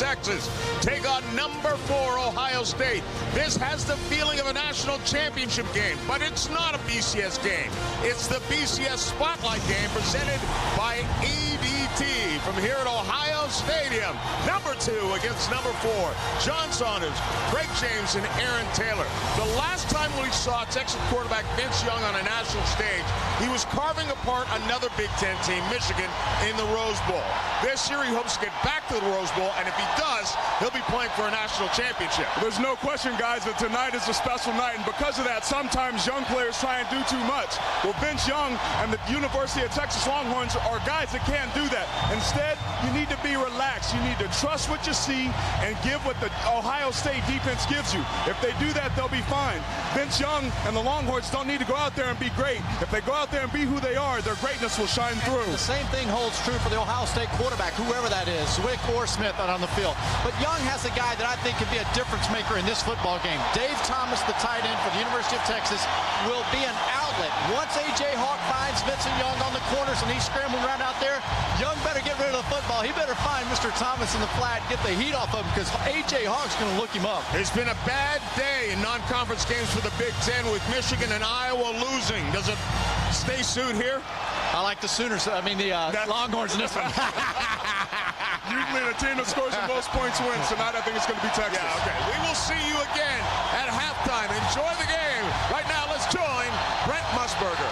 Texas take on number 4 Ohio State. This has the feeling of a national championship game, but it's not a BCS game. It's the BCS Spotlight game presented by ADT from here at Ohio Stadium. Number 2 against number 4. John Saunders, Craig James, and Aaron Taylor. The last time we saw Texas quarterback Vince Young on a national stage, he was carving apart another Big Ten team, Michigan, in the Rose Bowl. This year he hopes to get back to the Rose Bowl, and if he does, he'll be playing for a national championship. There's no question, guys, that tonight is a special night, and because of that, sometimes young players try and do too much. Well, Vince Young and the University of Texas Longhorns are guys that can't do that. Instead, you need to be relaxed. You need to trust what you see and give what the Ohio State defense gives you. If they do that, they'll be fine. Vince Young and the Longhorns don't need to go out there and be great. If they go out there and be who they are, their greatness will shine through. The same thing holds true for the Ohio State quarterback, whoever that is, Zwick or Smith out on the field. But Young has a guy that I think could be a difference maker in this football game. Dave Thomas, the tight end for the University of Texas, will be an outlet. Once A.J. Hawk finds Vincent Young on the corners and he's scrambling around out there, Young better get rid of the football. He better find Mr. Thomas in the flat and get the heat off of him, because A.J. Hawk's going to look him up. It's been a bad day in non-conference games for the Big Ten, with Michigan and Iowa losing. Does it stay suit here? I like the Sooners, the Longhorns in this one. Usually the team that scores the most points wins. Tonight I think it's going to be Texas. Yeah, okay. We will see you again at halftime. Enjoy the game. Right now, let's join Brent Musburger.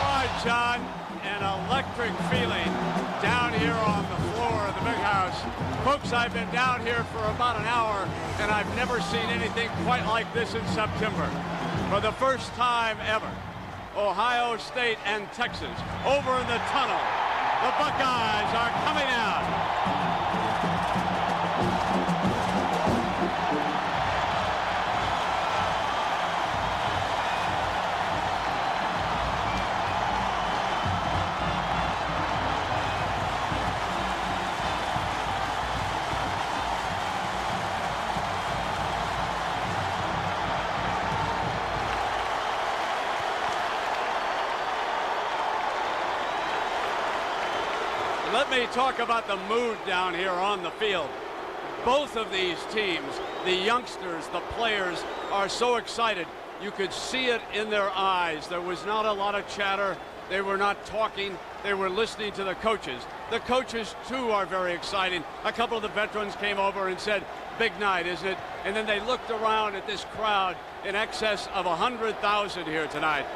All right, John, an electric feeling down here on the floor of the Big House. Folks, I've been down here for about an hour, and I've never seen anything quite like this in September. For the first time ever, Ohio State and Texas over in the tunnel. The Buckeyes are coming out. Let me talk about the mood down here on the field. Both of these teams, the youngsters, the players, are so excited. You could see it in their eyes. There was not a lot of chatter. They were not talking. They were listening to the coaches. The coaches, too, are very exciting. A couple of the veterans came over and said, big night, isn't it? And then they looked around at this crowd in excess of 100,000 here tonight.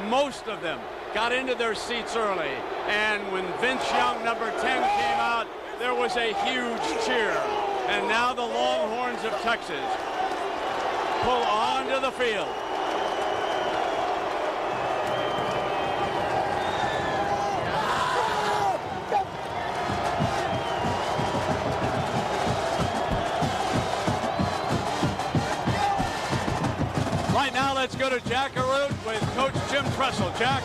Most of them got into their seats early, and when Vince Young, number 10, came out, there was a huge cheer. And now the Longhorns of Texas pull onto the field. Right now, let's go to Jackaroo with Coach Jim Tressel. Jack?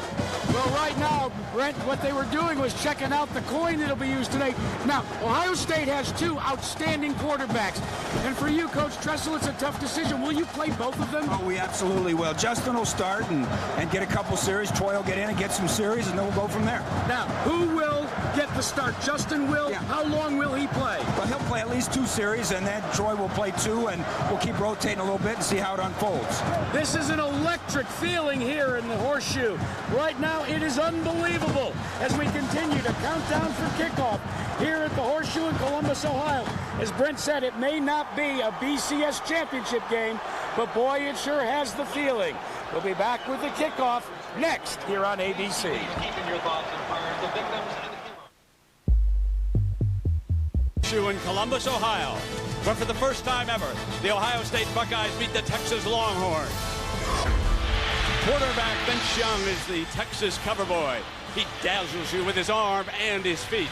Well, right now, Brent, what they were doing was checking out the coin that'll be used today. Now, Ohio State has 2 outstanding quarterbacks. And for you, Coach Tressel, it's a tough decision. Will you play both of them? Oh, we absolutely will. Justin will start and get a couple series. Troy will get in and get some series, and then we'll go from there. Now, who will get the start? Justin will? Yeah. How long will he play? Well, he'll play at least 2 series, and then Troy will play 2, and we'll keep rotating a little bit and see how it unfolds. This is an electric feeling here in the Horseshoe. Right now, it is unbelievable as we continue to count down for kickoff here at the Horseshoe in Columbus, Ohio. As Brent said, it may not be a BCS championship game, but boy, it sure has the feeling. We'll be back with the kickoff next here on ABC. Keeping your thoughts and prayers, the victims and the Horseshoe in Columbus, Ohio, where for the first time ever, the Ohio State Buckeyes beat the Texas Longhorns. Quarterback Vince Young is the Texas cover boy. He dazzles you with his arm and his feet.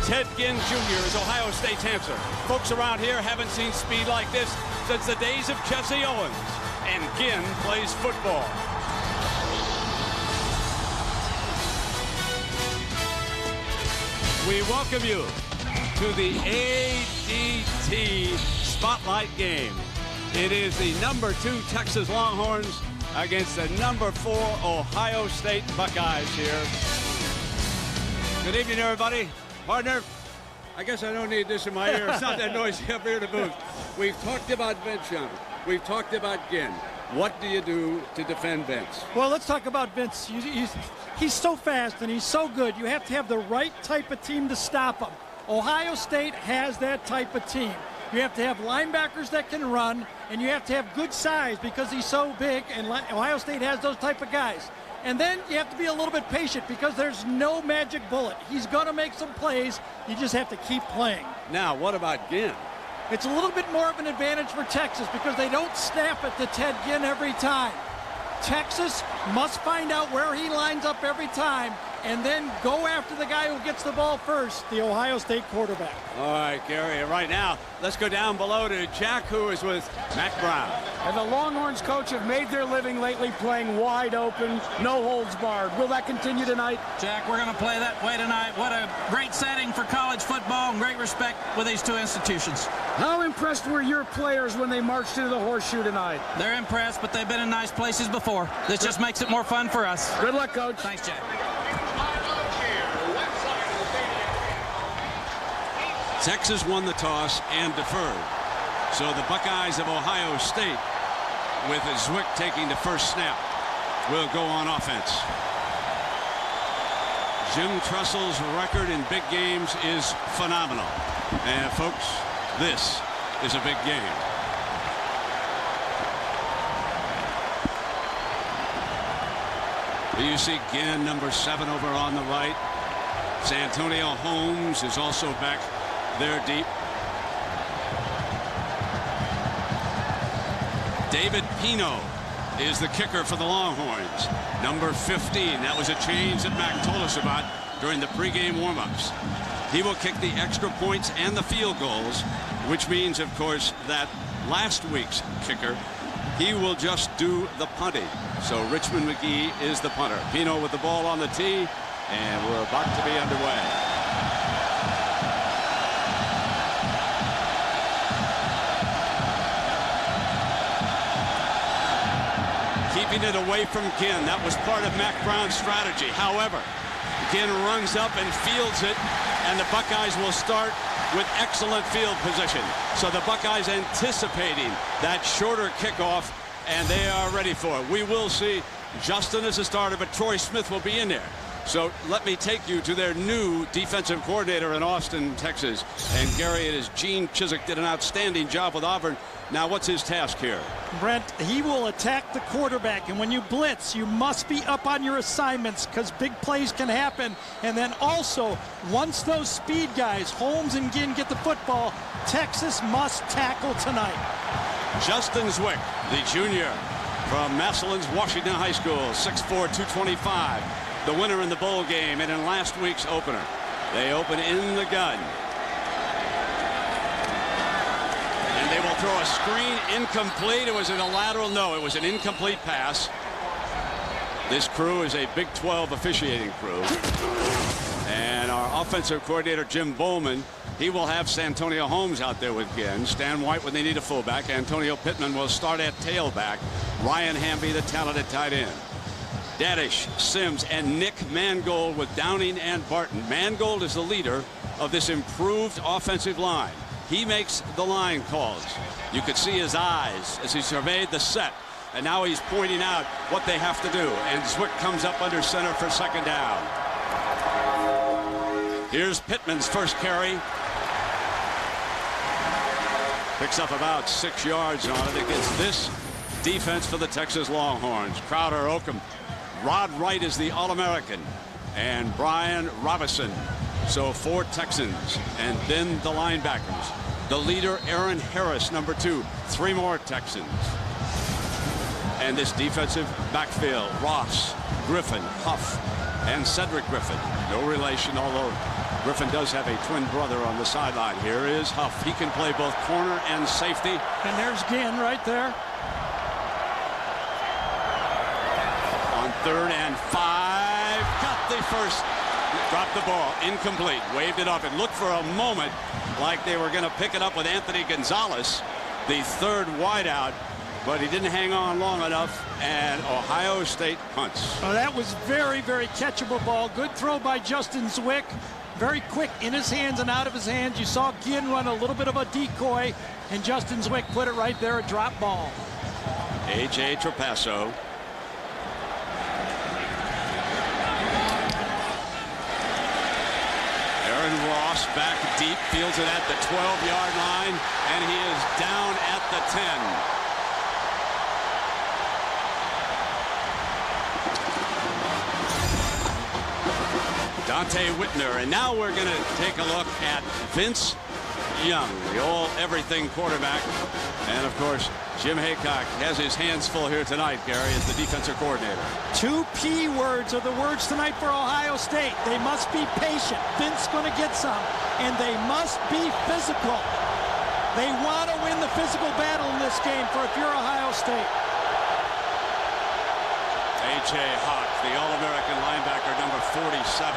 Ted Ginn Jr. is Ohio State's answer. Folks around here haven't seen speed like this since the days of Jesse Owens. And Ginn plays football. We welcome you to the ADT Spotlight game. It is the number 2 Texas Longhorns against the number 4 Ohio State Buckeyes here. Good evening, everybody. Partner, I guess I don't need this in my ear. It's not that noisy up here in the booth. We've talked about Vince Young. We've talked about Ginn. What do you do to defend Vince? Well, let's talk about Vince. He's so fast and he's so good. You have to have the right type of team to stop him. Ohio State has that type of team. You have to have linebackers that can run, and you have to have good size because he's so big, and Ohio State has those type of guys. And then you have to be a little bit patient because there's no magic bullet. He's going to make some plays. You just have to keep playing. Now, what about Ginn? It's a little bit more of an advantage for Texas because they don't snap it to Ted Ginn every time. Texas must find out where he lines up every time and then go after the guy who gets the ball first, the Ohio State quarterback. All right, Gary, right now, let's go down below to Jack, who is with Mack Brown. And the Longhorns coach have made their living lately playing wide open, no holds barred. Will that continue tonight? Jack, we're going to play that way tonight. What a great setting for college football and great respect with these two institutions. How impressed were your players when they marched into the Horseshoe tonight? They're impressed, but they've been in nice places before. This just makes it more fun for us. Good luck, Coach. Thanks, Jack. Texas won the toss and deferred. So the Buckeyes of Ohio State, with Zwick taking the first snap, will go on offense. Jim Tressel's record in big games is phenomenal. And folks, this is a big game. You see Ginn, number 7 over on the right. Santonio Holmes is also back there deep. David Pino is the kicker for the Longhorns. Number 15. That was a change that Mack told us about during the pregame warm-ups. He will kick the extra points and the field goals, which means, of course, that last week's kicker, he will just do the punting. So Richmond McGee is the punter. Pino with the ball on the tee, and we're about to be underway. Keeping it away from Ginn. That was part of Mack Brown's strategy. However, Ginn runs up and fields it, and the Buckeyes will start with excellent field position. So the Buckeyes anticipating that shorter kickoff, and they are ready for it. We will see Justin as a starter, but Troy Smith will be in there. So let me take you to their new defensive coordinator in Austin, Texas. And Gary, it is Gene Chizik, did an outstanding job with Auburn. Now, what's his task here? Brent, he will attack the quarterback, and when you blitz, you must be up on your assignments because big plays can happen. And then also, once those speed guys, Holmes and Ginn, get the football, Texas must tackle tonight. Justin Zwick, the junior from Massillon's Washington High School, 6'4", 225. The winner in the bowl game and in last week's opener. They open in the gun. And they will throw a screen incomplete. It was a lateral. No, it was an incomplete pass. This crew is a Big 12 officiating crew. And our offensive coordinator, Jim Bowman, he will have Santonio Holmes out there with Ginn. Stan White when they need a fullback. Antonio Pittman will start at tailback. Ryan Hamby, the talented tight end. Dadish, Sims, and Nick Mangold with Downing and Barton. Mangold is the leader of this improved offensive line. He makes the line calls. You could see his eyes as he surveyed the set. And now he's pointing out what they have to do. And Zwick comes up under center for second down. Here's Pittman's first carry. Picks up about 6 yards on it against this defense for the Texas Longhorns. Crowder, Oakham. Rod Wright is the All-American, and Brian Robinson. So 4 Texans, and then the linebackers. The leader, Aaron Harris, number 2. 3 more Texans. And this defensive backfield, Ross, Griffin, Huff, and Cedric Griffin. No relation, although Griffin does have a twin brother on the sideline. Here is Huff. He can play both corner and safety. And there's Ginn right there. 3rd and 5. Got the first. Dropped the ball. Incomplete. Waved it off. It looked for a moment like they were going to pick it up with Anthony Gonzalez, the 3rd wideout, but he didn't hang on long enough, and Ohio State punts. Oh, that was very, very catchable ball. Good throw by Justin Zwick. very quick in his hands and out of his hands. You saw Ginn run a little bit of a decoy, and Justin Zwick put it right there, a drop ball. A.J. Trapasso. Aaron Ross back deep, fields it at the 12-yard line, and he is down at the 10. Dante Whitner, and now we're going to take a look at Vince Young, the all-everything quarterback. And, of course, Jim Haycock has his hands full here tonight, Gary, as the defensive coordinator. 2 P words are the words tonight for Ohio State. They must be patient. Vince going to get some. And they must be physical. They want to win the physical battle in this game for if you're Ohio State. A.J. Hawk, the All-American linebacker, number 47.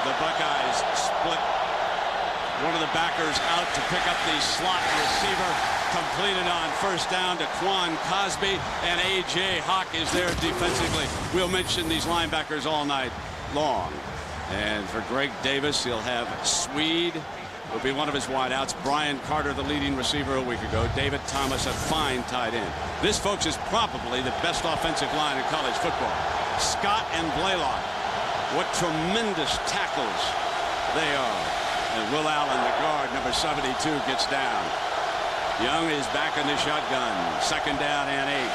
The Buckeyes split one of the backers out to pick up the slot receiver. Completed on first down to Quan Cosby, and A.J. Hawk is there defensively. We'll mention these linebackers all night long. And for Greg Davis, he'll have Swede will be one of his wideouts. Brian Carter, the leading receiver a week ago. David Thomas, a fine tight end. This, folks, is probably the best offensive line in college football. Scott and Blaylock, what tremendous tackles they are. And Will Allen, the guard, number 72, gets down. Young is back in the shotgun. 2nd down and 8.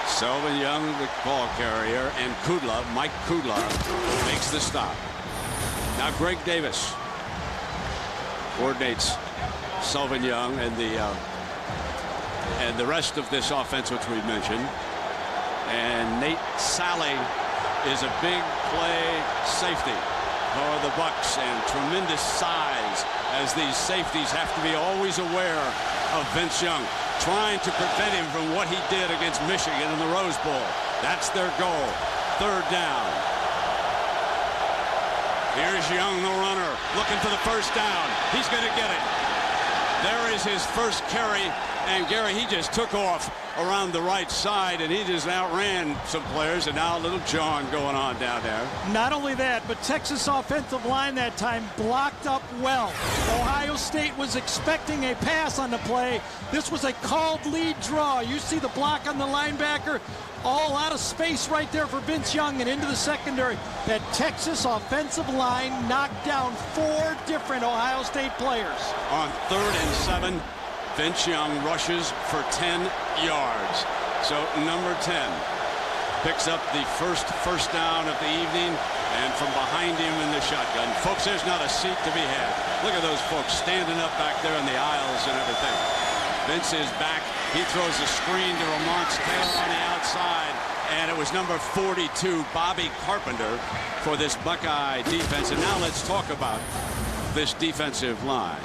Selvin Young, the ball carrier, and Kudla, Mike Kudla, makes the stop. Now Greg Davis coordinates Selvin Young and the rest of this offense, which we mentioned. And Nate Sally is a big play safety for the Bucks, and tremendous size, as these safeties have to be always aware of Vince Young, trying to prevent him from what he did against Michigan in the Rose Bowl. That's their goal. 3rd down. Here's Young, the runner, looking for the first down. He's going to get it. There is his first carry, and Gary, he just took off around the right side, and he just outran some players, and now a little John going on down there. Not only that, but Texas offensive line that time blocked up well. Ohio State was expecting a pass on the play. This was a called lead draw. You see the block on the linebacker, all out of space right there for Vince Young, and into the secondary. That Texas offensive line knocked down 4 different Ohio State players. On 3rd and 7, Vince Young rushes for 10 yards. So number 10 picks up the first down of the evening, and from behind him in the shotgun. Folks, there's not a seat to be had. Look at those folks standing up back there in the aisles and everything. Vince is back. He throws a screen to Ramonce Taylor on the outside, and it was number 42, Bobby Carpenter, for this Buckeye defense. And now let's talk about this defensive line.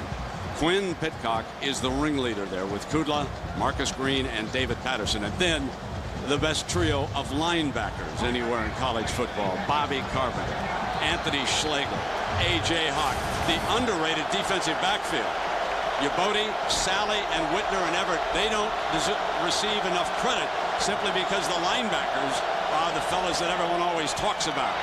Quinn Pitcock is the ringleader there with Kudla, Marcus Green, and David Patterson. And then the best trio of linebackers anywhere in college football: Bobby Carpenter, Anthony Schlegel, A.J. Hawk. The underrated defensive backfield. Yabodi, Sally, and Whitner and Everett, they don't receive enough credit simply because the linebackers are the fellas that everyone always talks about.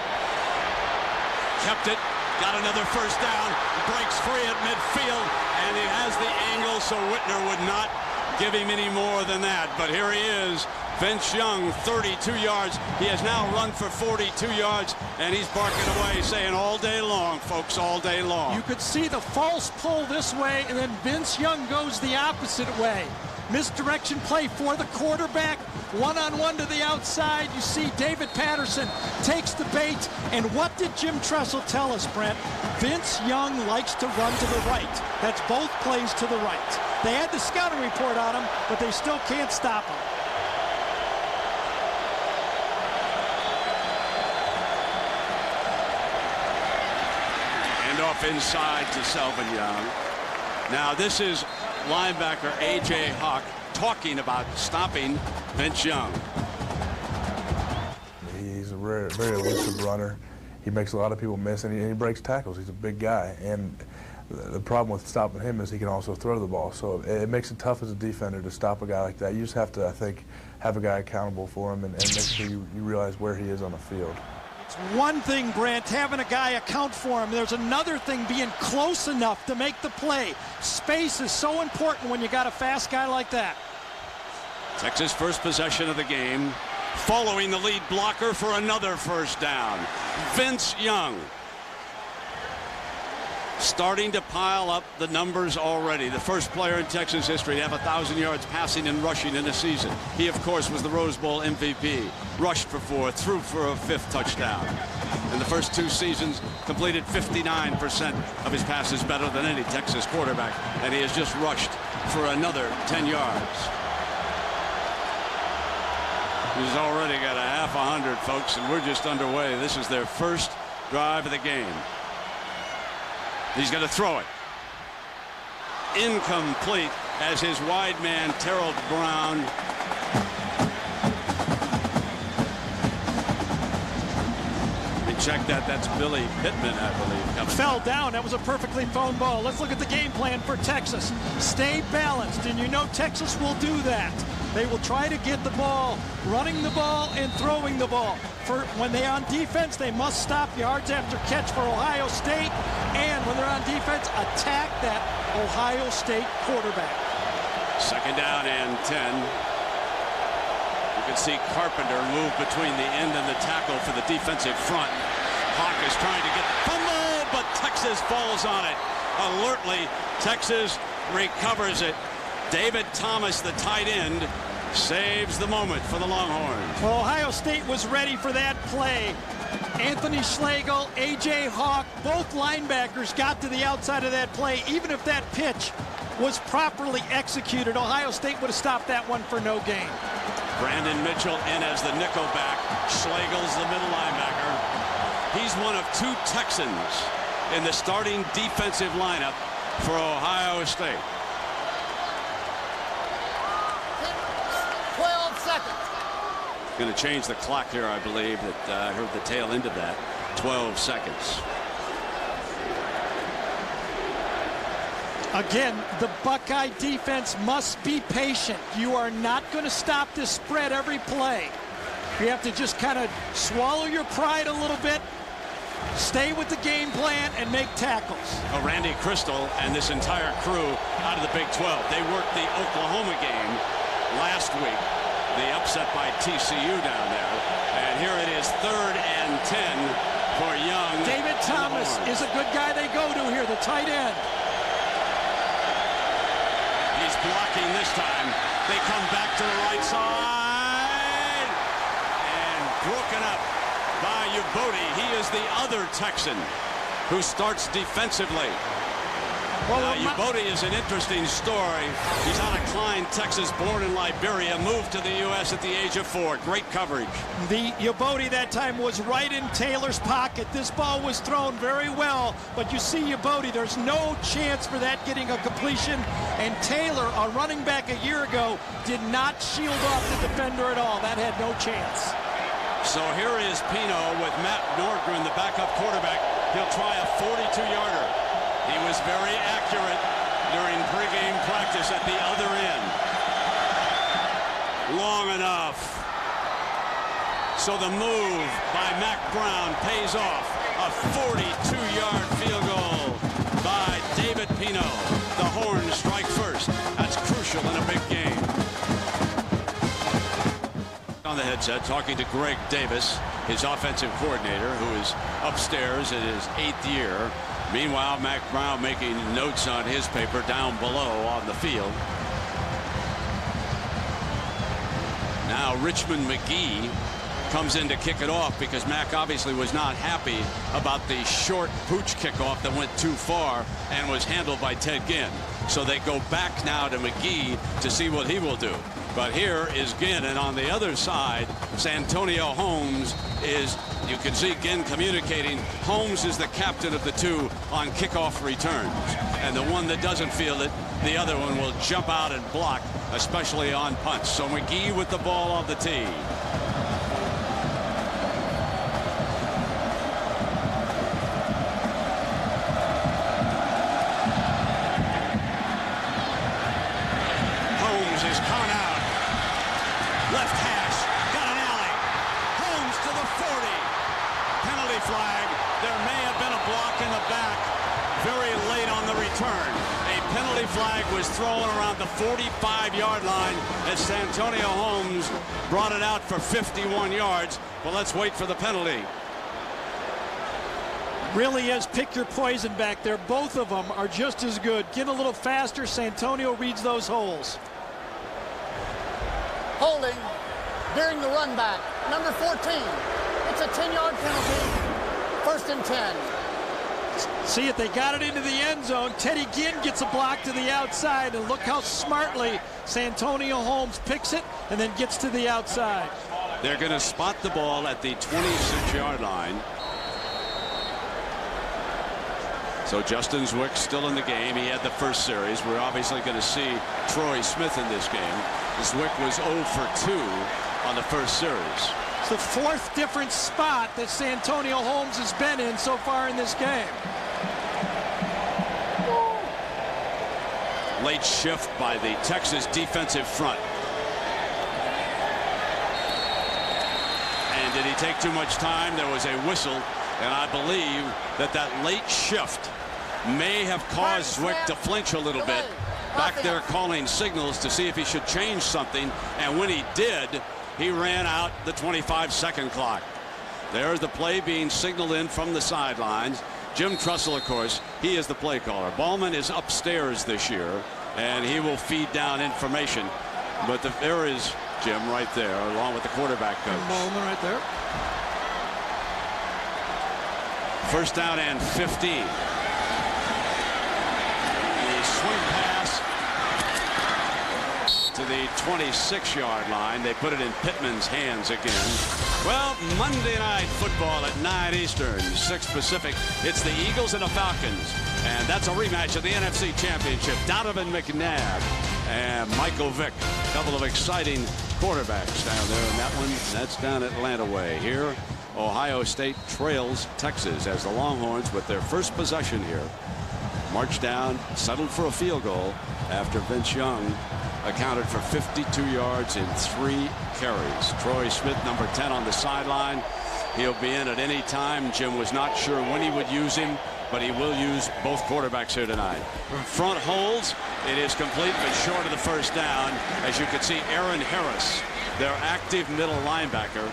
Kept it. Got another first down, breaks free at midfield, and he has the angle, so Whitner would not give him any more than that. But here he is, Vince Young, 32 yards. He has now run for 42 yards, and he's barking away, saying all day long, folks, all day long. You could see the false pull this way, and then Vince Young goes the opposite way. Misdirection play for the quarterback. One-on-one to the outside. You see David Patterson takes the bait. And what did Jim Tressel tell us, Brent? Vince Young likes to run to the right. That's both plays to the right. They had the scouting report on him, but they still can't stop him. And off inside to Selvin Young. Now this is linebacker A.J. Hawk talking about stopping Vince Young. He's a very elusive runner. He makes a lot of people miss, and he breaks tackles. He's a big guy. And The problem with stopping him is he can also throw the ball. So it makes it tough as a defender to stop a guy like that. You just have to, I think, have a guy accountable for him and make sure you realize where he is on the field. It's one thing, Brent, having a guy account for him. There's another thing, being close enough to make the play. Space is so important when you got a fast guy like that. Texas first possession of the game, following the lead blocker for another first down. Vince Young starting to pile up the numbers already. The first player in Texas history to have 1,000 yards passing and rushing in a season. He, of course, was the Rose Bowl MVP. Rushed for 4, threw for a 5th touchdown. In the first 2 seasons, completed 59% of his passes, better than any Texas quarterback. And he has just rushed for another 10 yards. He's already got a half 100, folks, and we're just underway. This is their first drive of the game. He's going to throw it. Incomplete as his wide man, Terrell Brown, check that. That's Billy Pittman, I believe, coming. Fell down. That was a perfectly thrown ball. Let's look at the game plan for Texas. Stay balanced, and you know Texas will do that. They will try to get the ball, running the ball and throwing the ball. When they're on defense, they must stop yards after catch for Ohio State, and when they're on defense, attack that Ohio State quarterback. 2nd down and 10. You can see Carpenter move between the end and the tackle for the defensive front. Hawk is trying to get the fumble, but Texas falls on it. Alertly, Texas recovers it. David Thomas, the tight end, saves the moment for the Longhorns. Well, Ohio State was ready for that play. Anthony Schlegel, A.J. Hawk, both linebackers got to the outside of that play. Even if that pitch was properly executed, Ohio State would have stopped that one for no gain. Brandon Mitchell in as the nickel back. Schlegel's the middle linebacker. He's one of 2 Texans in the starting defensive lineup for Ohio State. 12 seconds. Going to change the clock here, I believe. That I heard the tail end of that. 12 seconds. Again, the Buckeye defense must be patient. You are not going to stop this spread every play. You have to just kind of swallow your pride a little bit, stay with the game plan, and make tackles. Randy Crystal and this entire crew out of the Big 12. They worked the Oklahoma game last week. The upset by TCU down there. And here it is 3rd and 10 for Young. David Thomas is a good guy they go to here, the tight end. He's blocking this time. They come back to the right side. And broken up by Ubodi. He is the other Texan who starts defensively. Well, Ubodi is an interesting story. He's out of Klein, Texas, born in Liberia, moved to the U.S. at the age of 4. Great coverage. The Ubodi that time was right in Taylor's pocket. This ball was thrown very well, but you see Ubodi, there's no chance for that getting a completion, and Taylor, a running back a year ago, did not shield off the defender at all. That had no chance. So here is Pino with Matt Nordgren, the backup quarterback. He'll try a 42-yarder. He was very accurate during pregame practice at the other end. Long enough. So the move by Mack Brown pays off. A 42-yard field goal by David Pino. The Horns strike first. That's crucial in a big game. On the headset, talking to Greg Davis, his offensive coordinator, who is upstairs in his 8th year. Meanwhile, Mack Brown making notes on his paper down below on the field. Now Richmond McGee comes in to kick it off because Mack obviously was not happy about the short pooch kickoff that went too far and was handled by Ted Ginn. So they go back now to McGee to see what he will do. But here is Ginn, and on the other side, Santonio Holmes is, you can see Ginn communicating. Holmes is the captain of the 2 on kickoff returns. And the one that doesn't field it, the other one will jump out and block, especially on punts. So McGee with the ball on the tee. flag. There may have been a block in the back very late on the return. A penalty flag was thrown around the 45-yard line as Santonio Holmes brought it out for 51 yards. But let's wait for the penalty. Really is pick your poison back there. Both of them are just as good. Get a little faster. Santonio reads those holes. Holding during the run back. Number 14. It's a 10-yard penalty. 1st and 10. See it, they got it into the end zone. Teddy Ginn gets a block to the outside, and look how smartly Santonio Holmes picks it and then gets to the outside. They're going to spot the ball at the 26-yard line. So Justin Zwick still in the game. He had the first series. We're obviously going to see Troy Smith in this game. Zwick was 0 for 2 on the first series. It's the 4th different spot that Santonio Holmes has been in so far in this game. Late shift by the Texas defensive front. And did he take too much time? There was a whistle, and I believe that that late shift may have caused Zwick to flinch a little bit. Back there calling signals to see if he should change something, and when he did, he ran out the 25-second clock. There's the play being signaled in from the sidelines. Jim Trussell, of course, he is the play caller. Ballman is upstairs this year, and he will feed down information. But there is Jim right there, along with the quarterback coach. Ballman right there. 1st down and 15. The swing pass to the 26-yard line. They put it in Pittman's hands again. Well, Monday Night Football at 9 Eastern, 6 Pacific. It's the Eagles and the Falcons. And that's a rematch of the NFC Championship. Donovan McNabb and Michael Vick. A couple of exciting quarterbacks down there. And that one, that's down Atlanta way. Here, Ohio State trails Texas as the Longhorns, with their first possession here, march down, settled for a field goal after Vince Young accounted for 52 yards in 3 carries. Troy Smith, number 10, on the sideline. He'll be in at any time. Jim was not sure when he would use him, but he will use both quarterbacks here tonight. Front holds. It is complete, but short of the 1st down. As you can see, Aaron Harris, their active middle linebacker,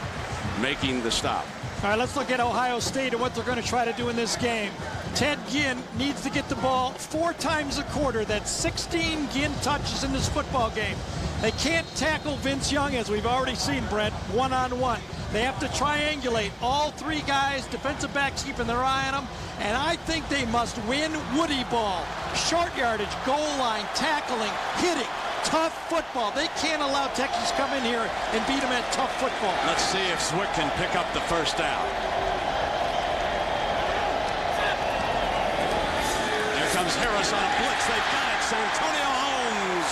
making the stop. All right, let's look at Ohio State and what they're going to try to do in this game. Ted Ginn needs to get the ball 4 times a quarter. That's 16 Ginn touches in this football game. They can't tackle Vince Young, as we've already seen, Brent, one-on-one. They have to triangulate all 3 guys, defensive backs keeping their eye on them, and I think they must win Woody ball. Short yardage, goal line, tackling, hitting, tough football. They can't allow Texas come in here and beat them at tough football. Let's see if Zwick can pick up the 1st down. Here comes Harris on a blitz. They've got it. Santonio Holmes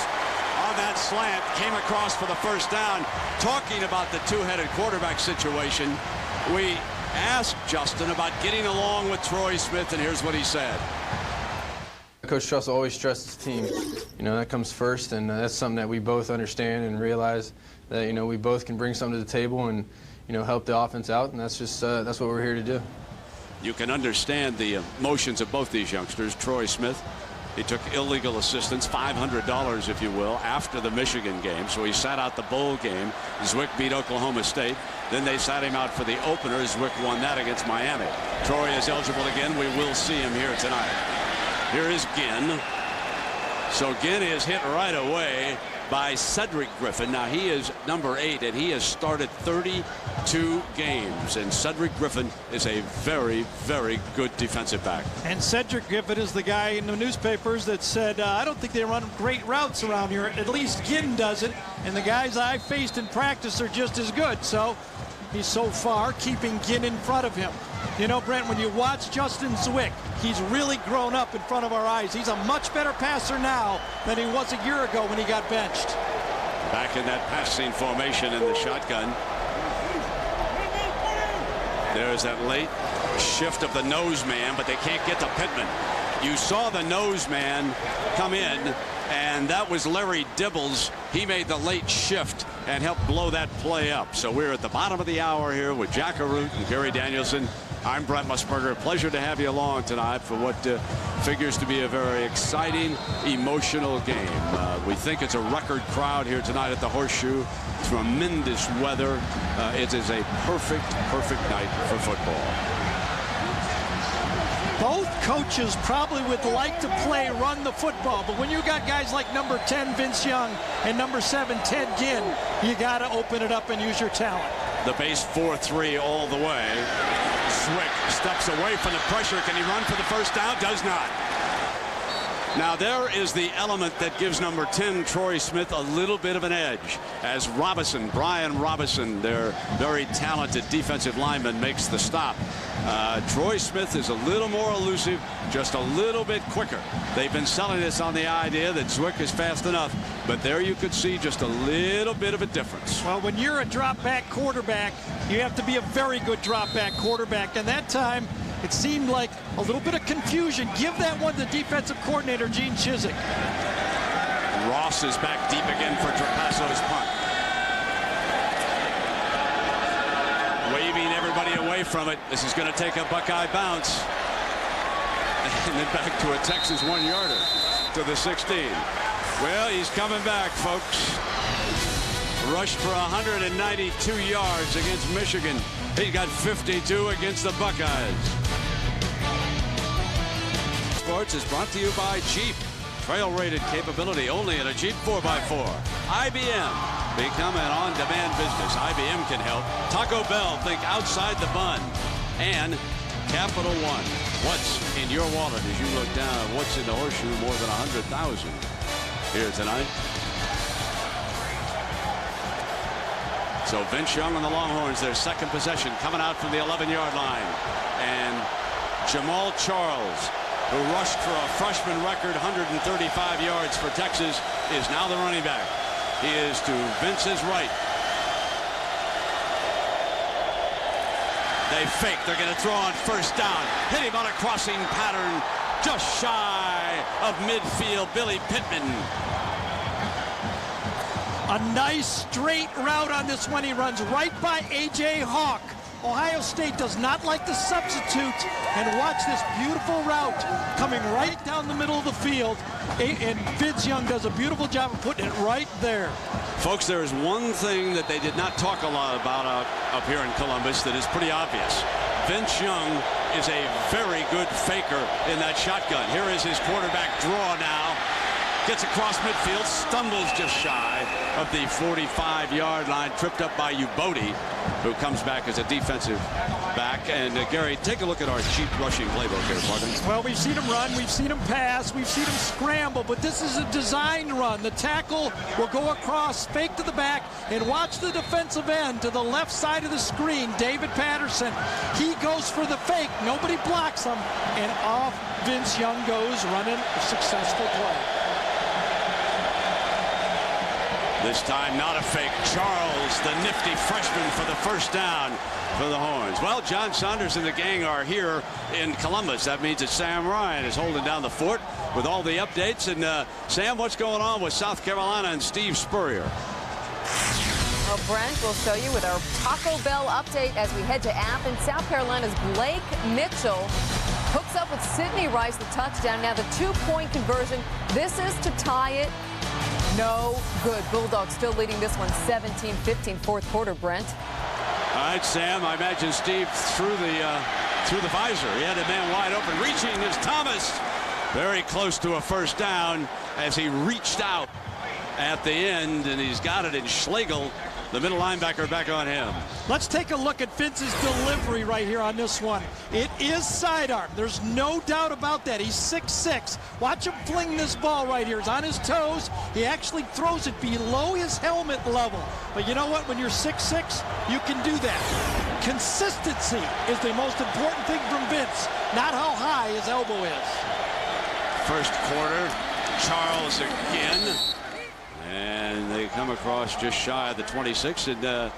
on that slant came across for the 1st down. Talking about the 2-headed quarterback situation, we asked Justin about getting along with Troy Smith, and here's what he said. Coach Trussell always trusts the team. You know, that comes first, and that's something that we both understand and realize that, you know, we both can bring something to the table and, you know, help the offense out, and that's just that's what we're here to do. You can understand the emotions of both these youngsters. Troy Smith, he took illegal assistance, $500 if you will, after the Michigan game, so he sat out the bowl game. Zwick beat Oklahoma State. Then they sat him out for the opener. Zwick won that against Miami. Troy is eligible again. We will see him here tonight. Here is Ginn. So Ginn is hit right away by Cedric Griffin. Now he is number 8, and he has started 32 games. And Cedric Griffin is a very, very good defensive back. And Cedric Griffin is the guy in the newspapers that said, I don't think they run great routes around here. At least Ginn does it. And the guys I faced in practice are just as good. So he's so far keeping Ginn in front of him. You know, Brent, when you watch Justin Zwick, he's really grown up in front of our eyes. He's a much better passer now than he was a year ago when he got benched. Back in that passing formation in the shotgun. There's that late shift of the nose man, but they can't get to Pittman. You saw the nose man come in, and that was Larry Dibbles. He made the late shift and helped blow that play up. So we're at the bottom of the hour here with Jack Arute and Gary Danielson. I'm Brent Musburger. Pleasure to have you along tonight for what figures to be a very exciting, emotional game. We think it's a record crowd here tonight at the Horseshoe. Tremendous weather. It is a perfect night for football. Both coaches probably would like to run the football, but when you got guys like number 10 Vince Young and number 7 Ted Ginn, you got to open it up and use your talent. The base 4-3 all the way. Zwick steps away from the pressure. Can he run for the first down? Does not. Now there is the element that gives number 10 Troy Smith a little bit of an edge as Brian Robinson, their very talented defensive lineman, makes the stop. Troy Smith is a little more elusive, just a little bit quicker. They've been selling this on the idea that Zwick is fast enough, but there you could see just a little bit of a difference. Well, when you're a drop back quarterback, you have to be a very good drop back quarterback, and that time it seemed like a little bit of confusion. Give that one to the defensive coordinator, Gene Chizik. Ross is back deep again for Trapasso's punt. Waving everybody away from it. This is going to take a Buckeye bounce. And then back to a Texas 1-yarder to the 16. Well, he's coming back, folks. Rushed for 192 yards against Michigan. He got 52 against the Buckeyes. Sports is brought to you by Jeep. Trail-rated capability only in a Jeep 4x4. IBM. Become an on-demand business. IBM can help. Taco Bell, think outside the bun. And Capital One. What's in your wallet as you look down? What's in the Horseshoe? More than 100,000 here tonight. So Vince Young on the Longhorns, their second possession, coming out from the 11-yard line. And Jamal Charles, who rushed for a freshman record 135 yards for Texas, is now the running back. He is to Vince's right. They fake. They're going to throw on first down. Hit him on a crossing pattern just shy of midfield. Billy Pittman. A nice straight route on this one. He runs right by A.J. Hawk. Ohio State does not like to substitute, and watch this beautiful route coming right down the middle of the field, and Vince Young does a beautiful job of putting it right there. Folks, there is one thing that they did not talk a lot about up here in Columbus that is pretty obvious. Vince Young is a very good faker in that shotgun. Here is his quarterback draw now. Gets across midfield, stumbles just shy of the 45-yard line, tripped up by Ubodi, who comes back as a defensive back. And Gary, take a look at our cheap rushing playbook here, pardon. Well, we've seen him run, we've seen him pass, we've seen him scramble, but this is a designed run. The tackle will go across, fake to the back, and watch the defensive end to the left side of the screen, David Patterson. He goes for the fake, nobody blocks him, and off Vince Young goes, running a successful play. This time not a fake. Charles, the nifty freshman, for the first down for the Horns. Well, John Saunders and the gang are here in Columbus. That means that Sam Ryan is holding down the fort with all the updates. And Sam, what's going on with South Carolina and Steve Spurrier? Well, Brent will show you with our Taco Bell update as we head to Athens. South Carolina's Blake Mitchell hooks up with Sidney Rice, the touchdown. Now the two-point conversion. This is to tie it. No good. Bulldogs still leading this one 17-15, fourth quarter, Brent. All right, Sam, I imagine Steve threw the visor. He had a man wide open. Reaching is Thomas. Very close to a first down as he reached out at the end, and he's got it in Schlegel, the middle linebacker, back on him. Let's take a look at Vince's delivery right here on this one. It is sidearm. There's no doubt about that. He's 6'6". Watch him fling this ball right here. He's on his toes. He actually throws it below his helmet level. But you know what? When you're 6'6", you can do that. Consistency is the most important thing from Vince, not how high his elbow is. First quarter, Charles again. And they come across just shy of the 26. And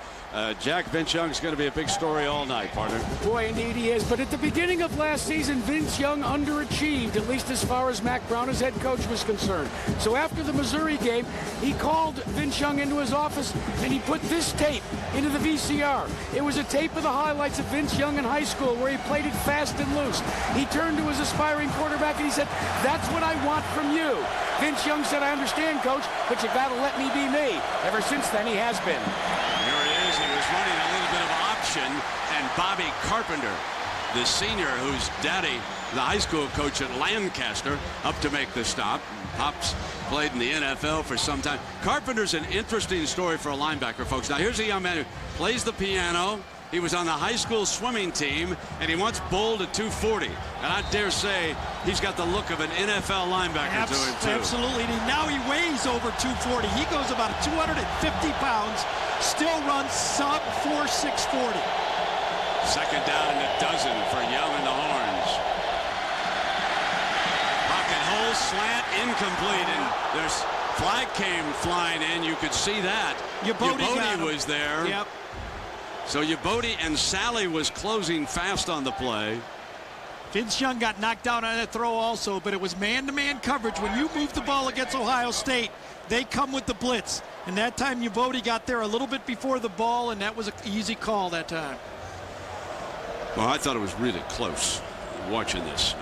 Jack, Vince Young's going to be a big story all night, partner. Boy, indeed he is. But at the beginning of last season, Vince Young underachieved, at least as far as Mack Brown, his head coach, was concerned. So after the Missouri game, he called Vince Young into his office, and he put this tape into the VCR. It was a tape of the highlights of Vince Young in high school, where he played it fast and loose. He turned to his aspiring quarterback, and he said, "That's what I want from you." Vince Young said, "I understand, Coach, but you got to let me be me." Ever since then, he has been. Here he is. He was running a little bit of option, and Bobby Carpenter, the senior whose daddy, the high school coach at Lancaster, up to make the stop. Pops played in the NFL for some time. Carpenter's an interesting story for a linebacker, folks. Now, here's a young man who plays the piano. He was on the high school swimming team, and he once bowled at 240. And I dare say he's got the look of an NFL linebacker to him, too. Absolutely. And now he weighs over 240. He goes about 250 pounds, still runs sub 4.640. Second down and a dozen for Young and the Horns. Pocket hole, slant, incomplete, and there's flag came flying in. You could see that. Yabodi was there. Yep. So Yabodi and Sally was closing fast on the play. Vince Young got knocked down on that throw also, but it was man-to-man coverage. When you move the ball against Ohio State, they come with the blitz. And that time Yabodi got there a little bit before the ball, and that was an easy call that time. Well, I thought it was really close watching this.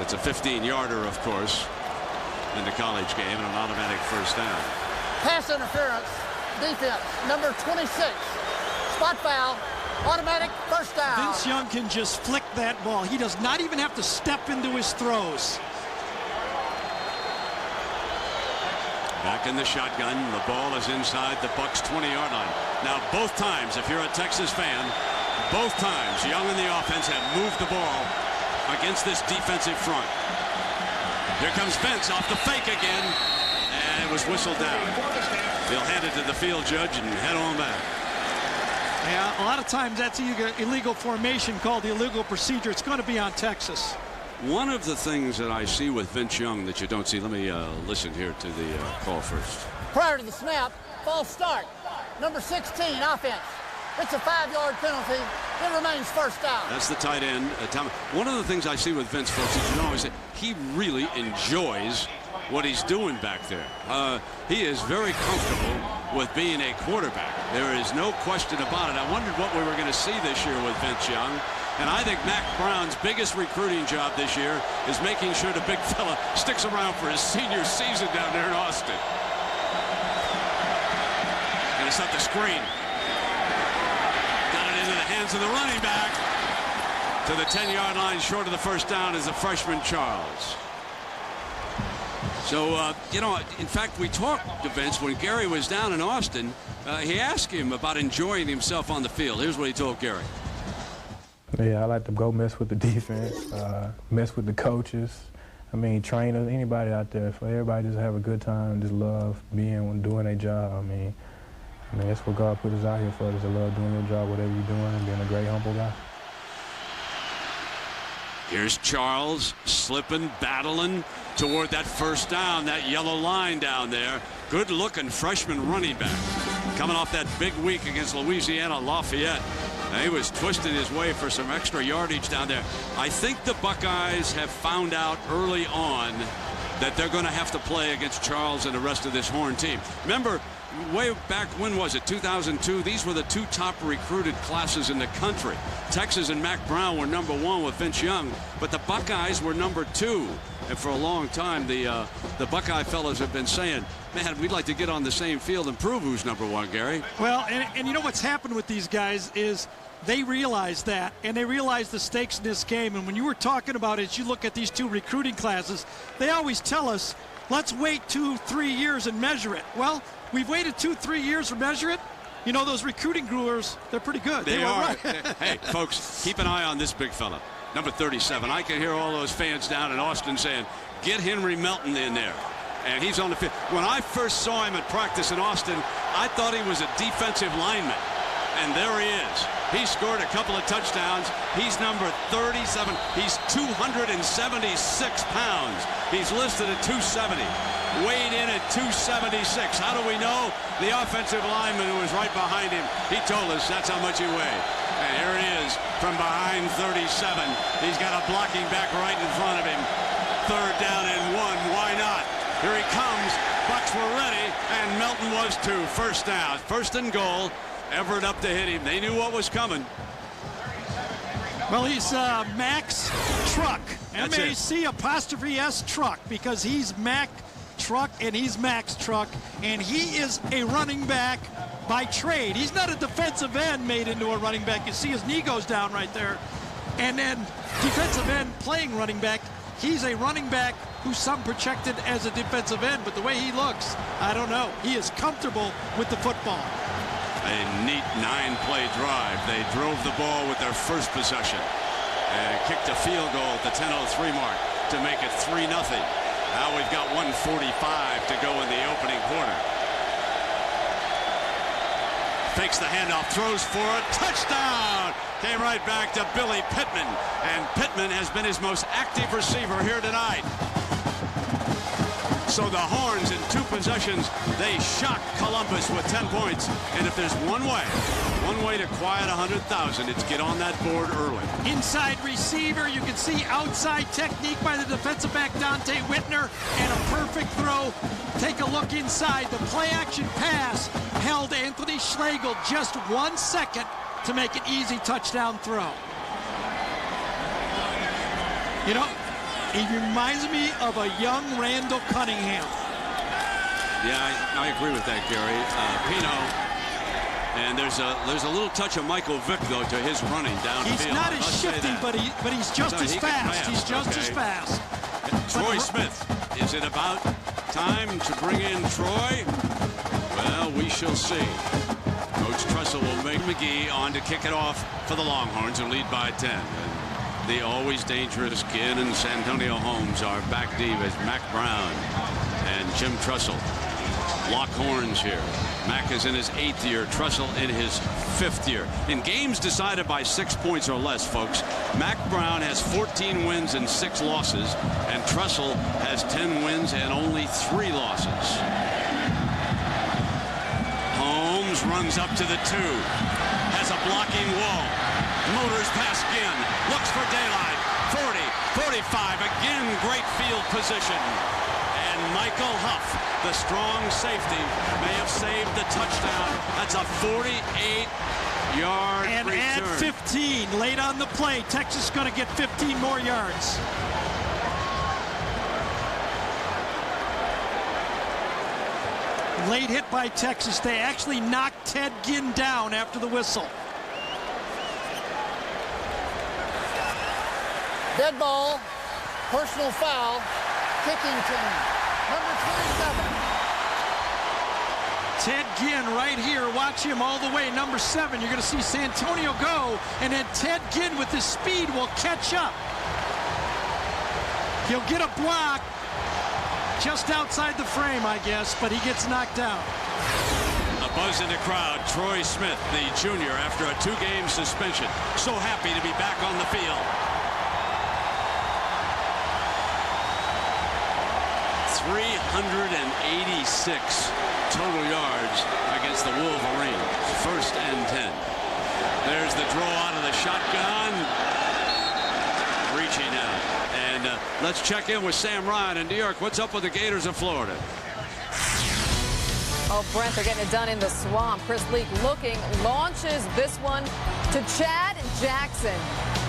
It's a 15-yarder, of course, in the college game, and an automatic first down. Pass interference. Defense, number 26. Spot foul. Automatic first down. Vince Young can just flick that ball. He does not even have to step into his throws. Back in the shotgun. The ball is inside the Bucs' 20-yard line. Now, both times, if you're a Texas fan, both times Young and the offense have moved the ball against this defensive front. Here comes Vince off the fake again, and it was whistled down. They'll hand it to the field judge and head on back. Yeah, a lot of times that's illegal formation called the illegal procedure. It's going to be on Texas. One of the things that I see with Vince Young that you don't see, let me listen here to the call first. Prior to the snap, false start. Number 16, offense. It's a 5-yard penalty. It remains first down. That's the tight end. One of the things I see with Vince, folks, is you know, is that he really enjoys what he's doing back there. He is very comfortable with being a quarterback. There is no question about it. I wondered what we were going to see this year with Vince Young. And I think Mack Brown's biggest recruiting job this year is making sure the big fella sticks around for his senior season down there in Austin. And it's up the screen. Got it into the hands of the running back. To the 10-yard line, short of the first down, is the freshman Charles. So, you know, in fact, we talked to Vince when Gary was down in Austin. He asked him about enjoying himself on the field. Here's what he told Gary. Yeah, I like to go mess with the defense, mess with the coaches. I mean, trainers, anybody out there. For everybody just have a good time, just love being, doing their job. I mean, that's what God put us out here for, is to love doing your job, whatever you're doing, and being a great, humble guy. Here's Charles slipping, battling toward that first down, that yellow line down there. Good-looking freshman running back. Coming off that big week against Louisiana Lafayette. He was twisting his way for some extra yardage down there. I think the Buckeyes have found out early on that they're going to have to play against Charles and the rest of this Horn team. Remember, way back, when was it, 2002? These were the two top recruited classes in the country. Texas and Mack Brown were #1 with Vince Young, but the Buckeyes were #2. And for a long time, the Buckeye fellas have been saying, man, we'd like to get on the same field and prove who's #1, Gary. Well, and you know what's happened with these guys is they realize that, and they realize the stakes in this game. And when you were talking about it, as you look at these two recruiting classes, they always tell us, let's wait 2-3 years and measure it. Well, we've waited 2-3 years to measure it. You know, those recruiting growers, they're pretty good. They are. Right. Hey, folks, keep an eye on this big fella, number 37. I can hear all those fans down in Austin saying, get Henry Melton in there. And he's on the field. When I first saw him at practice in Austin, I thought he was a defensive lineman. And there he is. He scored a couple of touchdowns. He's number 37. He's 276 pounds. He's listed at 270. weighed in at 276. How do we know? The offensive lineman who was right behind him, he told us that's how much he weighed. And here he is from behind 37. He's got a blocking back right in front of him. 3rd down and 1. Why not? Here he comes. Bucks were ready, and Melton was too. 1st down. 1st and goal. Everett up to hit him. They knew what was coming. Well, he's Max Truck. M-A-C''S Truck, because he's Mac Truck and he's Max Truck, and he is a running back by trade. He's not a defensive end made into a running back. You see his knee goes down right there. And then defensive end playing running back. He's a running back who's some projected as a defensive end, but the way he looks, I don't know. He is comfortable with the football. A neat 9-play drive. They drove the ball with their first possession and kicked a field goal at the 10:03 mark to make it 3-0. Now we've got 1:45 to go in the opening quarter. Fakes the handoff, throws for a touchdown. Came right back to Billy Pittman, and Pittman has been his most active receiver here tonight. So the Horns in 2 possessions, they shock Columbus with 10 points. And if there's one way to quiet 100,000, it's get on that board early. Inside receiver, you can see outside technique by the defensive back Dante Whitner, and a perfect throw. Take a look inside. The play-action pass held Anthony Schlegel just 1 second to make an easy touchdown throw. You know, he reminds me of a young Randall Cunningham. Yeah, I agree with that, Gary. Pino, and there's a little touch of Michael Vick though to his running downfield. He's not as shifty, but he's just as fast. He's just as fast. Troy Smith, is it about time to bring in Troy? Well, we shall see. Coach Trussell will make McGee on to kick it off for the Longhorns and lead by 10. The always dangerous kid and Santonio Holmes are back deep as Mac Brown and Jim Trussell. Lock horns here. Mac is in his 8th year, Trussell in his 5th year. In games decided by 6 points or less, folks, Mac Brown has 14 wins and 6 losses, and Trussell has 10 wins and only 3 losses. Holmes runs up to the 2, has a blocking wall, motors past Ginn, looks for daylight, 40, 45, again great field position. And Michael Huff, the strong safety, may have saved the touchdown. That's a 48-yard and return. add 15 late on the play. Texas is going to get 15 more yards. Late hit by Texas. They actually knocked Ted Ginn down after the whistle. Dead ball, personal foul, kicking team, number 27. Ted Ginn right here. Watch him all the way. Number 7. You're going to see Santonio go, and then Ted Ginn with his speed will catch up. He'll get a block just outside the frame, I guess, but he gets knocked down. A buzz in the crowd. Troy Smith, the junior, after a 2-game suspension. So happy to be back on the field. 386 total yards against the Wolverines. 1st and 10. There's the draw out of the shotgun. Reaching out. And let's check in with Sam Ryan in New York. What's up with the Gators of Florida? Oh, Brent, they're getting it done in the swamp. Chris Leak looking, launches this one to Chad Jackson.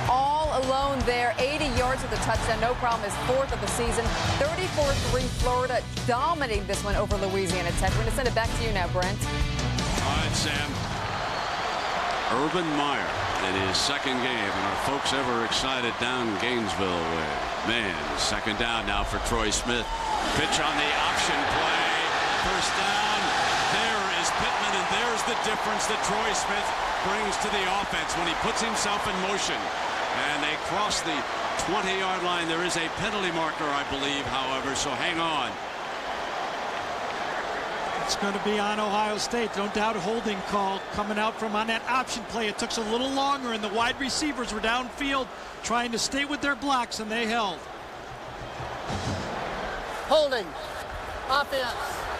All alone there, 80 yards with a touchdown, no problem. His 4th of the season. 34-3 Florida dominating this one over Louisiana Tech. We're going to send it back to you now, Brent. All right, Sam. Urban Meyer in his 2nd game, and are folks ever excited down Gainesville way? Man, 2nd down now for Troy Smith. Pitch on the option play. 1st down. There is Pittman, and there's the difference that Troy Smith brings to the offense when he puts himself in motion. And they cross the 20-yard line. There is a penalty marker, I believe, however, so hang on. It's going to be on Ohio State. No doubt a holding call coming out from on that option play. It took a little longer, and the wide receivers were downfield trying to stay with their blocks, and they held. Holding Offense,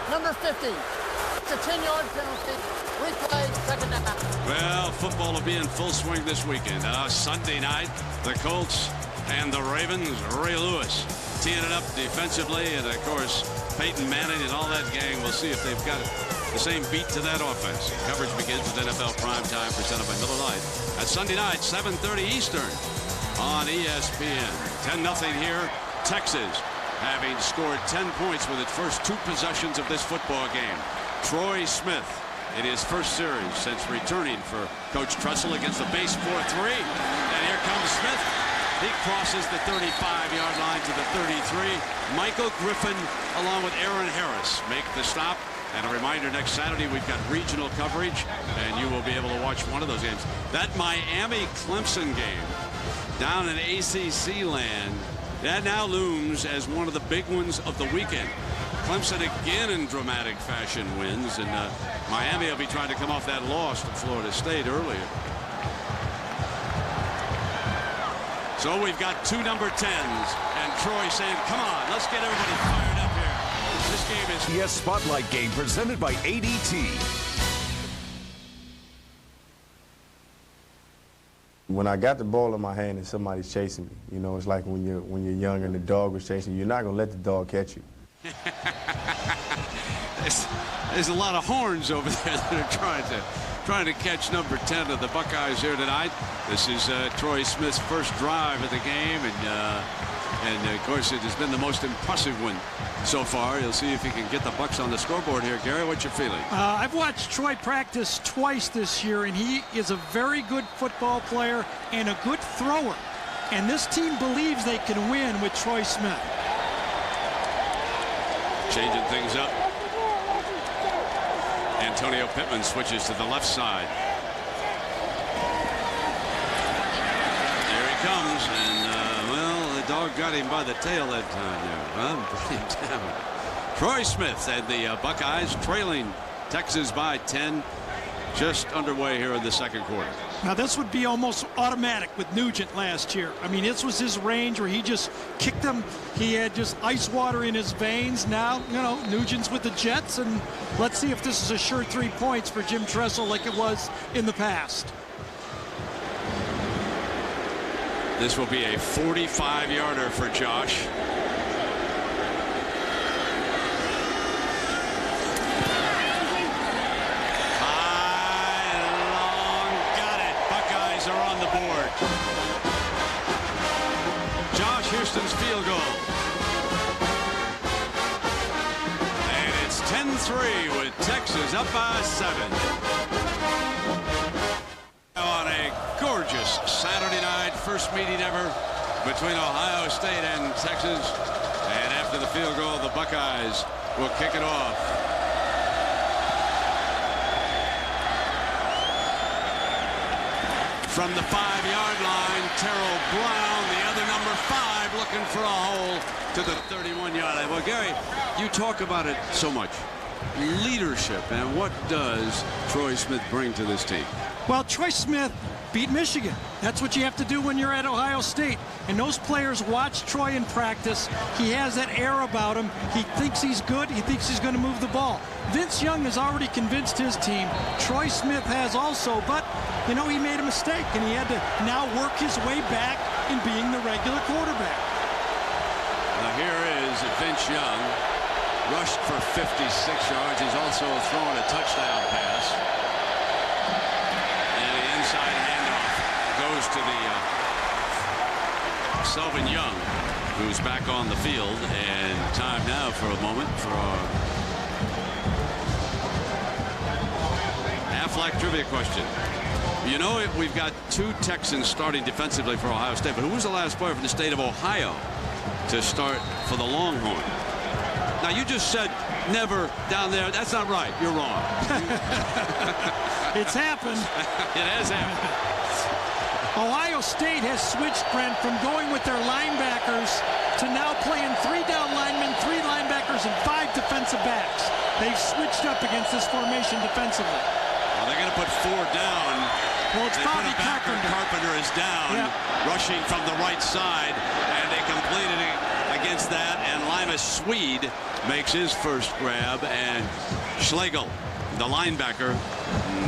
number 50. It's a 10-yard penalty. Replay, second down. Well, football will be in full swing this weekend. Sunday night, the Colts and the Ravens. Ray Lewis teeing it up defensively, and of course Peyton Manning and all that gang. We'll see if they've got the same beat to that offense. Coverage begins with NFL Primetime, presented by Miller Lite. At Sunday night, 7:30 Eastern on ESPN. 10-0 here. Texas having scored 10 points with its first 2 possessions of this football game. Troy Smith in his first series since returning for Coach Tressel against the base 4-3. And here comes Smith. He crosses the 35-yard line to the 33. Michael Griffin along with Aaron Harris make the stop. And a reminder, next Saturday we've got regional coverage, and you will be able to watch one of those games. That Miami-Clemson game down in ACC land, that now looms as one of the big ones of the weekend. Clemson again in dramatic fashion wins, and Miami will be trying to come off that loss to Florida State earlier. So we've got 2 number 10s, and Troy saying, come on, let's get everybody fired up here. This game is CBS Spotlight Game presented by ADT. When I got the ball in my hand and somebody's chasing me, you know, it's like when you're young and the dog was chasing you, you're not going to let the dog catch you. There's a lot of horns over there that are trying to catch number 10 of the Buckeyes here tonight. This is Troy Smith's first drive of the game, and of course it has been the most impressive one so far. You'll see if he can get the Bucks on the scoreboard here. Gary, what's your feeling? I've watched Troy practice twice this year, and he is a very good football player and a good thrower. And this team believes they can win with Troy Smith. Changing things up. Antonio Pittman switches to the left side. There he comes, and well, the dog got him by the tail that time there. Troy Smith and the Buckeyes trailing Texas by 10, just underway here in the second quarter. Now this would be almost automatic with Nugent last year. I mean, this was his range where he just kicked them. He had just ice water in his veins. Now, you know, Nugent's with the Jets, and let's see if this is a sure 3 points for Jim Tressel like it was in the past. This will be a 45-yarder for Josh. Houston's field goal. And it's 10-3 with Texas up by 7. On a gorgeous Saturday night, first meeting ever between Ohio State and Texas. And after the field goal, the Buckeyes will kick it off. From the 5-yard line, Terrell Brown, the other number 5, looking for a hole to the 31-yard line. Well, Gary, you talk about it so much. Leadership, and what does Troy Smith bring to this team? Well, Troy Smith beat Michigan. That's what you have to do when you're at Ohio State. And those players watch Troy in practice. He has that air about him. He thinks he's good. He thinks he's going to move the ball. Vince Young has already convinced his team. Troy Smith has also, but, you know, he made a mistake, and he had to now work his way back in being the regular quarterback. Now here is Vince Young, rushed for 56 yards. He's also thrown a touchdown pass. And the inside handoff goes to the Selvin Young, who's back on the field. And time now for a moment for our Aflac trivia question. You know, we've got 2 Texans starting defensively for Ohio State, but who was the last player from the state of Ohio to start for the Longhorn? Now, you just said never down there. That's not right. You're wrong. It's happened. It has happened. Ohio State has switched, Brent, from going with their linebackers to now playing 3 down linemen, 3 linebackers, and 5 defensive backs. They've switched up against this formation defensively. Well, they're going to put 4 down. Well, it's Bobby Carpenter. Carpenter is down, rushing from the right side, and they completed a against that, and Limas Swede makes his first grab, and Schlegel, the linebacker,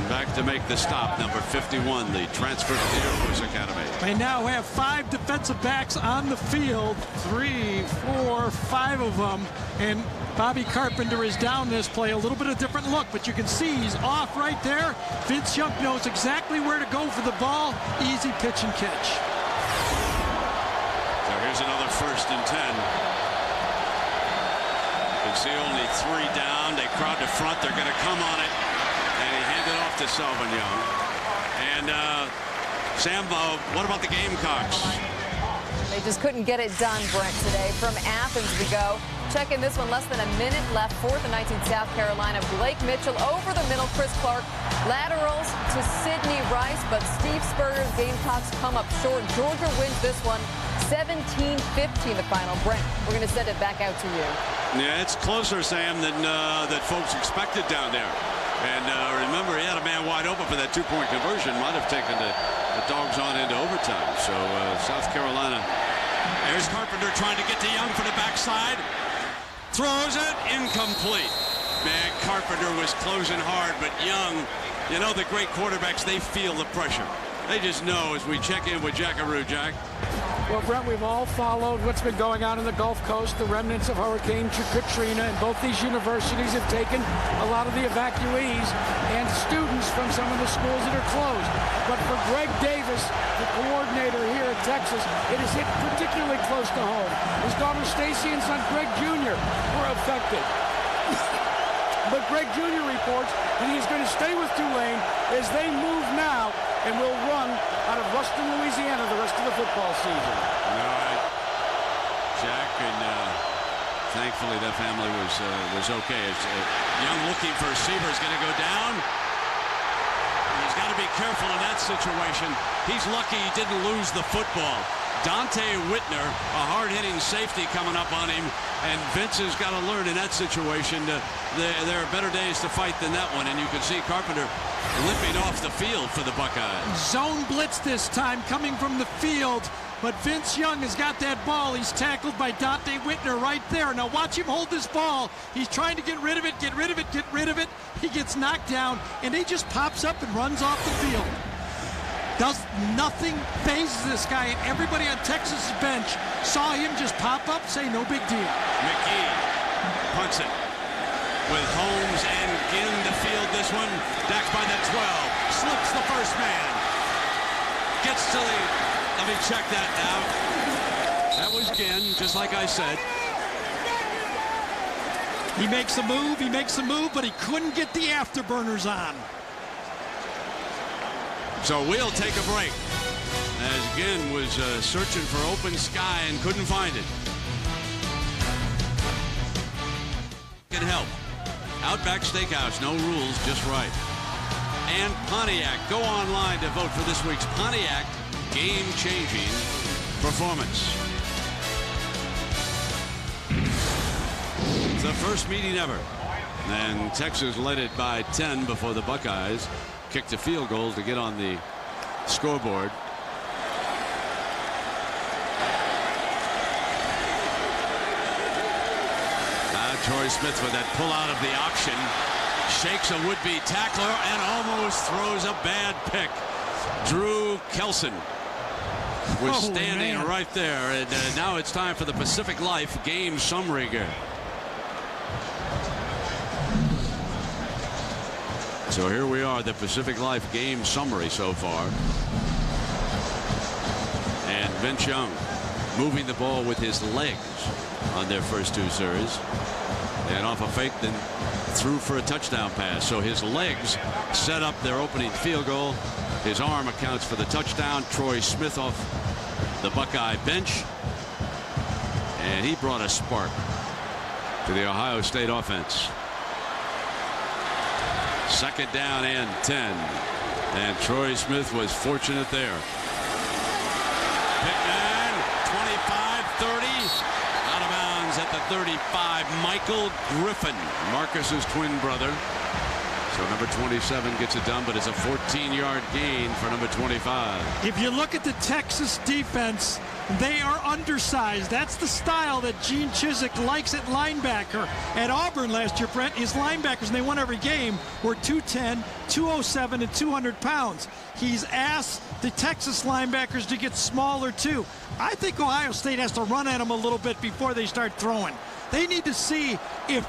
back to make the stop. Number 51, the transfer to the Air Force Academy. They now have 5 defensive backs on the field, 3, 4, 5 of them, and Bobby Carpenter is down this play. A little bit of different look, but you can see he's off right there. Vince Young knows exactly where to go for the ball. Easy pitch and catch. So here's another 1st and 10. You can see only 3 down. They crowd to front. They're going to come on it. And he handed off to Sauvignon. And Sam, what about the Gamecocks? They just couldn't get it done, Brent, today. From Athens we go. Checking this one, less than a minute left. 4th and 19 South Carolina. Blake Mitchell over the middle. Chris Clark laterals to Sidney Rice, but Steve Spurrier's Gamecocks come up short. Georgia wins this one 17-15 the final. Brent, we're going to send it back out to you. Yeah, it's closer, Sam, than that folks expected down there. And remember, he had a man wide open for that 2-point conversion. Might have taken the Dogs on into overtime. So South Carolina. There's Carpenter trying to get to Young for the backside. Throws it, incomplete. Man, Carpenter was closing hard, but Young, you know, the great quarterbacks, they feel the pressure. They just know as we check in with Jackaroo. Jack. Well, Brent, we've all followed what's been going on in the Gulf Coast, the remnants of Hurricane Katrina, and both these universities have taken a lot of the evacuees and students from some of the schools that are closed. But for Greg Davis, the coordinator here at Texas, it has hit particularly close to home. His daughter Stacy and son Greg Jr. were affected. But Greg Jr. reports that he's going to stay with Tulane as they move now and will run out of Ruston, Louisiana the rest of the football season. All right, Jack, and thankfully that family was okay. It's, Young looking for a receiver is going to go down. He's got to be careful in that situation. He's lucky he didn't lose the football. Dante Whitner, a hard-hitting safety coming up on him, and Vince has got to learn in that situation. There are better days to fight than that one, and you can see Carpenter limping off the field for the Buckeyes. Zone blitz this time coming from the field, but Vince Young has got that ball. He's tackled by Dante Whitner right there. Now watch him hold this ball. He's trying to get rid of it, get rid of it, get rid of it. He gets knocked down, and he just pops up and runs off the field. Does nothing, phases this guy, and everybody on Texas' bench saw him just pop up, say no big deal. McGee punts it with Holmes and Ginn to field this one. Dax by the 12, slips the first man. Gets to the, let me check that now. That was Ginn, just like I said. He makes a move, but he couldn't get the afterburners on. So we'll take a break, as Ginn was searching for open sky and couldn't find it. Can help. Outback Steakhouse, no rules, just right. And Pontiac, go online to vote for this week's Pontiac game-changing performance. It's the first meeting ever, and Texas led it by 10 before the Buckeyes kicked a field goal to get on the scoreboard. Troy Smith with that pull out of the auction shakes a would-be tackler and almost throws a bad pick. Drew Kelson was standing right there, and now it's time for the Pacific Life game summary here. So here we are, the Pacific Life game summary so far. And Vince Young moving the ball with his legs on their first 2 series. And off a fake, then threw for a touchdown pass. So his legs set up their opening field goal. His arm accounts for the touchdown. Troy Smith off the Buckeye bench. And he brought a spark to the Ohio State offense. 2nd down and 10. And Troy Smith was fortunate there. Pittman, 25-30. Out of bounds at the 35. Michael Griffin, Marcus's twin brother, So number 27 gets it done, but it's a 14-yard gain for number 25. If you look at the Texas defense, they are undersized. That's the style that Gene Chizik likes at linebacker. At Auburn last year, Brent, his linebackers, and they won every game, were 210, 207, and 200 pounds. He's asked the Texas linebackers to get smaller, too. I think Ohio State has to run at them a little bit before they start throwing. They need to see if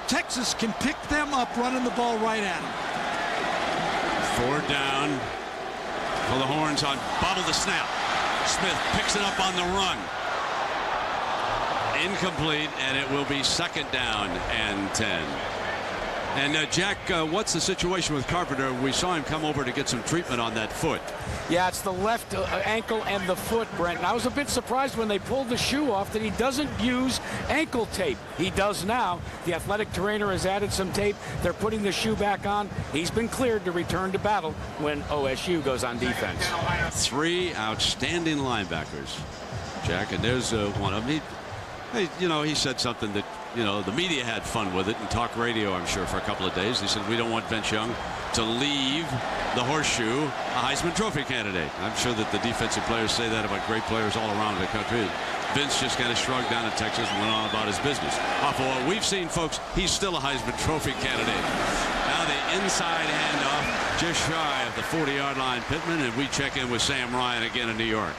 Texas can pick them up running the ball right at them. 4 down for the Horns on bobble the snap. Smith picks it up on the run. Incomplete, and it will be 2nd down and 10. And Jack, what's the situation with Carpenter? We saw him come over to get some treatment on that foot. Yeah, it's the left ankle and the foot, Brent. And I was a bit surprised when they pulled the shoe off that he doesn't use ankle tape. He does now. The athletic trainer has added some tape. They're putting the shoe back on. He's been cleared to return to battle when OSU goes on defense. 3 outstanding linebackers, Jack, and there's one of them. He said something that, the media had fun with it, and talk radio, I'm sure, for a couple of days. He said, we don't want Vince Young to leave the horseshoe a Heisman Trophy candidate. I'm sure that the defensive players say that about great players all around the country. Vince just kind of shrugged down at Texas and went on about his business. Off of what we've seen, folks, he's still a Heisman Trophy candidate. Now the inside handoff, just shy of the 40-yard line, Pittman, and we check in with Sam Ryan again in New York.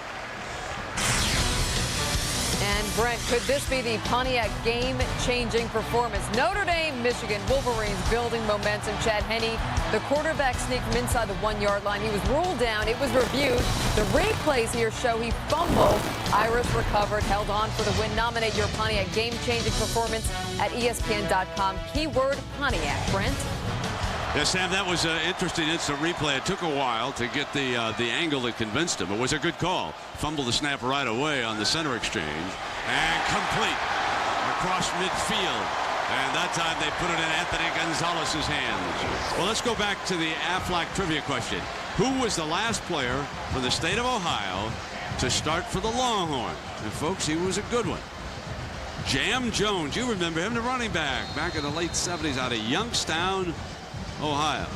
And Brent, could this be the Pontiac game-changing performance? Notre Dame, Michigan, Wolverines building momentum. Chad Henne, the quarterback sneak from inside the 1-yard line. He was ruled down. It was reviewed. The replays here show he fumbled. Iris recovered, held on for the win. Nominate your Pontiac game-changing performance at ESPN.com. Keyword Pontiac. Brent? Yeah, Sam, that was an interesting instant replay. It took a while to get the angle that convinced him. It was a good call. Fumbled the snap right away on the center exchange. And complete across midfield. And that time they put it in Anthony Gonzalez's hands. Well, let's go back to the Aflac trivia question. Who was the last player from the state of Ohio to start for the Longhorns? And, folks, he was a good one. Jam Jones. You remember him, the running back in the late 70s out of Youngstown, Ohio.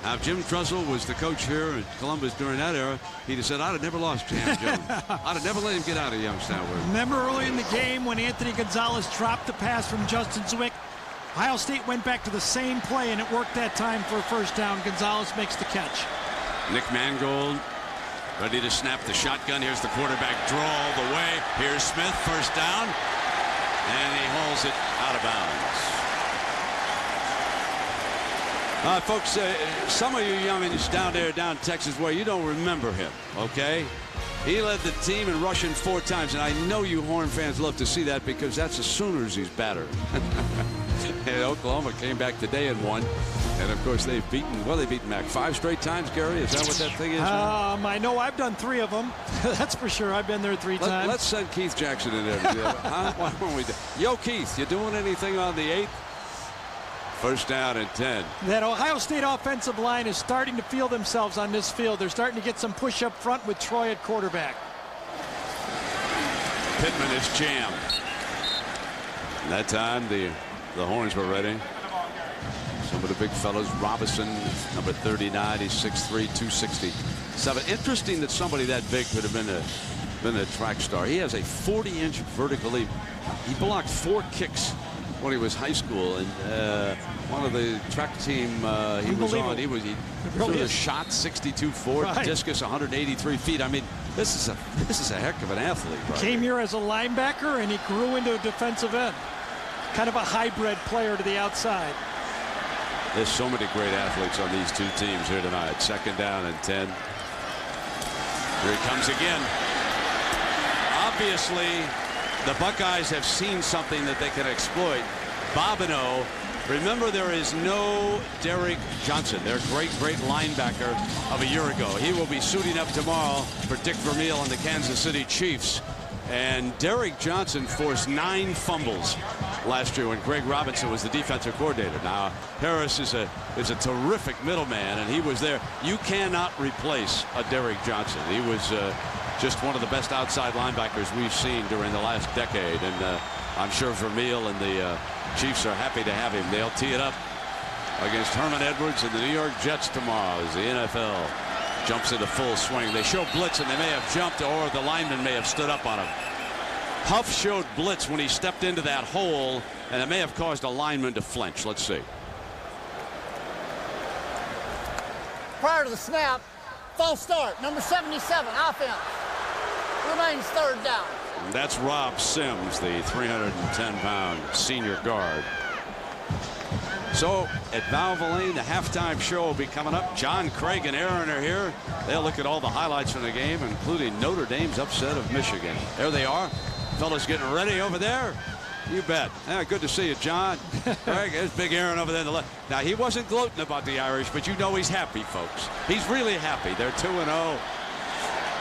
Now, if Jim Tressel was the coach here in Columbus during that era, he'd have said, I'd have never lost Jam Jones. I'd have never let him get out of Youngstown. Remember early in the game when Anthony Gonzalez dropped the pass from Justin Zwick? Ohio State went back to the same play, and it worked that time for a first down. Gonzalez makes the catch. Nick Mangold ready to snap the shotgun. Here's the quarterback draw all the way. Here's Smith, first down, and he hauls it out of bounds. Folks, some of you youngins down Texas way, you don't remember him, okay? He led the team in rushing 4 times, and I know you Horn fans love to see that because that's the Sooners he's battered. And Oklahoma came back today and won. And, of course, they've beaten Mac 5 straight times, Gary? Is that what that thing is? I know I've done 3 of them. That's for sure. I've been there 3 times. Let's send Keith Jackson in there. Why don't we do? Yo, Keith, you doing anything on the 8th? First down and 10. That Ohio State offensive line is starting to feel themselves on this field. They're starting to get some push up front with Troy at quarterback. Pittman is jammed. And that time the Horns were ready. Some of the big fellows. Robinson, number 39, he's 6'3", 267. Interesting that somebody that big could have been a track star. He has a 40-inch vertical leap. He blocked 4 kicks when he was high school, and one of the track team he was on, he threw a shot 62-4, right. Discus 183 feet. I mean, this is a heck of an athlete. Right? Came here as a linebacker, and he grew into a defensive end. Kind of a hybrid player to the outside. There's so many great athletes on these 2 teams here tonight. 2nd down and 10. Here he comes again. Obviously, the Buckeyes have seen something that they can exploit. Bobineau, remember there is no Derek Johnson, their great linebacker of a year ago. He will be suiting up tomorrow for Dick Vermeil and the Kansas City Chiefs. And Derek Johnson forced 9 fumbles last year when Greg Robinson was the defensive coordinator. Now, Harris is a terrific middleman, and he was there. You cannot replace a Derek Johnson. He was just one of the best outside linebackers we've seen during the last decade. And I'm sure Vermeil and the Chiefs are happy to have him. They'll tee it up. against Herman Edwards and the New York Jets tomorrow as the NFL jumps into full swing. They show blitz, and they may have jumped, or the lineman may have stood up on him. Huff showed blitz when he stepped into that hole, and it may have caused a lineman to flinch. Let's see. Prior to the snap, false start, number 77, offense. Remains third down. And that's Rob Sims, the 310-pound senior guard. So at Valvoline, the halftime show will be coming up. John, Craig, and Aaron are here. They'll look at all the highlights from the game, including Notre Dame's upset of Michigan. There they are. Fellas getting ready over there. You bet. Yeah, good to see you, John. Craig, there's Big Aaron over there on the left. Now, he wasn't gloating about the Irish, but you know he's happy, folks. He's really happy. They're 2-0.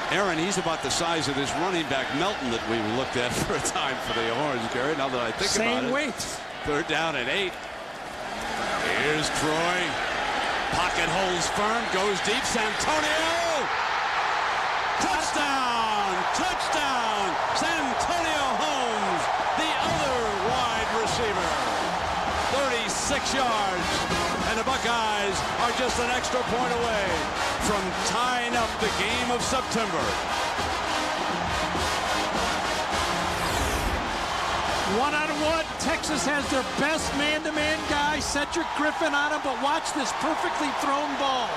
Aaron, he's about the size of this running back Melton that we looked at for a time for the Horns, Gary. Now that I think about it. Same weight. Third down and 8. Here's Troy. Pocket holds firm. Goes deep. Santonio. Touchdown. Touchdown. Santonio Holmes, the other wide receiver. 36 yards. And the Buckeyes are just an extra point away from tying up the game of September. 1-on-1, Texas has their best man-to-man guy, Cedric Griffin, on him, but watch this perfectly thrown ball.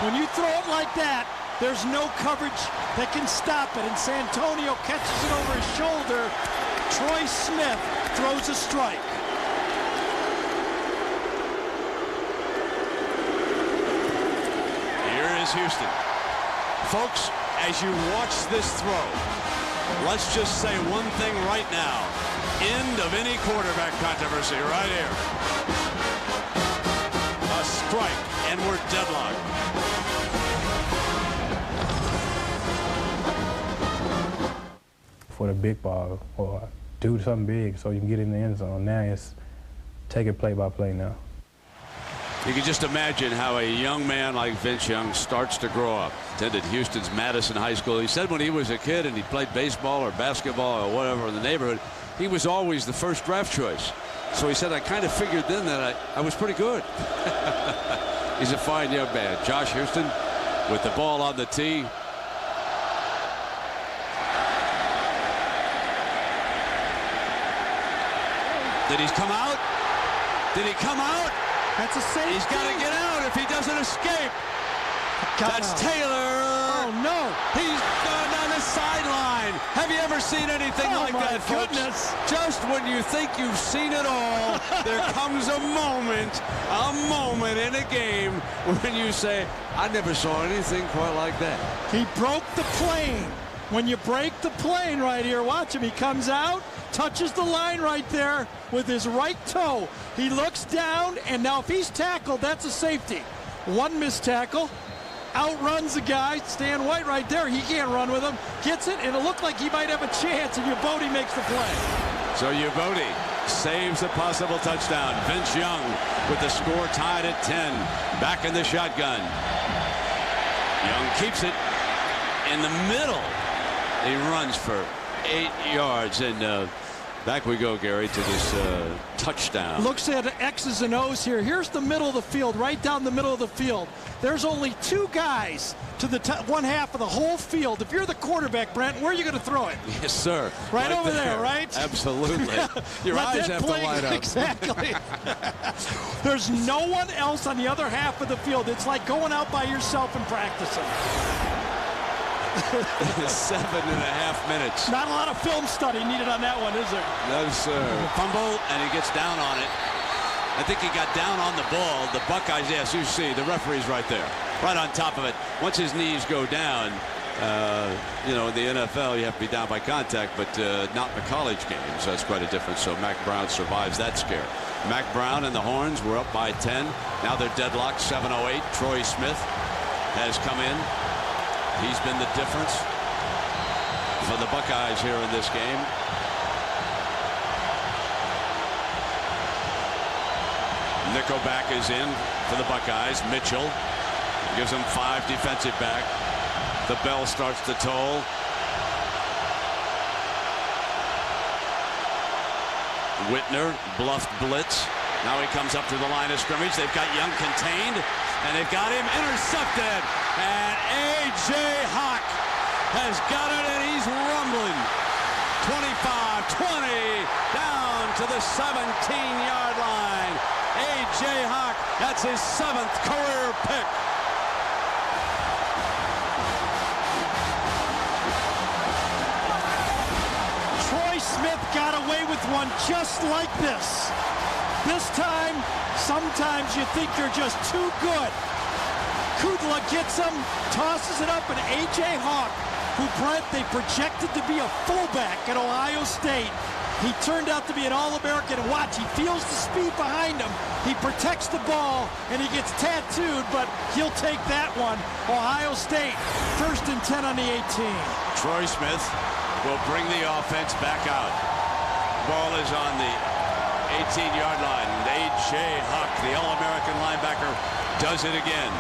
When you throw it like that, there's no coverage that can stop it, and Santonio catches it over his shoulder. Troy Smith throws a strike. Here is Houston. Folks, as you watch this throw, let's just say one thing right now. End of any quarterback controversy right here. A strike, and we're deadlocked. For the big ball, or do something big so you can get in the end zone. Now it's take it play by play now. You can just imagine how a young man like Vince Young starts to grow up. Attended Houston's Madison High School. He said when he was a kid and he played baseball or basketball or whatever in the neighborhood, he was always the first draft choice. So he said, I kind of figured then that I was pretty good. He's a fine young man. Josh Houston with the ball on the tee. Did he come out? Did he come out? That's a safety. He's got to get out if he doesn't escape. That's Taylor. Oh, no. He's gone down the sideline. Have you ever seen anything like that, folks? Goodness. Just when you think you've seen it all, there comes a moment in a game when you say, I never saw anything quite like that. He broke the plane. When you break the plane right here, watch him. He comes out, touches the line right there with his right toe. He looks down, and now if he's tackled, that's a safety. One missed tackle. Outruns the guy. Stan White right there. He can't run with him. Gets it, and it looked like he might have a chance, and Ubodi makes the play. So Ubodi saves a possible touchdown. Vince Young with the score tied at 10. Back in the shotgun. Young keeps it in the middle. He runs for 8 yards, and back we go, Gary, to this touchdown. Looks at X's and O's here. Here's the middle of the field, right down the middle of the field. There's only 2 guys to the one half of the whole field. If you're the quarterback, Brent, where are you going to throw it? Yes, sir. Right over there, right? Absolutely. Your eyes have to light up. Exactly. There's no one else on the other half of the field. It's like going out by yourself and practicing. 7.5 minutes. Not a lot of film study needed on that one, is there? No, sir. Fumble, and he gets down on it. I think he got down on the ball. The Buckeyes, yes, you see, the referee's right there, right on top of it. Once his knees go down, you know, in the NFL, you have to be down by contact, but not in the college games. That's quite a difference. So Mack Brown survives that scare. Mack Brown and the Horns were up by 10. Now they're deadlocked, 7:08. Troy Smith has come in. He's been the difference for the Buckeyes here in this game. Nickelback is in for the Buckeyes. Mitchell gives them 5 defensive back. The bell starts to toll. Whitner bluffed blitz. Now he comes up to the line of scrimmage. They've got Young contained, and they've got him intercepted. And A.J. Hawk has got it, and he's rumbling. 25-20, down to the 17-yard line. A.J. Hawk, that's his 7th career pick. Troy Smith got away with one just like this. This time, sometimes you think you're just too good. Kudla gets him, tosses it up, and A.J. Hawk, who Brent, they projected to be a fullback at Ohio State. He turned out to be an All-American. Watch, he feels the speed behind him. He protects the ball, and he gets tattooed, but he'll take that one. Ohio State, 1st and 10 on the 18. Troy Smith will bring the offense back out. Ball is on the 18-yard line. A.J. Hawk, the All-American linebacker, does it again.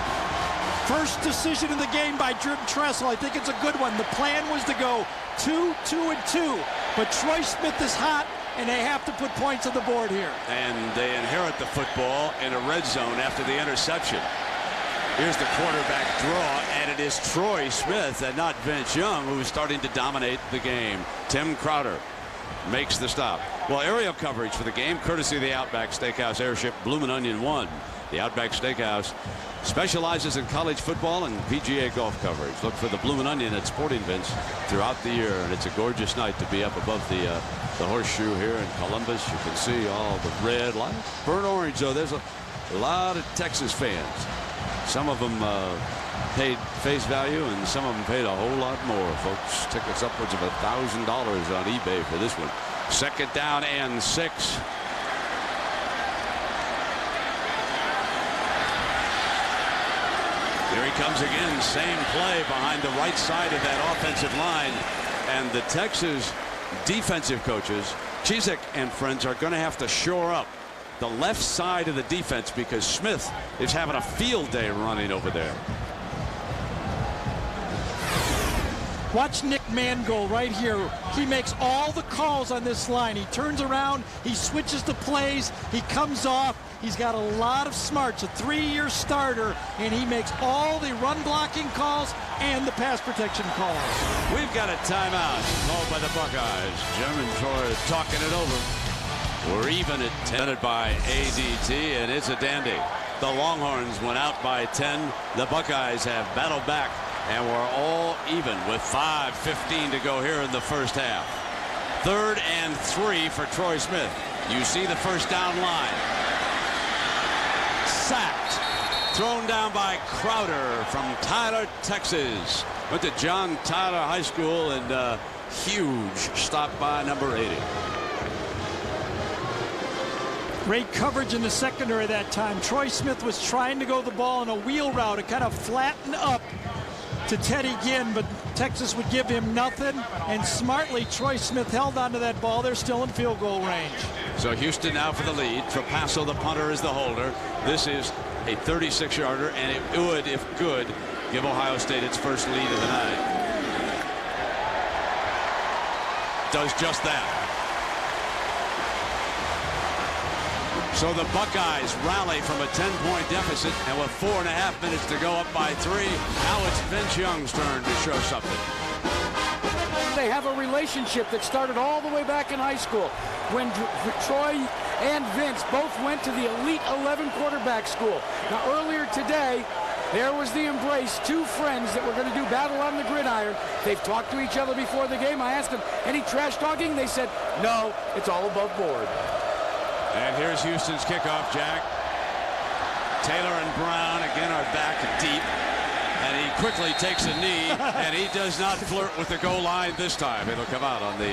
First decision in the game by Jim Tressel. I think it's a good one. The plan was to go 2, 2, and 2. But Troy Smith is hot, and they have to put points on the board here. And they inherit the football in a red zone after the interception. Here's the quarterback draw, and it is Troy Smith and not Vince Young who is starting to dominate the game. Tim Crowder makes the stop. Well, aerial coverage for the game, courtesy of the Outback Steakhouse Airship Bloomin' Onion 1. The Outback Steakhouse specializes in college football and PGA golf coverage. Look for the Bloomin' Onion at sporting events throughout the year, and it's a gorgeous night to be up above the horseshoe here in Columbus. You can see all the red, light, burnt orange, though. There's a lot of Texas fans. Some of them paid face value, and some of them paid a whole lot more, folks. Tickets upwards of $1,000 on eBay for this one. 2nd down and 6. Here he comes again, same play behind the right side of that offensive line. And the Texas defensive coaches, Chizik and friends, are going to have to shore up the left side of the defense because Smith is having a field day running over there. Watch Nick Mangold right here. He makes all the calls on this line. He turns around, he switches the plays, he comes off. He's got a lot of smarts, a 3-year starter, and he makes all the run blocking calls and the pass protection calls. We've got a timeout called by the Buckeyes. Jim and Troy talking it over. We're even at 10 by ADT, and it's a dandy. The Longhorns went out by 10. The Buckeyes have battled back, and we're all even with 5:15 to go here in the first half. 3rd and 3 for Troy Smith. You see the first down line. Sacked. Thrown down by Crowder from Tyler, Texas. Went to John Tyler High School, and huge stop by number 80. Great coverage in the secondary that time. Troy Smith was trying to go the ball in a wheel route. It kind of flattened up to Teddy Ginn, but Texas would give him nothing. And smartly, Troy Smith held onto that ball. They're still in field goal range. So Houston now for the lead. Trapasso, the punter, is the holder. This is a 36-yarder, and it would, if good, give Ohio State its first lead of the night. Does just that. So the Buckeyes rally from a 10-point deficit, and with 4.5 minutes to go up by 3, now it's Vince Young's turn to show something. They have a relationship that started all the way back in high school when Troy and Vince both went to the Elite 11 quarterback school. Now, earlier today, there was the embrace, 2 friends that were going to do battle on the gridiron. They've talked to each other before the game. I asked them, any trash talking? They said, no, it's all above board. And here's Houston's kickoff, Jack. Taylor and Brown again are back deep. And he quickly takes a knee, and he does not flirt with the goal line this time. It'll come out on the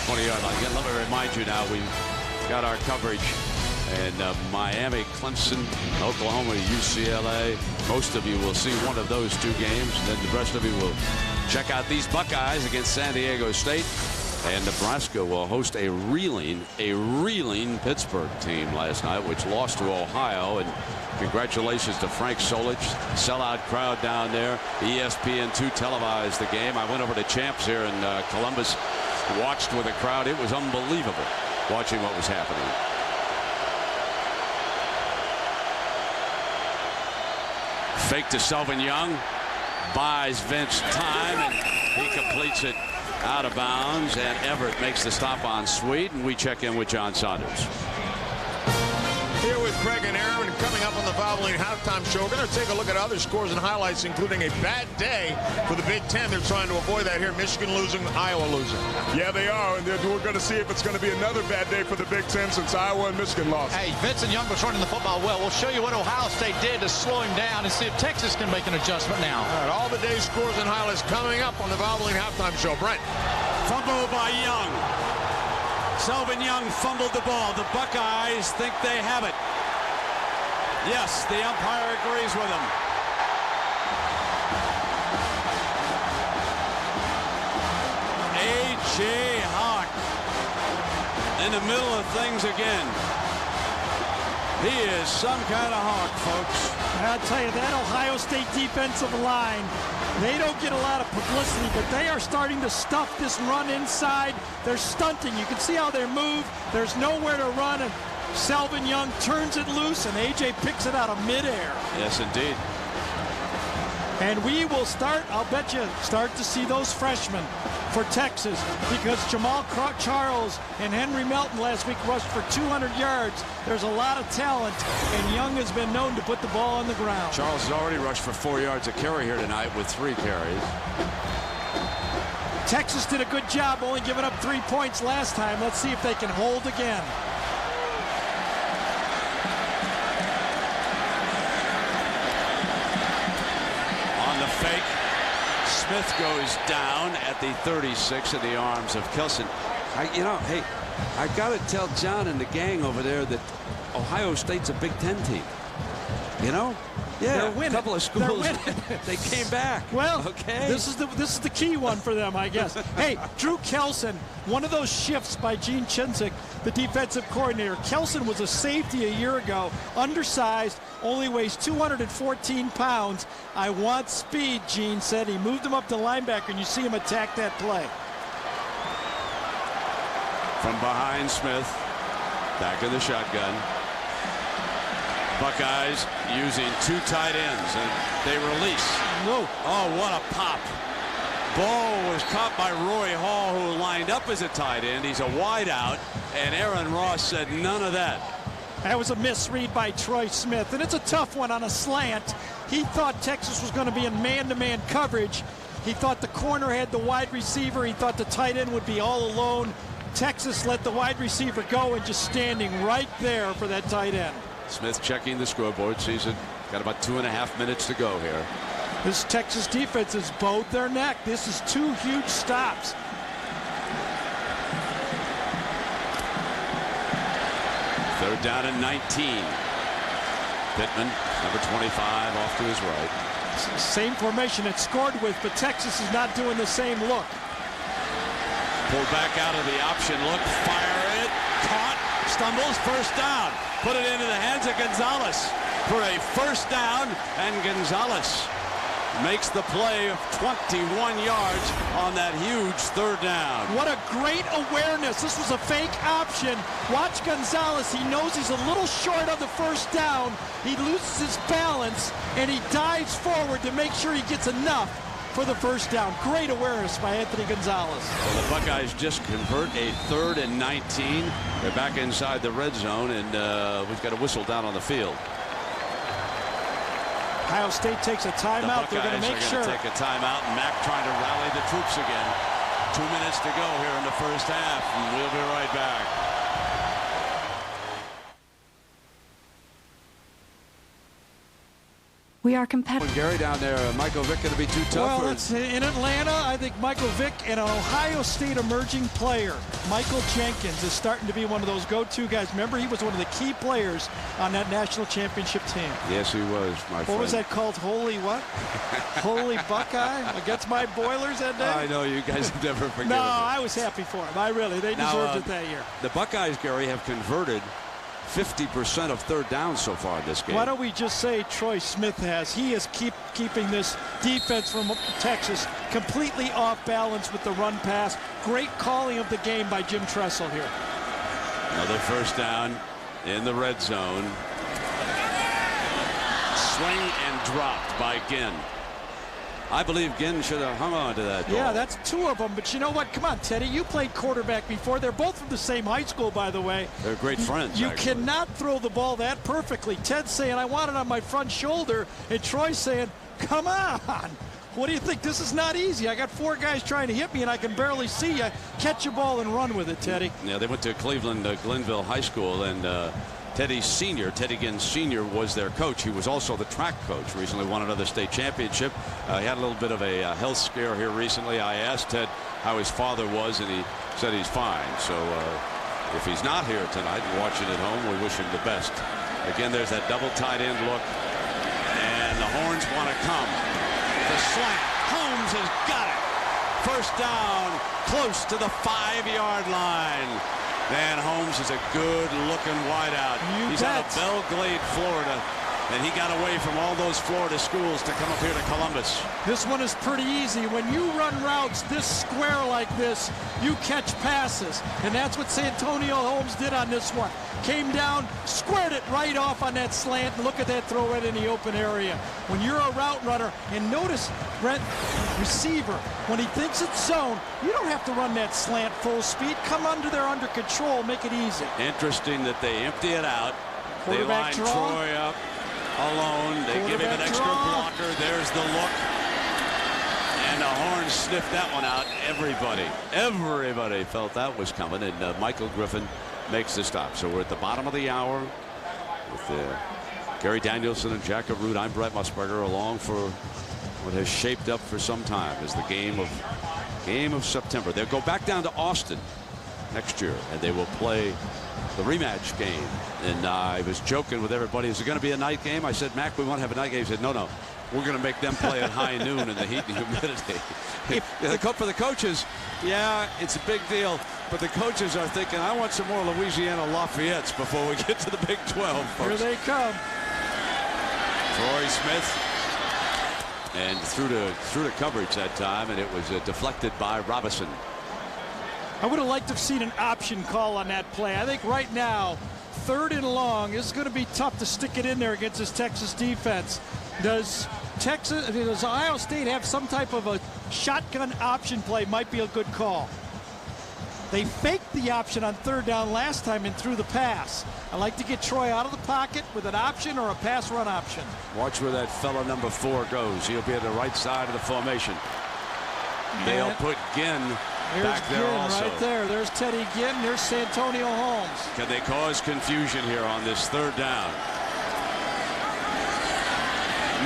20-yard line. Again, let me remind you now, we've got our coverage in Miami, Clemson, Oklahoma, UCLA. Most of you will see one of those 2 games, and then the rest of you will check out these Buckeyes against San Diego State. And Nebraska will host a reeling Pittsburgh team last night, which lost to Ohio. And congratulations to Frank Solich. Sellout crowd down there. ESPN2 televised the game. I went over to Champs here in Columbus, watched with a crowd. It was unbelievable watching what was happening. Fake to Selvin Young. Buys Vince time, and he completes it out of bounds. And Everett makes the stop on Sweet, and we check in with John Saunders. Here with Craig and Aaron, coming up on the Valvoline Halftime Show. We're going to take a look at other scores and highlights, including a bad day for the Big Ten. They're trying to avoid that here. Michigan losing, Iowa losing. Yeah, they are, and we're going to see if it's going to be another bad day for the Big Ten since Iowa and Michigan lost. Hey, Vincent Young was running the football well. We'll show you what Ohio State did to slow him down and see if Texas can make an adjustment now. All right, all the day's scores and highlights coming up on the Valvoline Halftime Show. Brent. Fumble by Young. Selvin Young fumbled the ball. The Buckeyes think they have it. Yes, the umpire agrees with him. A.J. Hawk in the middle of things again. He is some kind of hawk, folks. I'll tell you, that Ohio State defensive line, they don't get a lot of publicity, but they are starting to stuff this run inside. They're stunting. You can see how they move. There's nowhere to run, and Selvin Young turns it loose, and A.J. picks it out of midair. Yes, indeed. And we will start, I'll bet you, start to see those freshmen for Texas, because Jamal Charles and Henry Melton last week rushed for 200 yards. There's a lot of talent, and Young has been known to put the ball on the ground. Charles has already rushed for 4 yards a carry here tonight with 3 carries. Texas did a good job only giving up 3 points last time. Let's see if they can hold again. Fake. Smith goes down at the 36 in the arms of Kelson. Hey, I got to tell John and the gang over there that Ohio State's a Big Ten team. Yeah, they're winning. A couple of schools, they came back. Well, okay. This is the key one for them, I guess. Hey, Drew Kelson, one of those shifts by Gene Chizik, the defensive coordinator. Kelson was a safety a year ago, undersized, only weighs 214 pounds. I want speed, Gene said. He moved him up to linebacker, and you see him attack that play. From behind, Smith, back in the shotgun. Buckeyes using 2 tight ends, and they release. No. Oh, what a pop. Ball was caught by Roy Hall, who lined up as a tight end. He's a wide out, and Aaron Ross said none of that. That was a misread by Troy Smith, and it's a tough one on a slant. He thought Texas was going to be in man-to-man coverage. He thought the corner had the wide receiver. He thought the tight end would be all alone. Texas let the wide receiver go and just standing right there for that tight end. Smith checking the scoreboard, sees it. Got about 2.5 minutes to go here. This Texas defense has bowed their neck. This is 2 huge stops. Third down and 19. Pittman, number 25, off to his right. Same formation it scored with, but Texas is not doing the same look. Pulled back out of the option look, fire it, caught, stumbles, first down. Put it into the hands of Gonzalez for a first down, and Gonzalez makes the play of 21 yards on that huge third down. What a great awareness. This was a fake option. Watch Gonzalez. He knows he's a little short of the first down. He loses his balance, and he dives forward to make sure he gets enough for the first down. Great awareness by Anthony Gonzalez. So the Buckeyes just convert a 3rd and 19. They're back inside the red zone, and we've got a whistle down on the field. Ohio State takes a timeout. They're going to make sure. Take a timeout, and Mack trying to rally the troops again. 2 minutes to go here in the first half, and we'll be right back. We are competitive. Gary down there, Michael Vick going to be too tough? Well, it's in Atlanta. I think Michael Vick and an Ohio State emerging player, Michael Jenkins, is starting to be one of those go-to guys. Remember, he was one of the key players on that national championship team. Yes, he was, my friend. What was that called? Holy what? Holy Buckeye against my Boilers that day? I know, you guys have never forgiven No, me. I was happy for him. They deserved it that year. The Buckeyes, Gary, have converted 50% of third downs so far in this game. Why don't we just say Troy Smith has? He is keeping this defense from Texas completely off balance with the run pass. Great calling of the game by Jim Tressel here. Another first down in the red zone. swing and dropped by Ginn. I believe Ginn should have hung on to that ball. Yeah, that's two of them. But you know what? Come on, Teddy. You played quarterback before. They're both from the same high school, by the way. They're great friends. You cannot throw the ball that perfectly. Ted's saying, I want it on my front shoulder. And Troy's saying, come on. What do you think? This is not easy. I got 4 guys trying to hit me, and I can barely see you. Catch a ball and run with it, Teddy. Yeah, they went to Cleveland Glenville High School, and Teddy Ginn Sr. was their coach. He was also the track coach. Recently won another state championship. He had a little bit of a health scare here recently. I asked Ted how his father was, and he said he's fine. So if he's not here tonight and watching at home, we wish him the best. Again, there's that double tight end look, and the horns want to come. The slant. Holmes has got it. First down, close to the 5-yard line. Dan Holmes is a good-looking wideout. He's out of Belle Glade, Florida, and he got away from all those Florida schools to come up here to Columbus. This one is pretty easy. When you run routes this square like this, you catch passes, and that's what Santonio Holmes did on this one. Came down, squared it right off on that slant, and look at that throw right in the open area. When you're a route runner, and notice, Brent, receiver, when he thinks it's zone, you don't have to run that slant full speed. Come under there under control, make it easy. Interesting that they empty it out. They line Troy up alone. They give him an extra blocker. There's the look. And the horns sniffed that one out. Everybody felt that was coming, and Michael Griffin makes the stop. So we're at the bottom of the hour with Gary Danielson and Jack Root. I'm Brett Musburger, along for what has shaped up for some time as the game of September. They'll go back down to Austin next year, and they will play the rematch game. And I was joking with everybody, is it going to be a night game? I said, Mac, we want to have a night game. He said, no, we're going to make them play at high noon in the heat and humidity. For the coaches, yeah, it's a big deal. But the coaches are thinking, I want some more Louisiana Lafayette's before we get to the Big 12, folks. Here they come. Troy Smith. And through the coverage that time, and it was deflected by Robinson. I would have liked to have seen an option call on that play. I think right now, 3rd and long, is going to be tough to stick it in there against this Texas defense. Does Ohio State have some type of a shotgun option play? Might be a good call. They faked the option on 3rd down last time and threw the pass. I like to get Troy out of the pocket with an option or a pass run option. Watch where that fellow number 4 goes. He'll be at the right side of the formation. They'll put Ginn back there also. Right there. There's Teddy Ginn. There's Santonio Holmes. Can they cause confusion here on this 3rd down?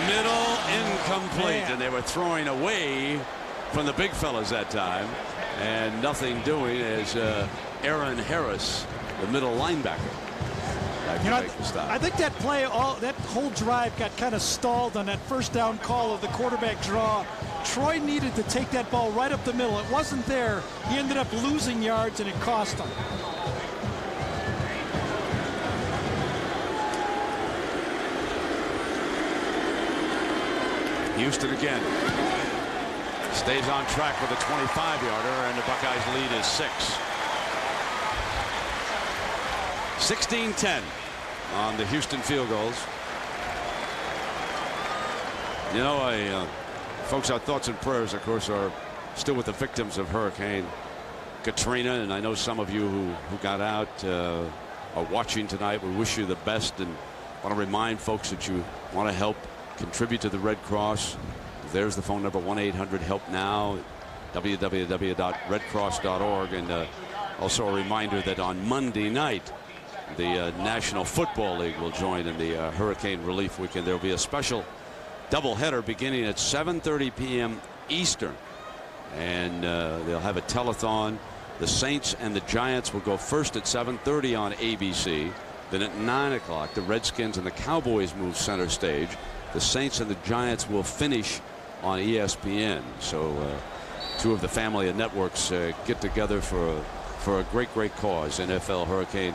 Middle incomplete. And they were throwing away from the big fellas that time. And nothing doing as Aaron Harris, the middle linebacker. I think that play, that whole drive got kind of stalled on that 1st down call of the quarterback draw. Troy needed to take that ball right up the middle. It wasn't there. He ended up losing yards, and it cost him. Houston again. Stays on track with a 25-yarder, and the Buckeyes lead is 6. 16-10 on the Houston field goals. You know, folks, our thoughts and prayers, of course, are still with the victims of Hurricane Katrina, and I know some of you who got out are watching tonight. We wish you the best, and want to remind folks that you want to help contribute to the Red Cross. There's the phone number, 1-800-HELP-NOW, www.redcross.org. And also a reminder that on Monday night, the National Football League will join in the Hurricane Relief Weekend. There will be a special doubleheader beginning at 7:30 p.m. Eastern. And they'll have a telethon. The Saints and the Giants will go first at 7:30 on ABC. Then at 9 o'clock, the Redskins and the Cowboys move center stage. The Saints and the Giants will finish on ESPN. So two of the family of networks get together for a great cause, NFL Hurricane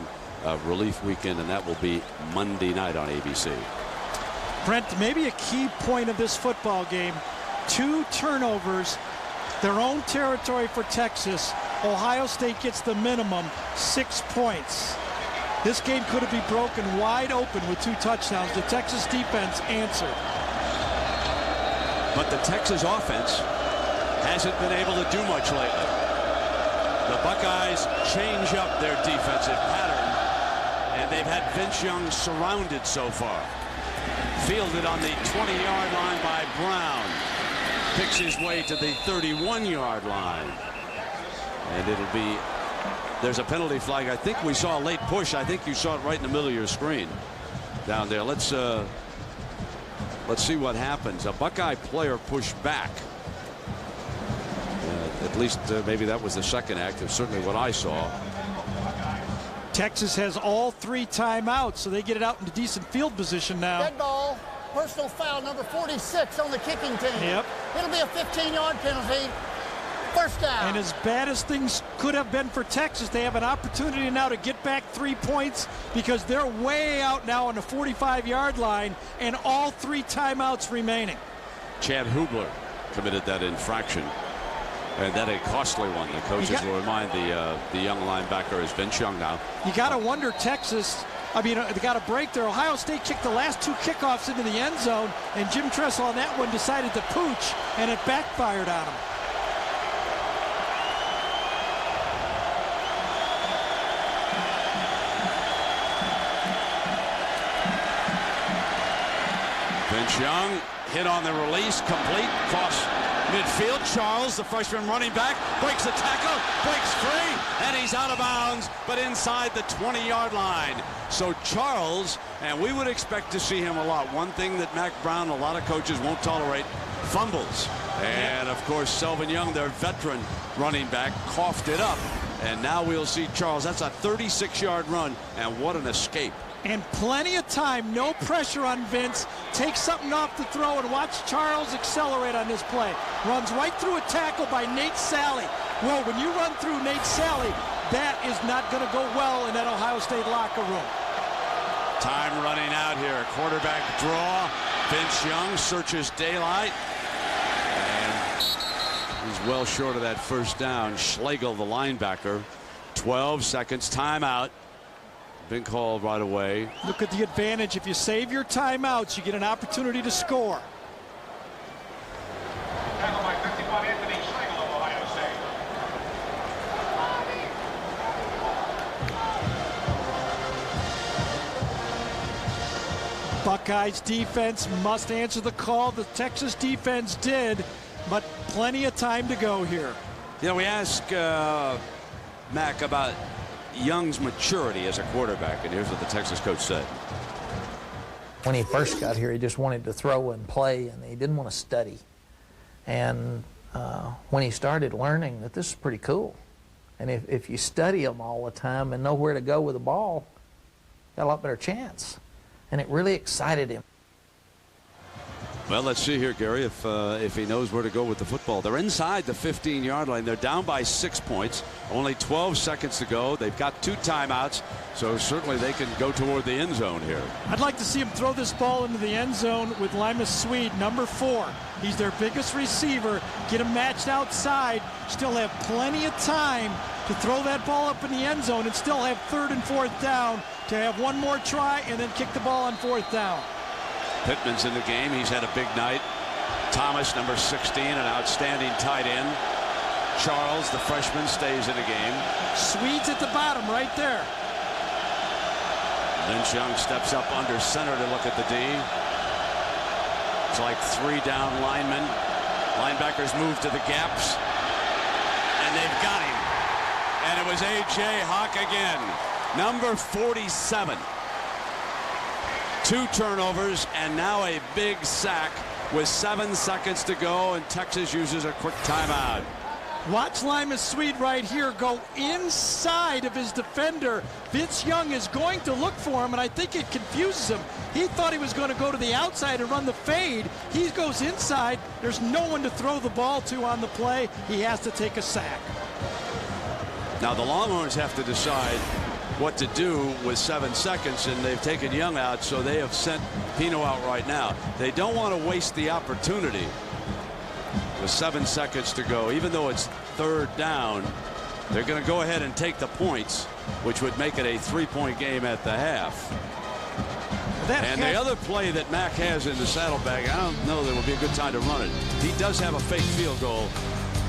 Relief Weekend, and that will be Monday night on ABC. Brent, maybe a key point of this football game, 2 turnovers, their own territory for Texas. Ohio State gets the minimum, 6 points. This game could have been broken wide open with 2 touchdowns. The Texas defense answered. But the Texas offense hasn't been able to do much lately. The Buckeyes change up their defensive pattern, and they've had Vince Young surrounded so far. Fielded on the 20-yard line by Brown. Picks his way to the 31-yard line. And it'll be, there's a penalty flag. I think we saw a late push. I think you saw it right in the middle of your screen down there. Let's see what happens. A Buckeye player pushed back. At least maybe that was the second act. That's certainly what I saw. Texas has all 3 timeouts, so they get it out into decent field position now. Dead ball, personal foul, number 46 on the kicking team. Yep. It'll be a 15-yard penalty. First down. And as bad as things could have been for Texas, they have an opportunity now to get back 3 points because they're way out now on the 45-yard line and all 3 timeouts remaining. Chad Hubler committed that infraction. And that a costly one. The coaches will remind the young linebacker is Vince Young now. You got to wonder Texas. I mean, they got a break there. Ohio State kicked the last 2 kickoffs into the end zone, and Jim Tressel on that one decided to pooch, and it backfired on him. Vince Young hit on the release, complete, cross midfield. Charles, the freshman running back, breaks the tackle, breaks free, and he's out of bounds, but inside the 20-yard line. So Charles, and we would expect to see him a lot. One thing that Mack Brown, a lot of coaches won't tolerate, fumbles. And of course, Selvin Young, their veteran running back, coughed it up. And now we'll see Charles. That's a 36-yard run, and what an escape. And plenty of time, no pressure on Vince. Take something off the throw and watch Charles accelerate on this play. Runs right through a tackle by Nate Sally. Well, when you run through Nate Sally, that is not going to go well in that Ohio State locker room. Time running out here. Quarterback draw. Vince Young searches daylight. And he's well short of that first down. Schlegel, the linebacker. 12 seconds. Timeout. Been called right away. Look at the advantage. If you save your timeouts, you get an opportunity to score. Tackle by 51, Anthony Schlegel of Ohio State. Buckeyes defense must answer the call. The Texas defense did, but plenty of time to go here. You know, we ask Mack about Young's maturity as a quarterback, and here's what the Texas coach said. When he first got here, he just wanted to throw and play, and he didn't want to study. And when he started learning that this is pretty cool, and if you study them all the time and know where to go with the ball, you got a lot better chance. And it really excited him. Well, let's see here, Gary, if he knows where to go with the football. They're inside the 15-yard line. They're down by 6 points. Only 12 seconds to go. They've got 2 timeouts, so certainly they can go toward the end zone here. I'd like to see him throw this ball into the end zone with Limas Swede, number 4. He's their biggest receiver. Get him matched outside. Still have plenty of time to throw that ball up in the end zone and still have 3rd and 4th down to have one more try and then kick the ball on 4th down. Pittman's in the game. He's had a big night. Thomas, number 16, an outstanding tight end. Charles, the freshman, stays in the game. Swede's at the bottom right there. Vince Young steps up under center to look at the D. It's like 3 down linemen. Linebackers move to the gaps. And they've got him. And it was A.J. Hawk again. Number 47. 2 turnovers and now a big sack with 7 seconds to go, and Texas uses a quick timeout. Watch Limas Swede right here go inside of his defender. Vince Young is going to look for him, and I think it confuses him. He thought he was going to go to the outside and run the fade. He goes inside. There's no one to throw the ball to on the play. He has to take a sack. Now the Longhorns have to decide what to do with 7 seconds, and they've taken Young out, so they have sent Pino out right now. They don't want to waste the opportunity with 7 seconds to go. Even though it's 3rd down, They're going to go ahead and take the points, which would make it a 3-point game at the half. And the other play that Mac has in the saddlebag, I don't know that will be a good time to run it. He does have a fake field goal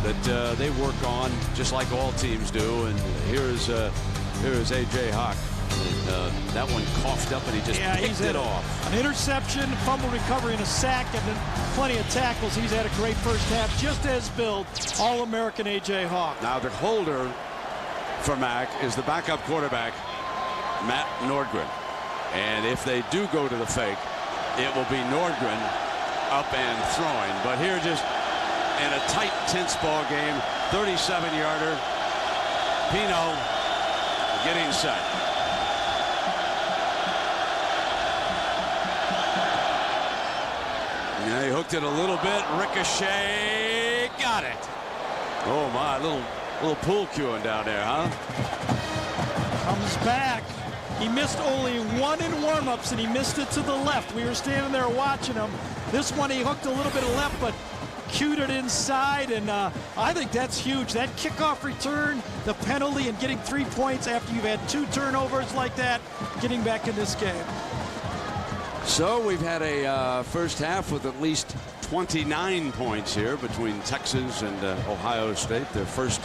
that they work on, just like all teams do. And here's A.J. Hawk. That one coughed up, and he just picked it off. An interception, fumble recovery, and a sack, and then plenty of tackles. He's had a great first half, just as billed, All-American A.J. Hawk. Now the holder for Mac is the backup quarterback, Matt Nordgren. And if they do go to the fake, it will be Nordgren up and throwing. But here, just in a tight, tense ball game, 37-yarder, Pino getting set. Yeah, he hooked it a little bit. Ricochet, got it. Oh my, little pool cueing down there, huh? Comes back. He missed only one in warm-ups, and he missed it to the left. We were standing there watching him. This one he hooked a little bit of left, but cued it inside, and I think that's huge. That kickoff return, the penalty, and getting 3 points after you've had 2 turnovers like that, getting back in this game. So we've had a first half with at least 29 points here between Texas and Ohio State, their first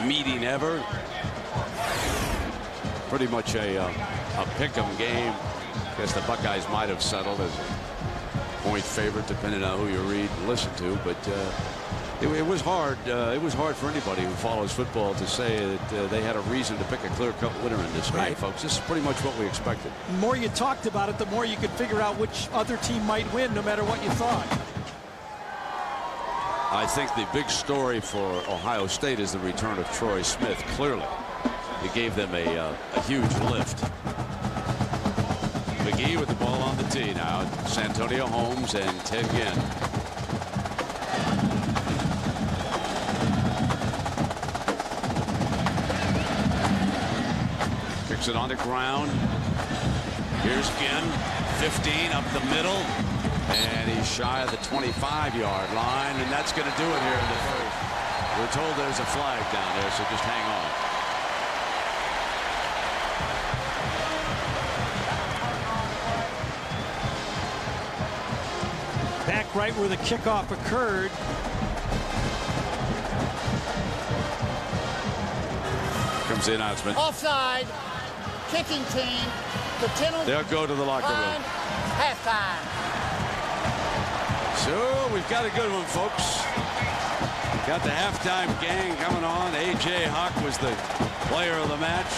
meeting ever. Pretty much a pick'em game. I guess the Buckeyes might have settled as a point favorite, depending on who you read and listen to. But it was hard. It was hard for anybody who follows football to say that they had a reason to pick a clear-cut winner in this game, folks. This is pretty much what we expected. The more you talked about it, the more you could figure out which other team might win, no matter what you thought. I think the big story for Ohio State is the return of Troy Smith. Clearly, it gave them a huge lift. McGee with the ball on the tee now. Santonio Holmes and Ted Ginn. Kicks it on the ground. Here's Ginn, 15 up the middle, and he's shy of the 25-yard line, and that's going to do it here in the first. We're told there's a flag down there, so just hang on. Back right where the kickoff occurred. Comes the announcement. Offside. Kicking team. The penalty. They'll go to the locker room. Halftime. So we've got a good one, folks. Got the halftime gang coming on. A.J. Hawk was the player of the match.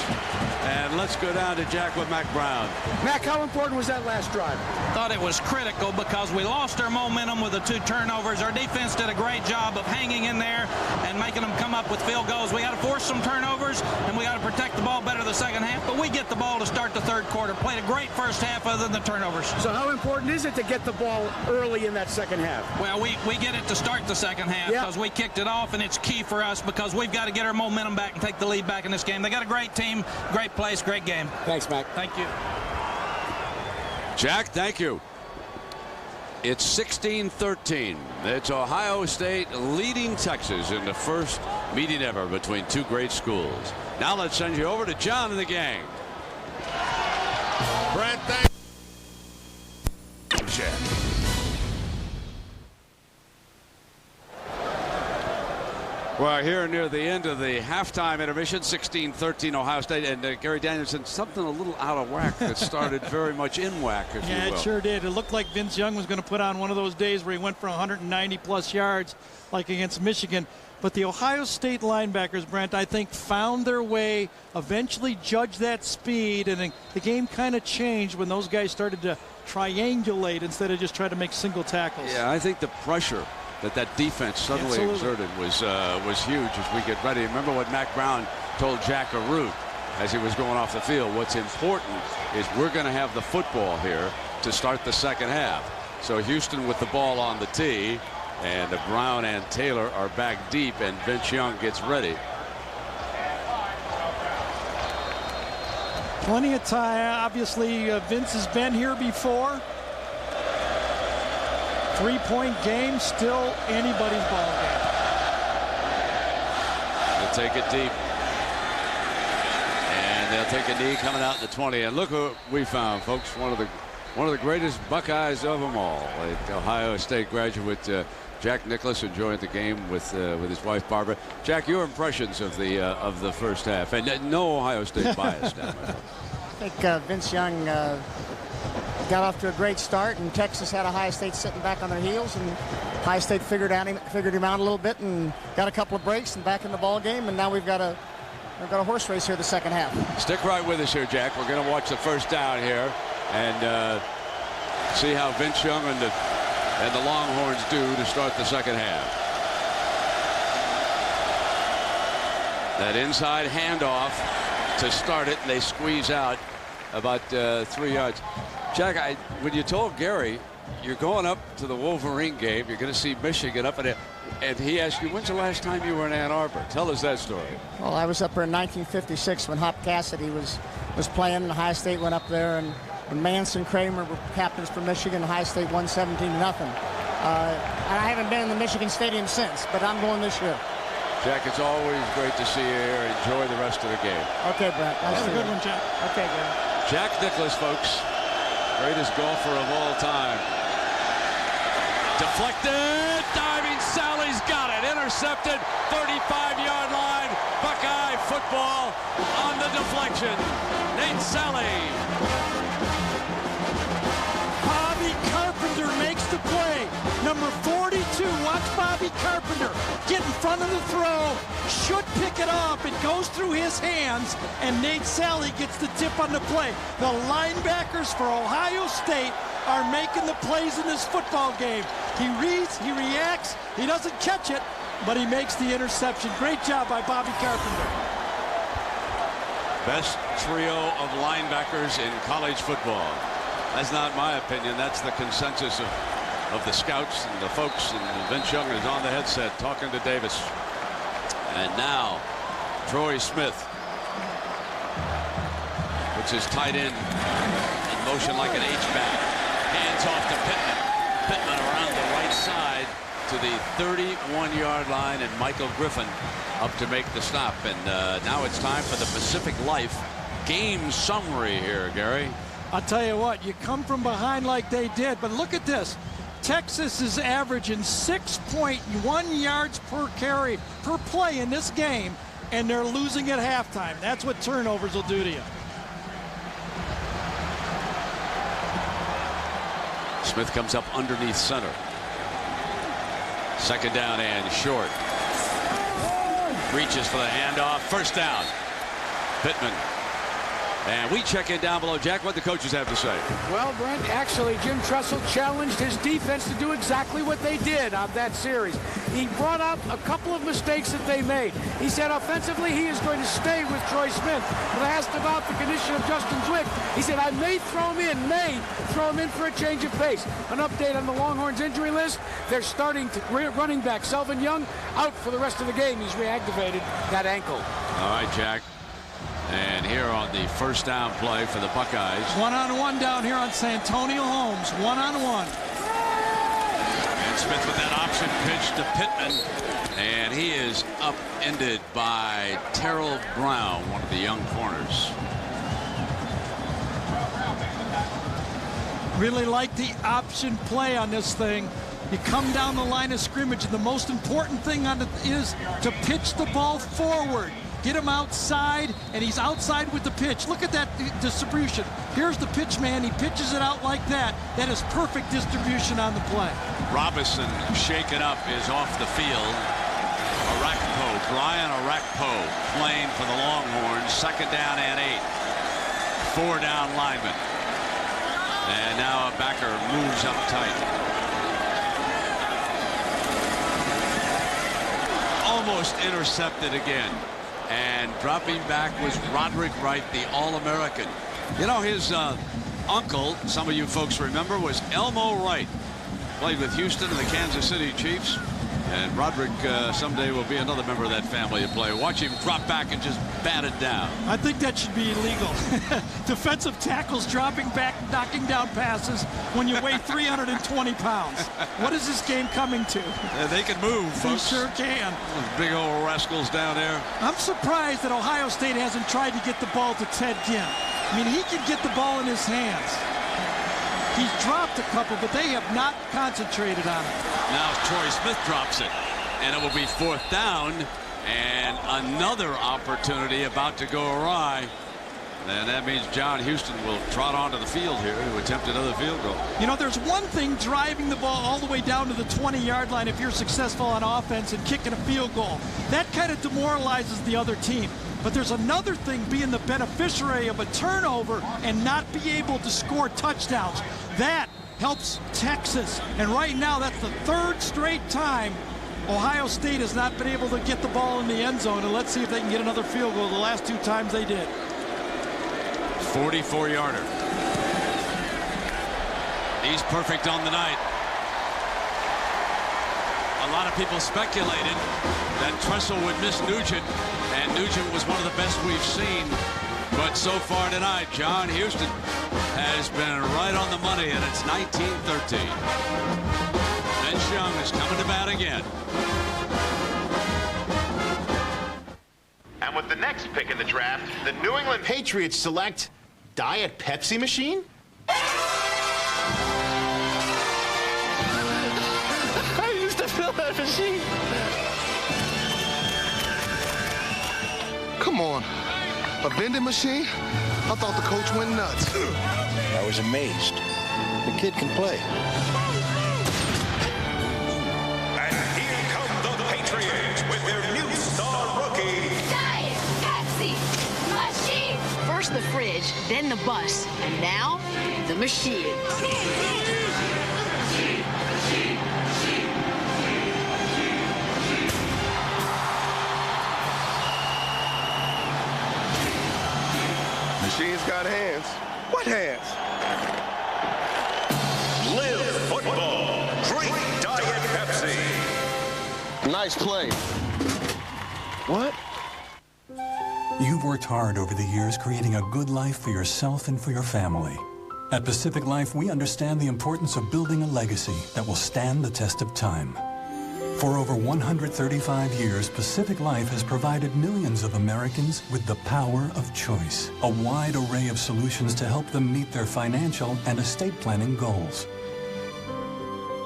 And let's go down to Jack with Mac Brown. Mac, how important was that last drive? Thought it was critical because we lost our momentum with the 2 turnovers. Our defense did a great job of hanging in there and making them come up with field goals. We got to force some turnovers, and we got to protect the ball better the second half. But we get the ball to start the third quarter. Played a great first half other than the turnovers. So how important is it to get the ball early in that second half? Well, we get it to start the second half because we kicked it off, and it's key for us because we've got to get our momentum back and take the lead back in this game. They got a great team, great place, great game. Thanks, Mac. Thank you. Jack, thank you. It's 16-13. It's Ohio State leading Texas in the first meeting ever between 2 great schools. Now let's send you over to John and the gang. Brent, thank you. Well, here near the end of the halftime intermission, 16-13 Ohio State, and Gary Danielson, something a little out of whack that started very much in whack, if you will. Yeah, it sure did. It looked like Vince Young was going to put on one of those days where he went for 190-plus yards, like against Michigan. But the Ohio State linebackers, Brent, I think found their way, eventually judged that speed, and the game kind of changed when those guys started to triangulate instead of just try to make single tackles. Yeah, I think the pressure that defense suddenly exerted was huge as we get ready. Remember what Mac Brown told Jack Arute as he was going off the field. What's important is we're going to have the football here to start the second half. So Houston with the ball on the tee, and Brown and Taylor are back deep, and Vince Young gets ready. Plenty of time. Obviously, Vince has been here before. 3-point game, still anybody's ball game. The take it deep. And they'll take a knee coming out in the 20. And look what we found, folks. One of the greatest Buckeyes of them all. The Ohio State graduate Jack Nicklaus enjoying the game with his wife Barbara. Jack, your impressions of the first half, and no Ohio State bias now. I think Vince Young got off to a great start, and Texas had Ohio State sitting back on their heels, and Ohio State figured him out a little bit and got a couple of breaks and back in the ball game, and now we've got a horse race here the second half. Stick right with us here, Jack. We're going to watch the first down here and see how Vince Young and the Longhorns do to start the second half. That inside handoff to start it, and they squeeze out about 3 yards. Jack, when you told Gary you're going up to the Wolverine game, you're going to see Michigan up in it, and he asked you, when's the last time you were in Ann Arbor? Tell us that story. Well, I was up there in 1956 when Hop Cassidy was playing, and Ohio State went up there, and when Manson Kramer were captains for Michigan, Ohio State won 17-0. I haven't been in the Michigan Stadium since, but I'm going this year. Jack, it's always great to see you here. Enjoy the rest of the game. Okay, Brent. That's a good one, Jack. Okay, Gary. Jack Nicklaus, folks. Greatest golfer of all time. Deflected. Diving Sally's got it. Intercepted. 35-yard line. Buckeye football on the deflection. Nate Sally. Bobby Carpenter makes the play. Number 42, watch Bobby Carpenter get in front of the throw, should pick it up, it goes through his hands, and Nate Sally gets the tip on the play. The linebackers for Ohio State are making the plays in this football game. He reads, he reacts, he doesn't catch it, but he makes the interception. Great job by Bobby Carpenter. Best trio of linebackers in college football. That's not my opinion. That's the consensus of the scouts and the folks. And Vince Young is on the headset talking to Davis. And now Troy Smith puts his tight end in motion like an H-back. Hands off to Pittman. Pittman around the right side to the 31-yard line, and Michael Griffin up to make the stop. And now it's time for the Pacific Life game summary here, Gary. I'll tell you what, you come from behind like they did, but look at this. Texas is averaging 6.1 yards per carry per play in this game, and they're losing at halftime. That's what turnovers will do to you. Smith comes up underneath center. Second down and short. Reaches for the handoff. First down. Pittman. And we check in down below. Jack, what the coaches have to say. Well, Brent, actually, Jim Tressel challenged his defense to do exactly what they did on that series. He brought up a couple of mistakes that they made. He said offensively he is going to stay with Troy Smith. When asked about the condition of Justin Zwick, he said, I may throw him in for a change of pace. An update on the Longhorns injury list. They're starting to running back Selvin Young out for the rest of the game. He's reactivated that ankle. All right, Jack. And here on the first down play for the Buckeyes. One-on-one down here on Santonio Holmes. One-on-one. And Smith with that option pitch to Pittman. And he is upended by Terrell Brown, one of the young corners. Really like the option play on this thing. You come down the line of scrimmage, and the most important thing on it is to pitch the ball forward. Get him outside, and he's outside with the pitch. Look at that distribution. Here's the pitch man. He pitches it out like that. That is perfect distribution on the play. Robinson shaken up is off the field. Arakpo, Brian Arakpo playing for the Longhorns. Second down and 8. 4 down linemen. And now a backer moves up tight. Almost intercepted again. And dropping back was Roderick Wright, the All-American. You know, his uncle, some of you folks remember, was Elmo Wright. Played with Houston and the Kansas City Chiefs. And Roderick someday will be another member of that family to play. Watch him drop back and just bat it down. I think that should be illegal. Defensive tackles dropping back, knocking down passes when you weigh 320 pounds. What is this game coming to? They can move, folks. They sure can. Those big old rascals down there. I'm surprised that Ohio State hasn't tried to get the ball to Ted Ginn. I mean, he can get the ball in his hands. He's dropped a couple, but they have not concentrated on it. Now Troy Smith drops it, and it will be 4th down, and another opportunity about to go awry. And that means John Houston will trot onto the field here to attempt another field goal. You know, there's one thing driving the ball all the way down to the 20-yard line if you're successful on offense and kicking a field goal. That kind of demoralizes the other team. But there's another thing, being the beneficiary of a turnover and not be able to score touchdowns. That helps Texas. And right now, that's the 3rd straight time Ohio State has not been able to get the ball in the end zone. And let's see if they can get another field goal. The last 2 times they did. 44-yarder. He's perfect on the night. A lot of people speculated that Tressel would miss Nugent, and Nugent was one of the best we've seen. But so far tonight, John Houston has been right on the money, and it's 19-13. Vince Young is coming to bat again. And with the next pick in the draft, the New England Patriots select Diet Pepsi machine? I used to fill that machine. Come on. A vending machine? I thought the coach went nuts. I was amazed. The kid can play. And here come the Patriots with their new star rookie. Diet Pepsi machine. First the fridge, then the bus, and now the machine. Machine's got hands. What hands? Live football. Drink Diet Pepsi. Nice play. What? You've worked hard over the years creating a good life for yourself and for your family. At Pacific Life, we understand the importance of building a legacy that will stand the test of time. For over 135 years, Pacific Life has provided millions of Americans with the power of choice, a wide array of solutions to help them meet their financial and estate planning goals.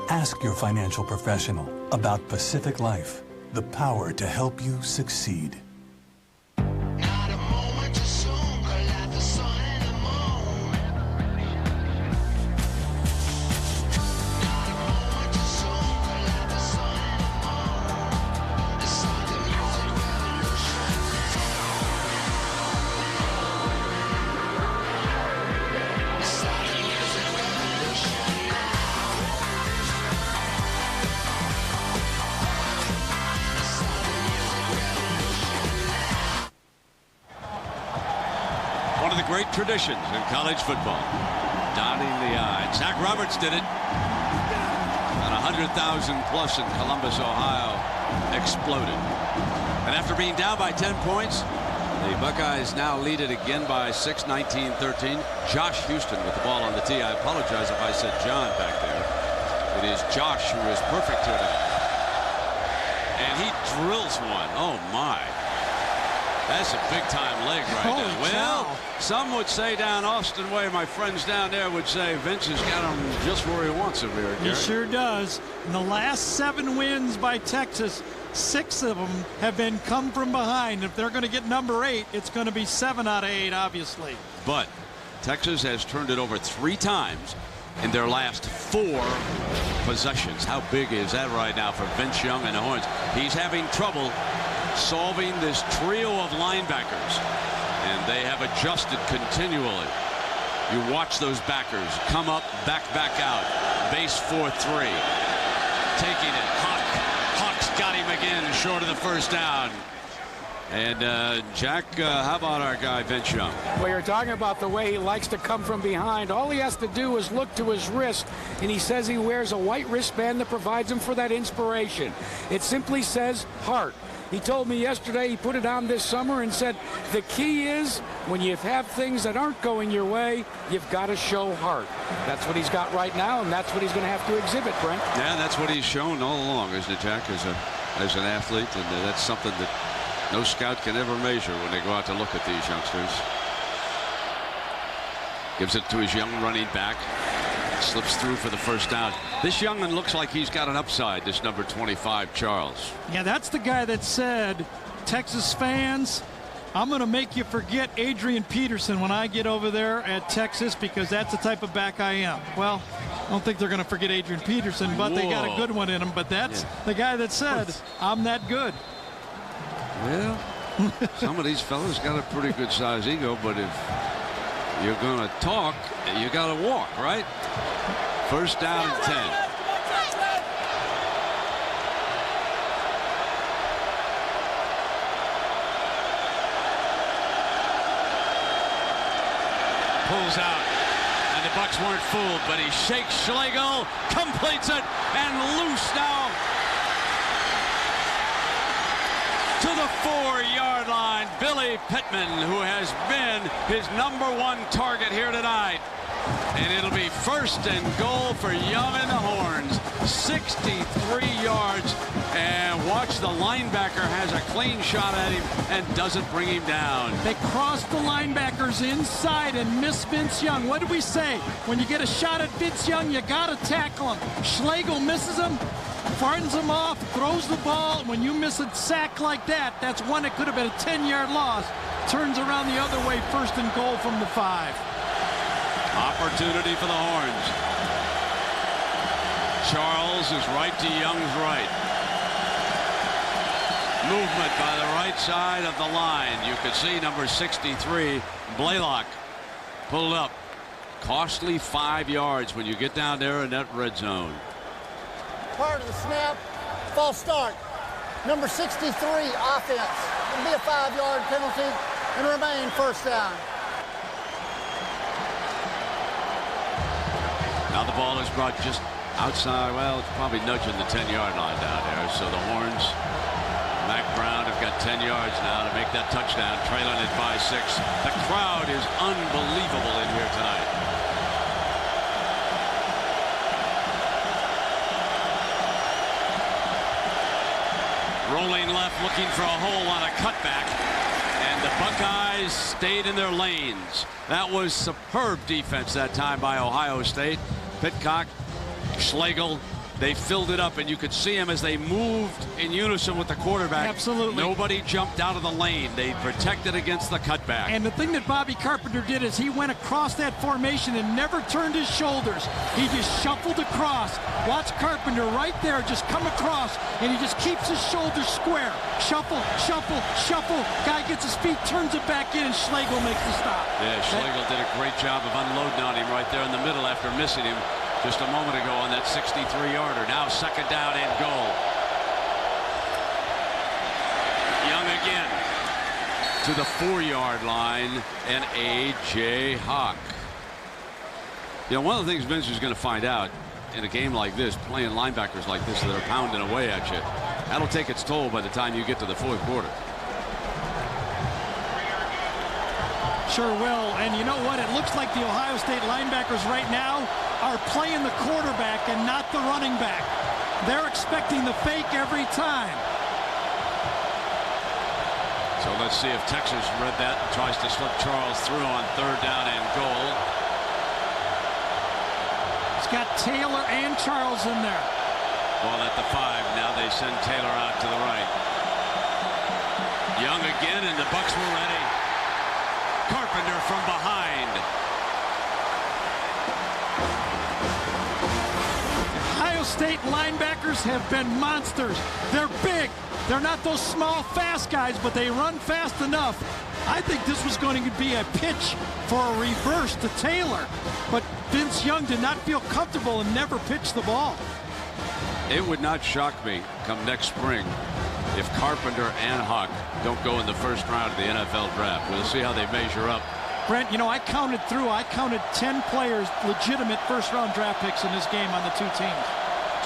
Ask your financial professional about Pacific Life, the power to help you succeed. Great traditions in college football. Dotting the I. Zach Roberts did it. And 100,000 plus in Columbus, Ohio exploded. And after being down by 10 points, the Buckeyes now lead it again by 6, 19-13. Josh Houston with the ball on the tee. I apologize if I said John back there. It is Josh who is perfect tonight. And he drills one. Oh, my. That's a big-time leg right there. Well, some would say down Austin Way, my friends down there would say Vince has got him just where he wants him here. He sure does. In the last 7 wins by Texas, 6 of them have been come from behind. If they're going to get number 8, it's going to be 7 out of 8, obviously. But Texas has turned it over 3 times in their last 4 possessions. How big is that right now for Vince Young and the Horns? He's having trouble solving this trio of linebackers, and they have adjusted continually. You watch those backers come up, back out, base 4-3, taking it. Hawks got him again, short of the first down. And Jack, how about our guy Vince Young? Well, you're talking about the way he likes to come from behind. All he has to do is look to his wrist, and he says he wears a white wristband that provides him for that inspiration. It simply says heart. He told me yesterday he put it on this summer and said the key is when you have things that aren't going your way, you've got to show heart. That's what he's got right now, and that's what he's going to have to exhibit, Brent. Yeah, that's what he's shown all along, isn't it, Jack, as an athlete, and that's something that no scout can ever measure when they go out to look at these youngsters. Gives it to his young running back. Slips through for the first down. This young one looks like he's got an upside, this number 25, Charles. Yeah, that's the guy that said, Texas fans, I'm going to make you forget Adrian Peterson when I get over there at Texas because that's the type of back I am. Well, I don't think they're going to forget Adrian Peterson, but they got a good one in him. But that's the guy that said, I'm that good. Well, some of these fellas got a pretty good size ego, but if you're going to talk, you got to walk, right? First down and 10. Pulls out, and the Bucks weren't fooled, but he shakes Schlegel, completes it, and loose now to the 4-yard line. Billy Pittman, who has been his #1 target here tonight. And it'll be first and goal for Young and the Horns. 63 yards. And watch, the linebacker has a clean shot at him and doesn't bring him down. They cross the linebackers inside and miss Vince Young. What did we say? When you get a shot at Vince Young, you got to tackle him. Schlegel misses him, fardens him off, throws the ball. When you miss a sack like that, that's one that could have been a 10-yard loss. Turns around the other way, first and goal from the 5. Opportunity for the Horns. Charles is right to Young's right. Movement by the right side of the line. You could see number 63, Blaylock, pulled up. Costly 5 yards when you get down there in that red zone. Part of the snap, false start. Number 63, offense. It'll be a 5-yard penalty and remain first down. Now the ball is brought just outside. Well, it's probably nudging the 10-yard line down there. So the Horns, Mac Brown, have got 10 yards now to make that touchdown, trailing it by 6. The crowd is unbelievable in here tonight. Rolling left, looking for a hole on a cutback. And the Buckeyes stayed in their lanes. That was superb defense that time by Ohio State. Pitcock, Schlegel, they filled it up, and you could see them as they moved in unison with the quarterback. Absolutely. Nobody jumped out of the lane. They protected against the cutback. And the thing that Bobby Carpenter did is he went across that formation and never turned his shoulders. He just shuffled across. Watch Carpenter right there just come across, and he just keeps his shoulders square. Shuffle, shuffle, shuffle. Guy gets his feet, turns it back in, and Schlegel makes the stop. Yeah, Schlegel did a great job of unloading on him right there in the middle after missing him just a moment ago on that 63-yarder. Now second down and goal. Young again to the 4-yard line, and A.J. Hawk. You know, one of the things Vince is going to find out in a game like this, playing linebackers like this that are pounding away at you, that'll take its toll by the time you get to the fourth quarter. Sure will. And you know what? It looks like the Ohio State linebackers right now are playing the quarterback and not the running back. They're expecting the fake every time. So let's see if Texas read that and tries to slip Charles through on third down and goal. It's got Taylor and Charles in there. Ball at the 5. Now they send Taylor out to the right. Young again, and the Bucks were ready. Carpenter from behind. Ohio State linebackers have been monsters. They're big. They're not those small, fast guys, but they run fast enough. I think this was going to be a pitch for a reverse to Taylor, but Vince Young did not feel comfortable and never pitched the ball. It would not shock me come next spring if Carpenter and Huck don't go in the first round of the NFL draft. We'll see how they measure up. Brent, you know, I counted 10 players, legitimate first-round draft picks in this game on the two teams.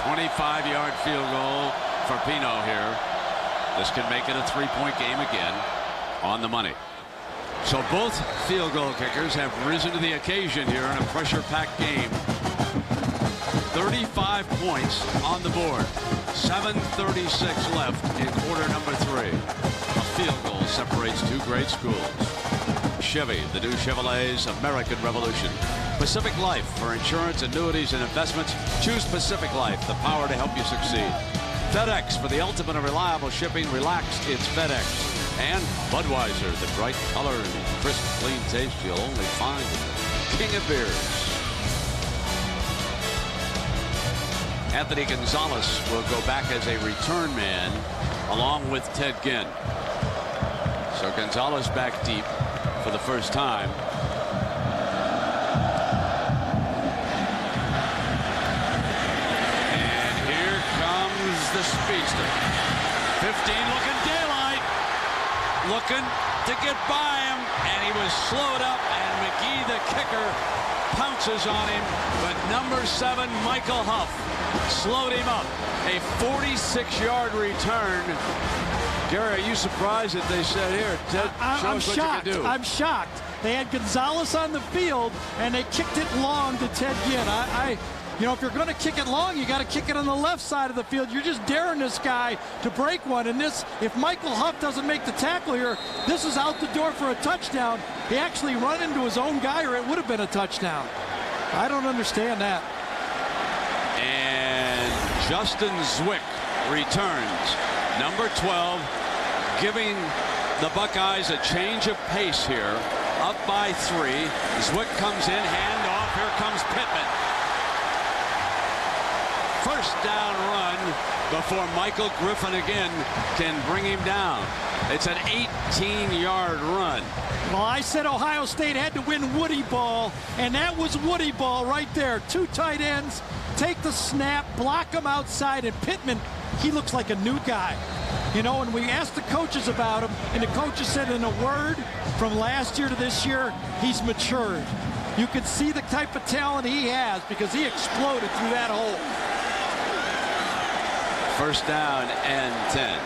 25-yard field goal for Pino here. This can make it a 3-point game again on the money. So both field goal kickers have risen to the occasion here in a pressure-packed game. 35 points on the board. 7:36 left in quarter number 3. A field goal separates two great schools. Chevy, the new Chevrolet's American Revolution. Pacific Life for insurance, annuities, and investments. Choose Pacific Life, the power to help you succeed. FedEx for the ultimate and reliable shipping. Relax, it's FedEx. And Budweiser, the bright color and crisp, clean taste you'll only find in the King of Beers. Anthony Gonzalez will go back as a return man along with Ted Ginn. So Gonzalez back deep for the first time. And here comes the speedster. 15 looking daylight. Looking to get by him, and he was slowed up, and McGee, the kicker, pounces on him, but number 7, Michael Huff, slowed him up. A 46-yard return. Gary, are you surprised that they said, here, Ted, show us what shocked. you can do? I'm shocked. They had Gonzalez on the field, and they kicked it long to Ted Ginn. You know, if you're going to kick it long, you got to kick it on the left side of the field. You're just daring this guy to break one. And this, if Michael Huff doesn't make the tackle here, this is out the door for a touchdown. He actually run into his own guy, or it would have been a touchdown. I don't understand that. And Justin Zwick returns. Number 12, giving the Buckeyes a change of pace here. Up by 3. Zwick comes in, hand off. Here comes Pittman. First down run before Michael Griffin again can bring him down. It's an 18-yard run. Well, I said Ohio State had to win Woody ball, and that was Woody ball right there. 2 tight ends, take the snap, block him outside, and Pittman, he looks like a new guy. You know, and we asked the coaches about him, and the coaches said, in a word, from last year to this year, he's matured. You could see the type of talent he has because he exploded through that hole. First down and 10.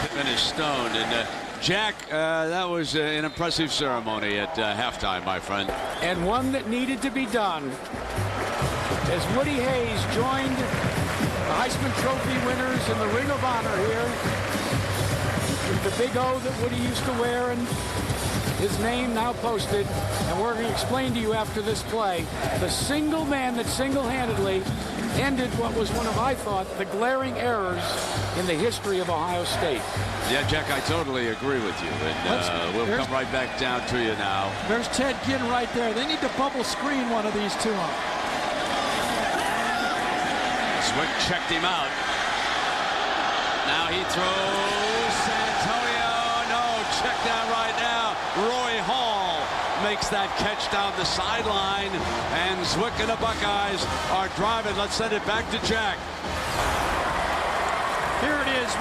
Pittman is stoned. And Jack, that was an impressive ceremony at halftime, my friend. And one that needed to be done. As Woody Hayes joined the Heisman Trophy winners in the Ring of Honor here, with the big O that Woody used to wear, and his name now posted, and we're going to explain to you after this play the single man that single-handedly ended what was one of, I thought, the glaring errors in the history of Ohio State. Yeah, Jack, I totally agree with you. And we'll come right back down to you now. There's Ted Ginn right there. They need to bubble screen one of these two up. Zwick checked him out. Now he throws. Santonio, no, check down right now. Roy Hall makes that catch down the sideline, and Zwick and the Buckeyes are driving. Let's send it back to Jack. Here it is.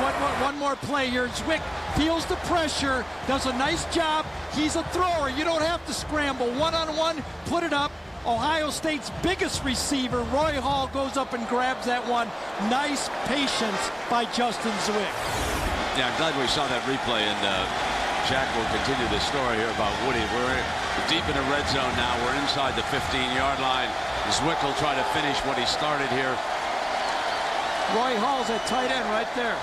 One more play here. Zwick feels the pressure, does a nice job. He's a thrower. You don't have to scramble. One-on-one, put it up. Ohio State's biggest receiver, Roy Hall, goes up and grabs that one. Nice patience by Justin Zwick. Yeah, I'm glad we saw that replay, and Jack will continue the story here about Woody. We're deep in the red zone now. We're inside the 15-yard line. Zwick will try to finish what he started here. Roy Hall's at tight end right there.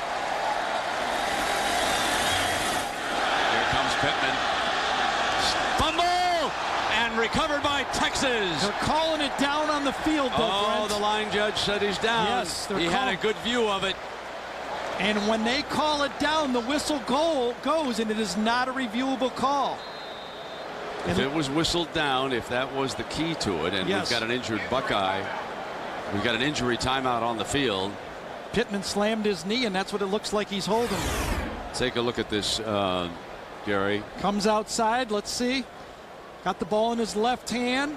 Here comes Pittman. Fumble! And recovered by Texas. They're calling it down on the field, though, Brent. The line judge said he's down. Yes, he had a good view of it. And when they call it down, the whistle goes, and it is not a reviewable call. If it was whistled down, if that was the key to it, and yes, we've got an injured Buckeye, we've got an injury timeout on the field. Pittman slammed his knee, and that's what it looks like he's holding. Take a look at this, Gary. Comes outside, let's see. Got the ball in his left hand.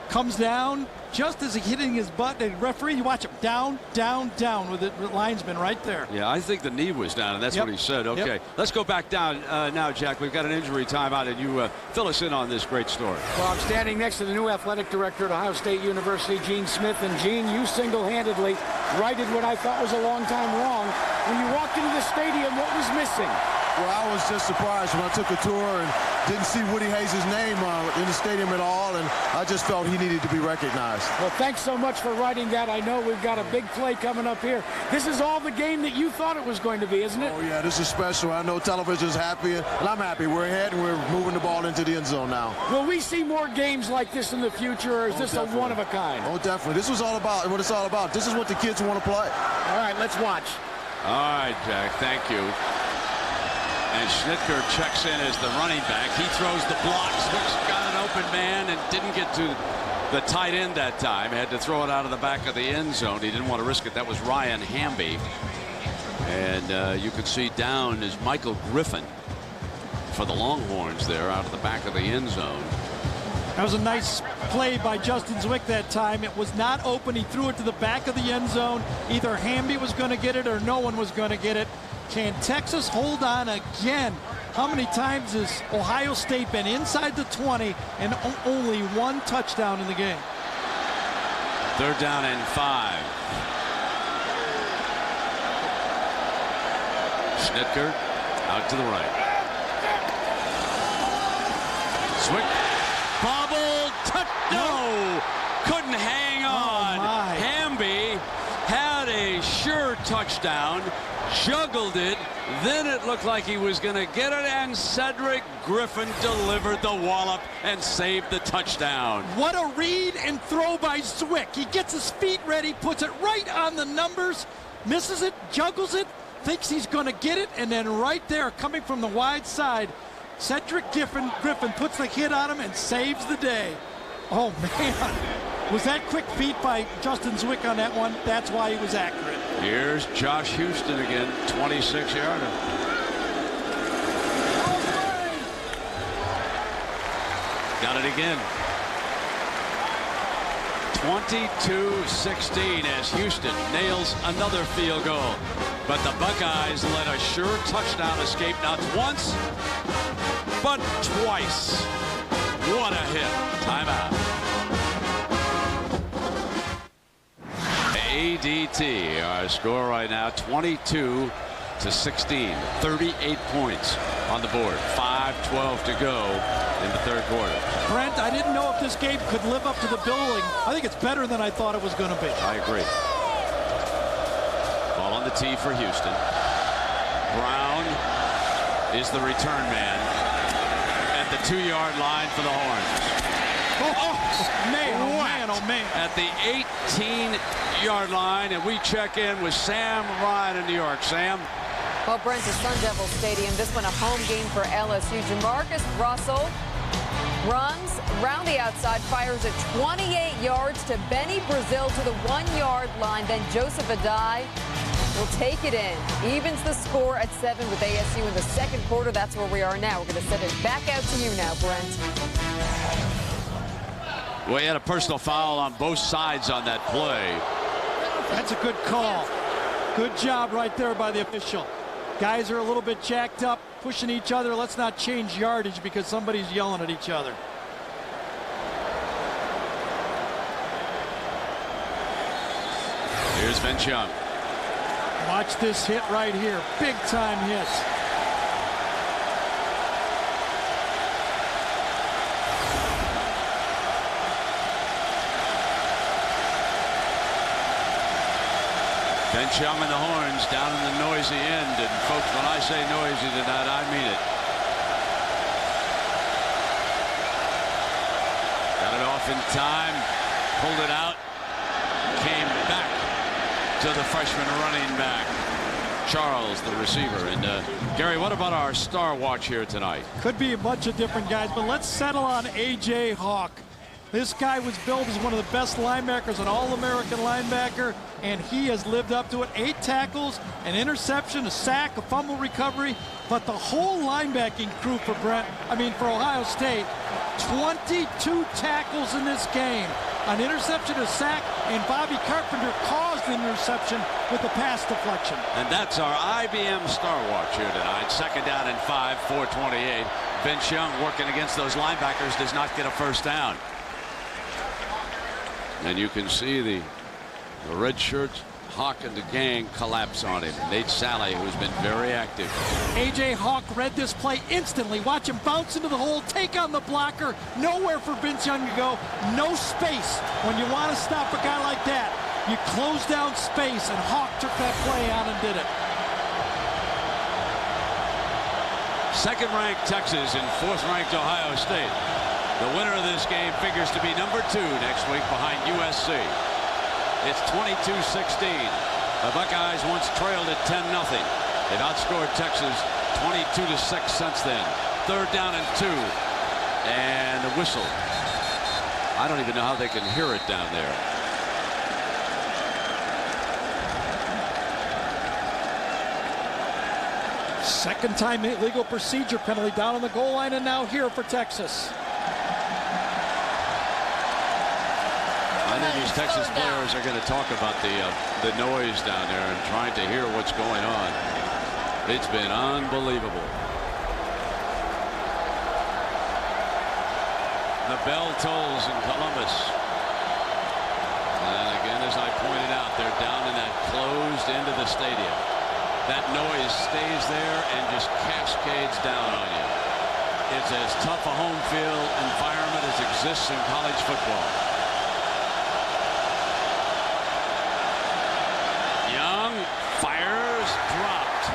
Comes down, just as he hitting his butt, and referee, you watch him down, down, down with the linesman right there. Yeah, I think the knee was down, and that's what he said. Okay, let's go back down now, Jack. We've got an injury timeout, and you fill us in on this great story. Well, I'm standing next to the new athletic director at Ohio State University, Gene Smith. And Gene, you single-handedly righted what I thought was a long time wrong. When you walked into the stadium, what was missing? Well, I was just surprised when I took a tour and didn't see Woody Hayes' name in the stadium at all, and I just felt he needed to be recognized. Well, thanks so much for writing that. I know we've got a big play coming up here. This is all the game that you thought it was going to be, isn't it? Oh, yeah, this is special. I know television's happy, and I'm happy. We're ahead, and we're moving the ball into the end zone now. Will we see more games like this in the future, or is this definitely. a one-of-a-kind? Oh, definitely. This was all about what it's all about. This is what the kids want to play. All right, let's watch. All right, Jack, thank you. And Schnitker checks in as the running back. He throws the block. Zwick's got an open man and didn't get to the tight end that time. Had to throw it out of the back of the end zone. He didn't want to risk it. That was Ryan Hamby. And you can see down is Michael Griffin for the Longhorns there out of the back of the end zone. That was a nice play by Justin Zwick that time. It was not open. He threw it to the back of the end zone. Either Hamby was going to get it or no one was going to get it. Can Texas hold on again? How many times has Ohio State been inside the 20 and only one touchdown in the game? 3rd down and 5. Schnitker out to the right. Zwick, bobble, no, couldn't hang on. Hamby had a sure touchdown, juggled it, then it looked like he was going to get it, and Cedric Griffin delivered the wallop and saved the touchdown. What a read and throw by Zwick. He gets his feet ready, puts it right on the numbers, misses it, juggles it, thinks he's going to get it, and then right there, coming from the wide side, Cedric Griffin puts the hit on him and saves the day. Oh, man. Was that quick feet by Justin Zwick on that one? That's why he was accurate. Here's Josh Houston again, 26-yarder. Got it again. 22-16 as Houston nails another field goal. But the Buckeyes let a sure touchdown escape not once, but twice. What a hit. Timeout. ADT, our score right now, 22-16. 38 points on the board. 5:12 to go in the 3rd quarter. Brent, I didn't know if this game could live up to the billing. I think it's better than I thought it was going to be. I agree. Ball on the tee for Houston. Brown is the return man at the 2-yard line for the Horns. Man, oh man, oh man. At the 18-yard line, and we check in with Sam Ryan in New York. Sam? Well, Brent, the Sun Devil Stadium, this one a home game for LSU. Jamarcus Russell runs around the outside, fires at 28 yards to Benny Brazil to the 1-yard line. Then Joseph Adai will take it in. Evens the score at 7 with ASU in the 2nd quarter. That's where we are now. We're going to send it back out to you now, Brent. Well, he had a personal foul on both sides on that play. That's a good call. Good job right there by the official. Guys are a little bit jacked up, pushing each other. Let's not change yardage because somebody's yelling at each other. Here's Vince Young. Watch this hit right here. Big time hit. Vince Young and the Horns down in the noisy end. And folks, when I say noisy tonight, I mean it. Got it off in time. Pulled it out. Came back to the freshman running back. Charles, the receiver. And Gary, what about our star watch here tonight? Could be a bunch of different guys, but let's settle on A.J. Hawk. This guy was billed as one of the best linebackers, an All-American linebacker, and he has lived up to it. 8 tackles, an interception, a sack, a fumble recovery, but the whole linebacking crew for Ohio State, 22 tackles in this game. an interception, a sack, and Bobby Carpenter caused the interception with the pass deflection. And that's our IBM Star Watch here tonight. 2nd down and 5, 4:28. Vince Young working against those linebackers, does not get a first down. And you can see the red shirts, Hawk and the gang collapse on him. Nate Sally, who's been very active. A.J. Hawk read this play instantly. Watch him bounce into the hole, take on the blocker. Nowhere for Vince Young to go. No space. When you want to stop a guy like that, you close down space, and Hawk took that play on and did it. 2nd-ranked Texas and 4th-ranked Ohio State. The winner of this game figures to be number 2 next week behind USC. It's 22-16. The Buckeyes once trailed at 10-0. They've outscored Texas 22-6 since then. 3rd down and 2. And the whistle. I don't even know how they can hear it down there. Second time illegal procedure penalty down on the goal line, and now here for Texas. I think these Texas players are going to talk about the noise down there and trying to hear what's going on. It's been unbelievable. The bell tolls in Columbus. And again, as I pointed out, they're down in that closed end of the stadium. That noise stays there and just cascades down on you. It's as tough a home field environment as exists in college football. Young fires, dropped.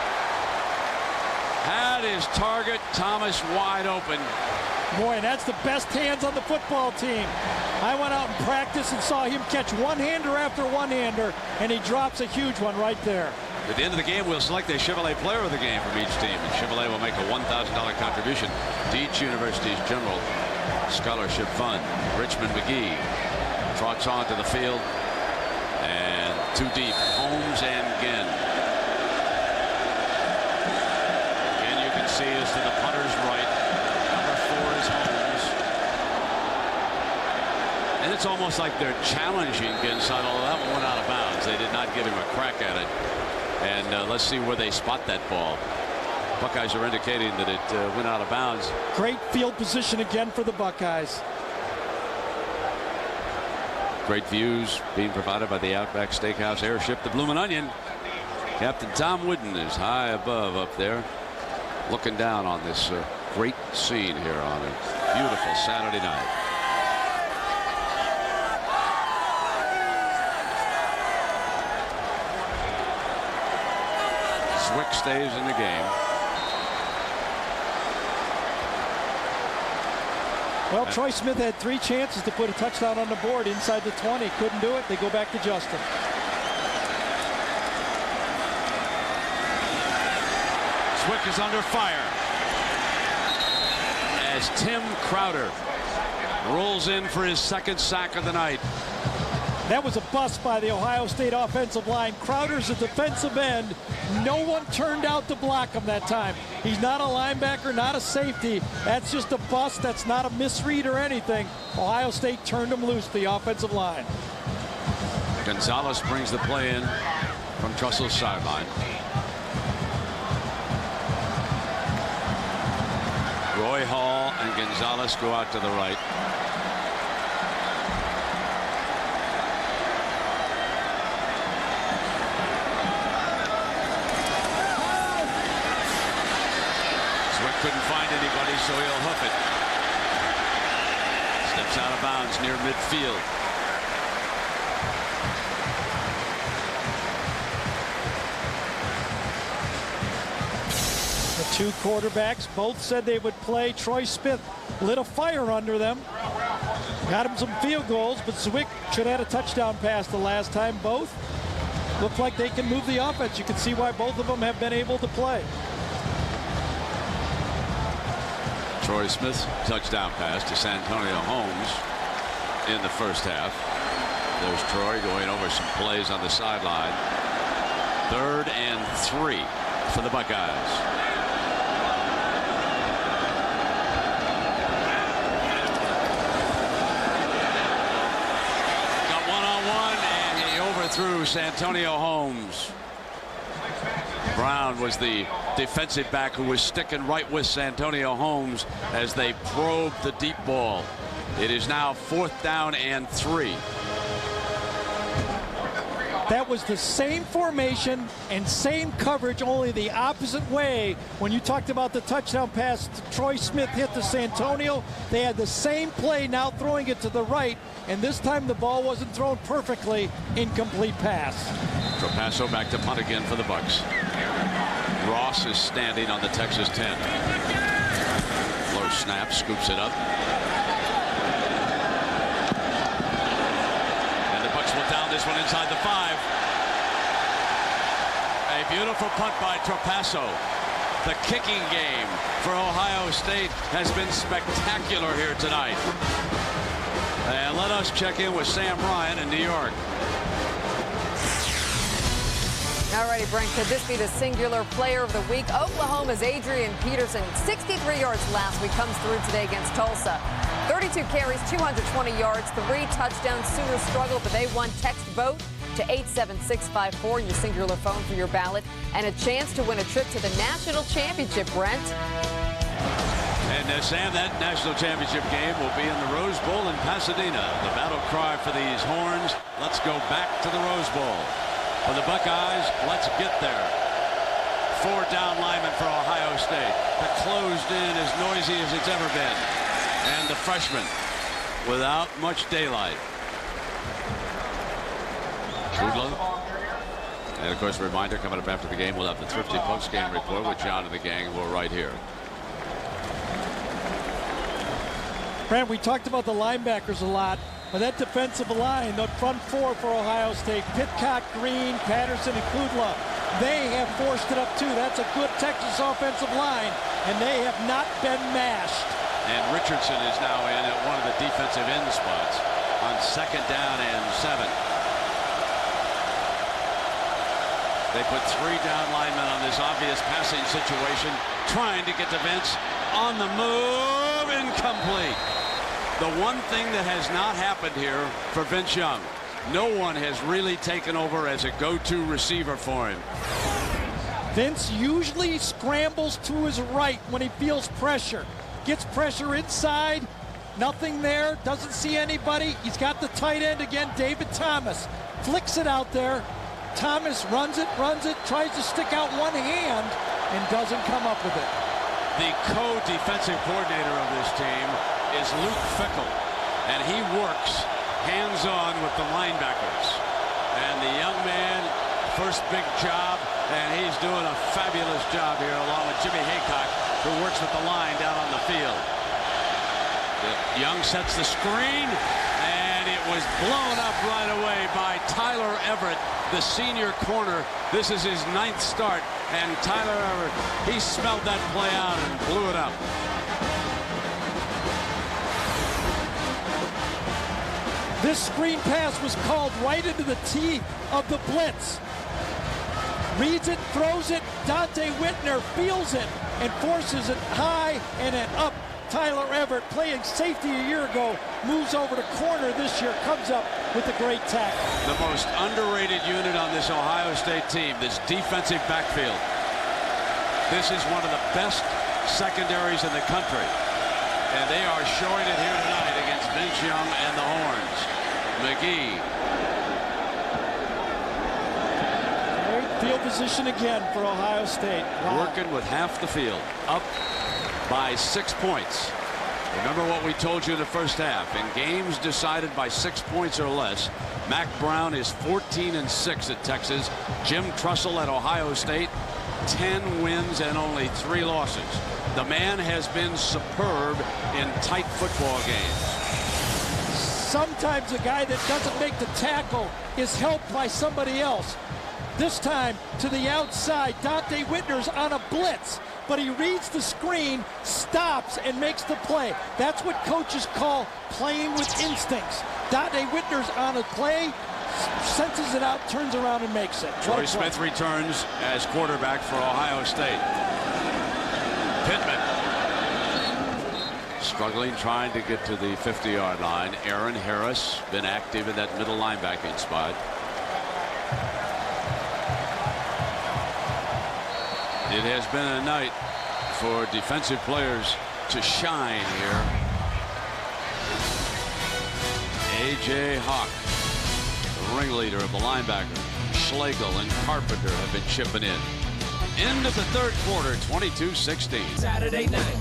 Had his target, Thomas, wide open. Boy, that's the best hands on the football team. I went out in practice and saw him catch one-hander after one-hander, and he drops a huge one right there. At the end of the game, we'll select a Chevrolet player of the game from each team, and Chevrolet will make a $1,000 contribution to each university's general scholarship fund. Richmond McGee trots onto the field, and too deep. Holmes and Ginn. Again, you can see us to the punter's right. Number 4 is Holmes. And it's almost like they're challenging Ginside, although that one went out of bounds. They did not give him a crack at it. And let's see where they spot that ball. Buckeyes are indicating that it went out of bounds. Great field position again for the Buckeyes. Great views being provided by the Outback Steakhouse airship, the Bloomin' Onion. Captain Tom Wooden is high above up there, looking down on this great scene here on a beautiful Saturday night. Zwick stays in the game. Well, Troy Smith had 3 chances to put a touchdown on the board inside the 20. Couldn't do it. They go back to Justin. Zwick is under fire as Tim Crowder rolls in for his 2nd sack of the night. That was a bust by the Ohio State offensive line. Crowder's a defensive end. No one turned out to block him that time. He's not a linebacker, not a safety. That's just a bust. That's not a misread or anything. Ohio State turned him loose, the offensive line. Gonzalez brings the play in from Trussell's sideline. Roy Hall and Gonzalez go out to the right. Couldn't find anybody, so he'll hoof it. Steps out of bounds near midfield. The 2 quarterbacks both said they would play. Troy Smith lit a fire under them. Got him some field goals, but Zwick should have had a touchdown pass the last time. Both look like they can move the offense. You can see why both of them have been able to play. Troy Smith's touchdown pass to Santonio Holmes in the first half. There's Troy going over some plays on the sideline. 3rd and 3 for the Buckeyes. through Santonio Holmes. Brown was the defensive back who was sticking right with Santonio Holmes as they probed the deep ball. It is now 4th down and 3. That was the same formation and same coverage, only the opposite way. When you talked about the touchdown pass, Troy Smith hit to Santonio. They had the same play, now throwing it to the right, and this time the ball wasn't thrown perfectly. Incomplete pass. Trapasso back to punt again for the Bucks. Ross is standing on the Texas 10. Low snap, scoops it up. And the Bucks will down this one inside the 5. A beautiful punt by Trapasso. The kicking game for Ohio State has been spectacular here tonight. And let us check in with Sam Ryan in New York. Alrighty, Brent, could this be the singular player of the week? Oklahoma's Adrian Peterson, 63 yards last week, comes through today against Tulsa. 32 carries, 220 yards, 3 touchdowns. Sooners struggled, but they won. Text vote to 87654, your singular phone for your ballot, and a chance to win a trip to the national championship, Brent. And Sam, that national championship game will be in the Rose Bowl in Pasadena. The battle cry for these Horns, let's go back to the Rose Bowl. For the Buckeyes, let's get there. 4 down linemen for Ohio State. The closed in as noisy as it's ever been. And the freshman without much daylight. Kudla. And of course, reminder, coming up after the game, we'll have the Thrifty post-game report with John and the gang. We're right here. Brent, we talked about the linebackers a lot. But that defensive line, the front 4 for Ohio State, Pitcock, Green, Patterson, and Kudla, they have forced it up too. That's a good Texas offensive line, and they have not been mashed. And Richardson is now in at one of the defensive end spots on 2nd down and 7. They put 3 down linemen on this obvious passing situation, trying to get to Vince on the move, incomplete. The one thing that has not happened here for Vince Young, no one has really taken over as a go-to receiver for him. Vince usually scrambles to his right when he feels pressure. Gets pressure inside, nothing there, doesn't see anybody. He's got the tight end again, David Thomas. Flicks it out there. Thomas runs it, tries to stick out one hand, and doesn't come up with it. The co-defensive coordinator of this team is Luke Fickell, and he works hands-on with the linebackers. And the young man, first big job, and he's doing a fabulous job here along with Jimmy Haycock, who works with the line down on the field. Young sets the screen, and it was blown up right away by Tyler Everett, the senior corner. This is his 9th start, and Tyler Everett, he smelled that play out and blew it up. This screen pass was called right into the teeth of the blitz. Reads it, throws it, Dante Whitner feels it and forces it high and then up. Tyler Everett, playing safety a year ago, moves over to corner this year, comes up with a great tackle. The most underrated unit on this Ohio State team, this defensive backfield. This is one of the best secondaries in the country. And they are showing it here tonight against Vince Young and the Horns. McGee. Great field position again for Ohio State. Wow. Working with half the field. Up by 6 points. Remember what we told you in the first half. In games decided by 6 points or less, Mack Brown is 14-6 at Texas. Jim Tressel at Ohio State, 10 wins and only 3 losses. The man has been superb in tight football games. Sometimes a guy that doesn't make the tackle is helped by somebody else. This time to the outside, Dante Whitner's on a blitz, but he reads the screen, stops, and makes the play. That's what coaches call playing with instincts. Dante Whitner's on a play, senses it out, turns around and makes it. Troy Smith returns as quarterback for Ohio State. Pittman struggling, trying to get to the 50-yard line. Aaron Harris been active in that middle linebacking spot. It has been a night for defensive players to shine here. A.J. Hawk, the ringleader of the linebacker. Schlegel and Carpenter have been chipping in. End of the third quarter, 22-16. Saturday night.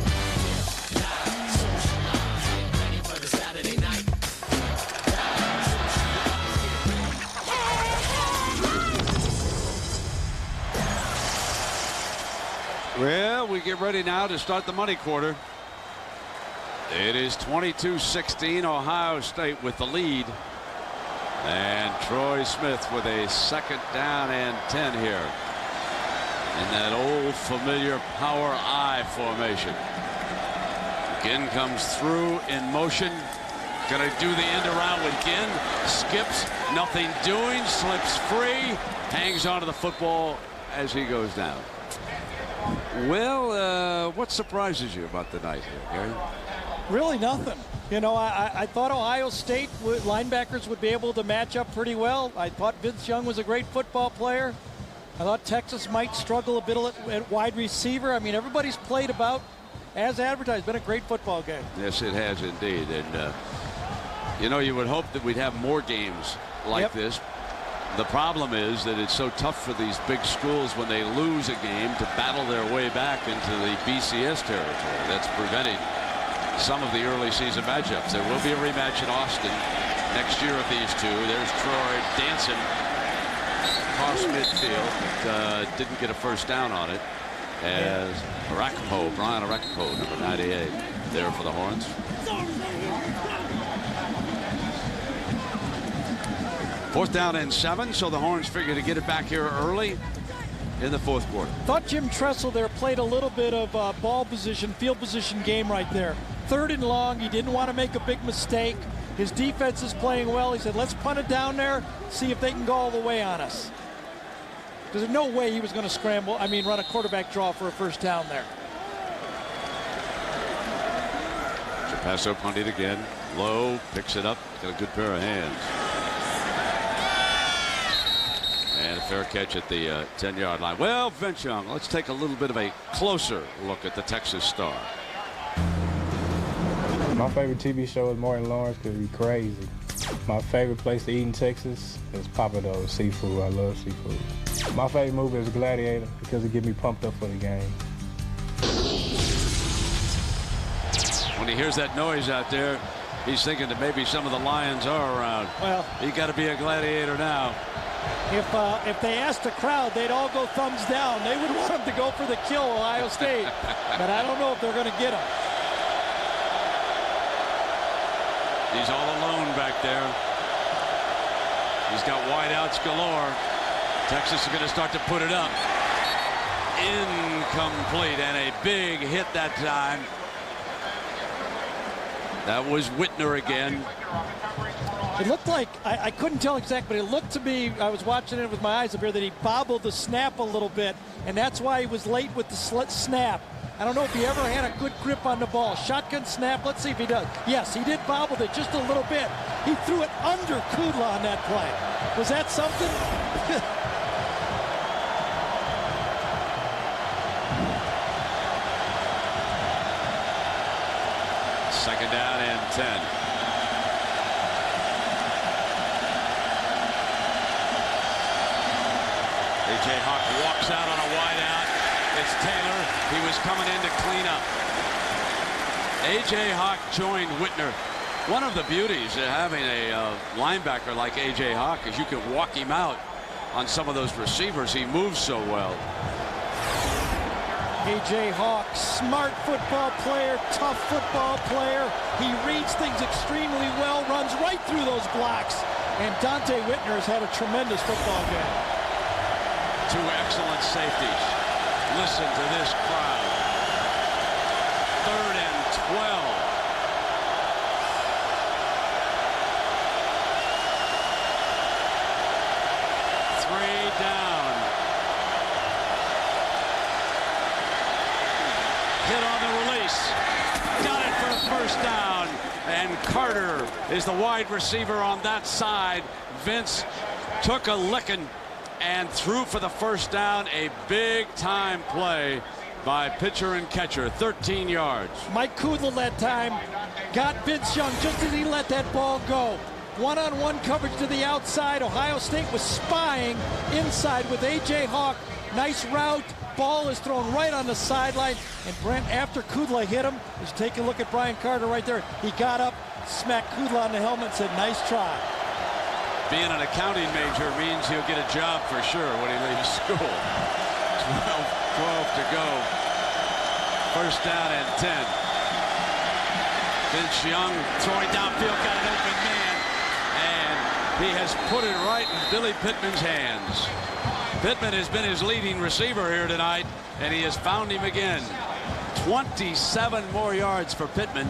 Well, we get ready now to start the money quarter. It is 22-16, Ohio State with the lead. And Troy Smith with a 2nd down and 10 here. In that old familiar power I formation. Ginn comes through in motion. Gonna do the end around with Ginn. Skips, nothing doing, slips free, hangs onto the football as he goes down. Well, what surprises you about the night here, Gary? Really nothing. You know, I thought Ohio State linebackers would be able to match up pretty well. I thought Vince Young was a great football player. I thought Texas might struggle a bit at wide receiver. I mean, everybody's played about as advertised. Been a great football game. Yes, it has indeed. And, you know, you would hope that we'd have more games like this. The problem is that it's so tough for these big schools when they lose a game to battle their way back into the BCS territory. That's preventing some of the early season matchups. There will be a rematch in Austin next year of these two. There's Troy dancing across midfield, but didn't get a first down on it. As Brian Arakpo, number 98, there for the Horns. Fourth down and 7, so the Horns figure to get it back here early in the fourth quarter. Thought Jim Tressel there played a little bit of ball position, field position game right there. 3rd and long, he didn't want to make a big mistake. His defense is playing well. He said, let's punt it down there, see if they can go all the way on us. There's no way he was going to run a quarterback draw for a first down there. Trapasso punted again. Low, picks it up, got a good pair of hands. And a fair catch at the 10-yard line. Well, Vince Young, let's take a little bit of a closer look at the Texas Star. My favorite TV show is Martin Lawrence because he's crazy. My favorite place to eat in Texas is Pappadeaux seafood. I love seafood. My favorite movie is Gladiator because it gets me pumped up for the game. When he hears that noise out there, he's thinking that maybe some of the Lions are around. Well, he got to be a gladiator now. If they asked the crowd, they'd all go thumbs down. They would want him to go for the kill, Ohio State. But I don't know if they're going to get him. He's all alone back there. He's got wideouts galore. Texas is going to start to put it up. Incomplete, and a big hit that time. That was Whitner again. It looked like, I couldn't tell exactly, but it looked to me, I was watching it with my eyes up here, that he bobbled the snap a little bit, and that's why he was late with the snap. I don't know if he ever had a good grip on the ball. Shotgun snap, let's see if he does. Yes, he did bobble it just a little bit. He threw it under Kudla on that play. Was that something? Second down and 10. A.J. Hawk walks out on a wide out. It's Taylor. He was coming in to clean up. A.J. Hawk joined Whitner. One of the beauties of having a linebacker like A.J. Hawk is you can walk him out on some of those receivers. He moves so well. A.J. Hawk, smart football player, tough football player. He reads things extremely well, runs right through those blocks. And Dante Whitner has had a tremendous football game. Two excellent safeties. Listen to this crowd. 3rd and 12. Down. Hit on the release. Got it for a first down. And Carter is the wide receiver on that side. Vince took a licking and threw for the first down. A big-time play by pitcher and catcher, 13 yards. Mike Kudla that time got Vince Young just as he let that ball go. One-on-one coverage to the outside. Ohio State was spying inside with A.J. Hawk. Nice route. Ball is thrown right on the sideline. And Brent, after Kudla hit him, just take a look at Brian Carter right there. He got up, smacked Kudla on the helmet, and said, nice try. Being an accounting major means he'll get a job for sure when he leaves school. 12 to go. First down and 10. Vince Young throwing downfield, got an open man, and he has put it right in Billy Pittman's hands. Pittman has been his leading receiver here tonight, and he has found him again. 27 more yards for Pittman.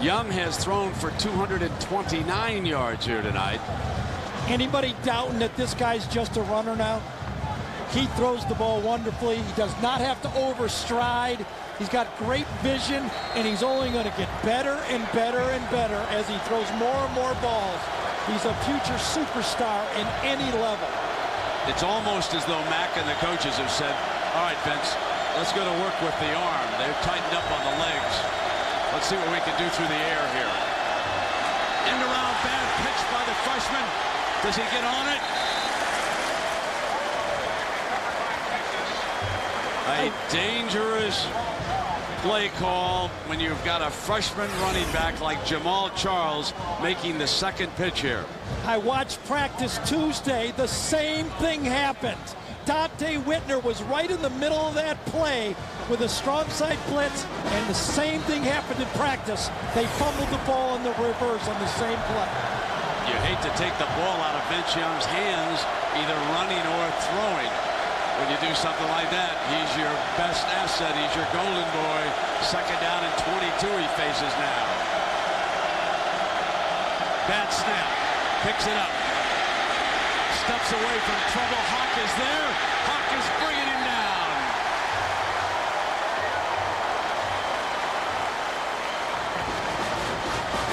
Young has thrown for 229 yards here tonight. Anybody doubting that this guy's just a runner now? He throws the ball wonderfully. He does not have to overstride. He's got great vision, and he's only going to get better and better and better as he throws more and more balls. He's a future superstar in any level. It's almost as though Mack and the coaches have said, all right, Vince, let's go to work with the arm. They've tightened up on the legs. Let's see what we can do through the air here. End around, bad pitch by the freshman. Does he get on it? A dangerous play call when you've got a freshman running back like Jamal Charles making the second pitch here. I watched practice Tuesday. The same thing happened. Dante Whitner was right in the middle of that play with a strong side blitz, and the same thing happened in practice. They fumbled the ball in the reverse on the same play. You hate to take the ball out of Vince Young's hands, either running or throwing. When you do something like that, he's your best asset. He's your golden boy. Second down and 22 he faces now. Bad snap. Picks it up. Steps away from trouble. Hawk is there. Hawk is bringing him down.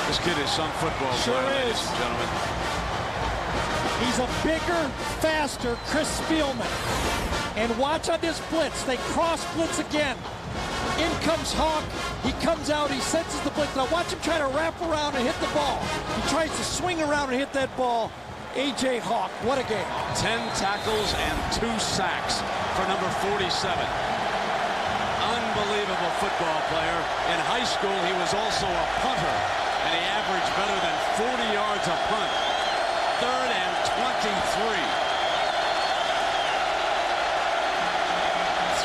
This kid is some football player, ladies and gentlemen. He's a bigger, faster Chris Spielman. And watch on this blitz. They cross blitz again. In comes Hawk. He comes out. He senses the blitz. Now watch him try to wrap around and hit the ball. He tries to swing around and hit that ball. A.J. Hawk, what a game. 10 tackles and 2 sacks for number 47. Unbelievable football player. In high school, he was also a punter, and he averaged better than 40 yards a punt. Third and 23.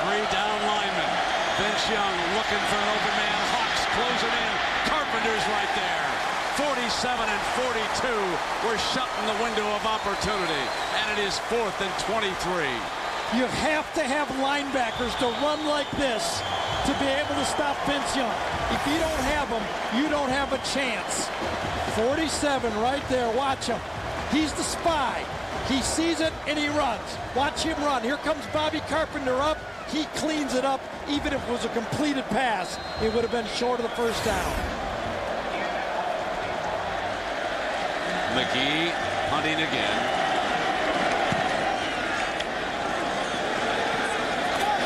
3 down linemen. Vince Young looking for an open man. Hawks closing in. Carpenter's right there. 47 and 42. We're shutting the window of opportunity. And it is 4th and 23. You have to have linebackers to run like this to be able to stop Vince Young. If you don't have them, you don't have a chance. 47 right there. Watch him. He's the spy. He sees it and he runs. Watch him run. Here comes Bobby Carpenter up. He cleans it up. Even if it was a completed pass, it would have been short of the first down. McGee hunting again.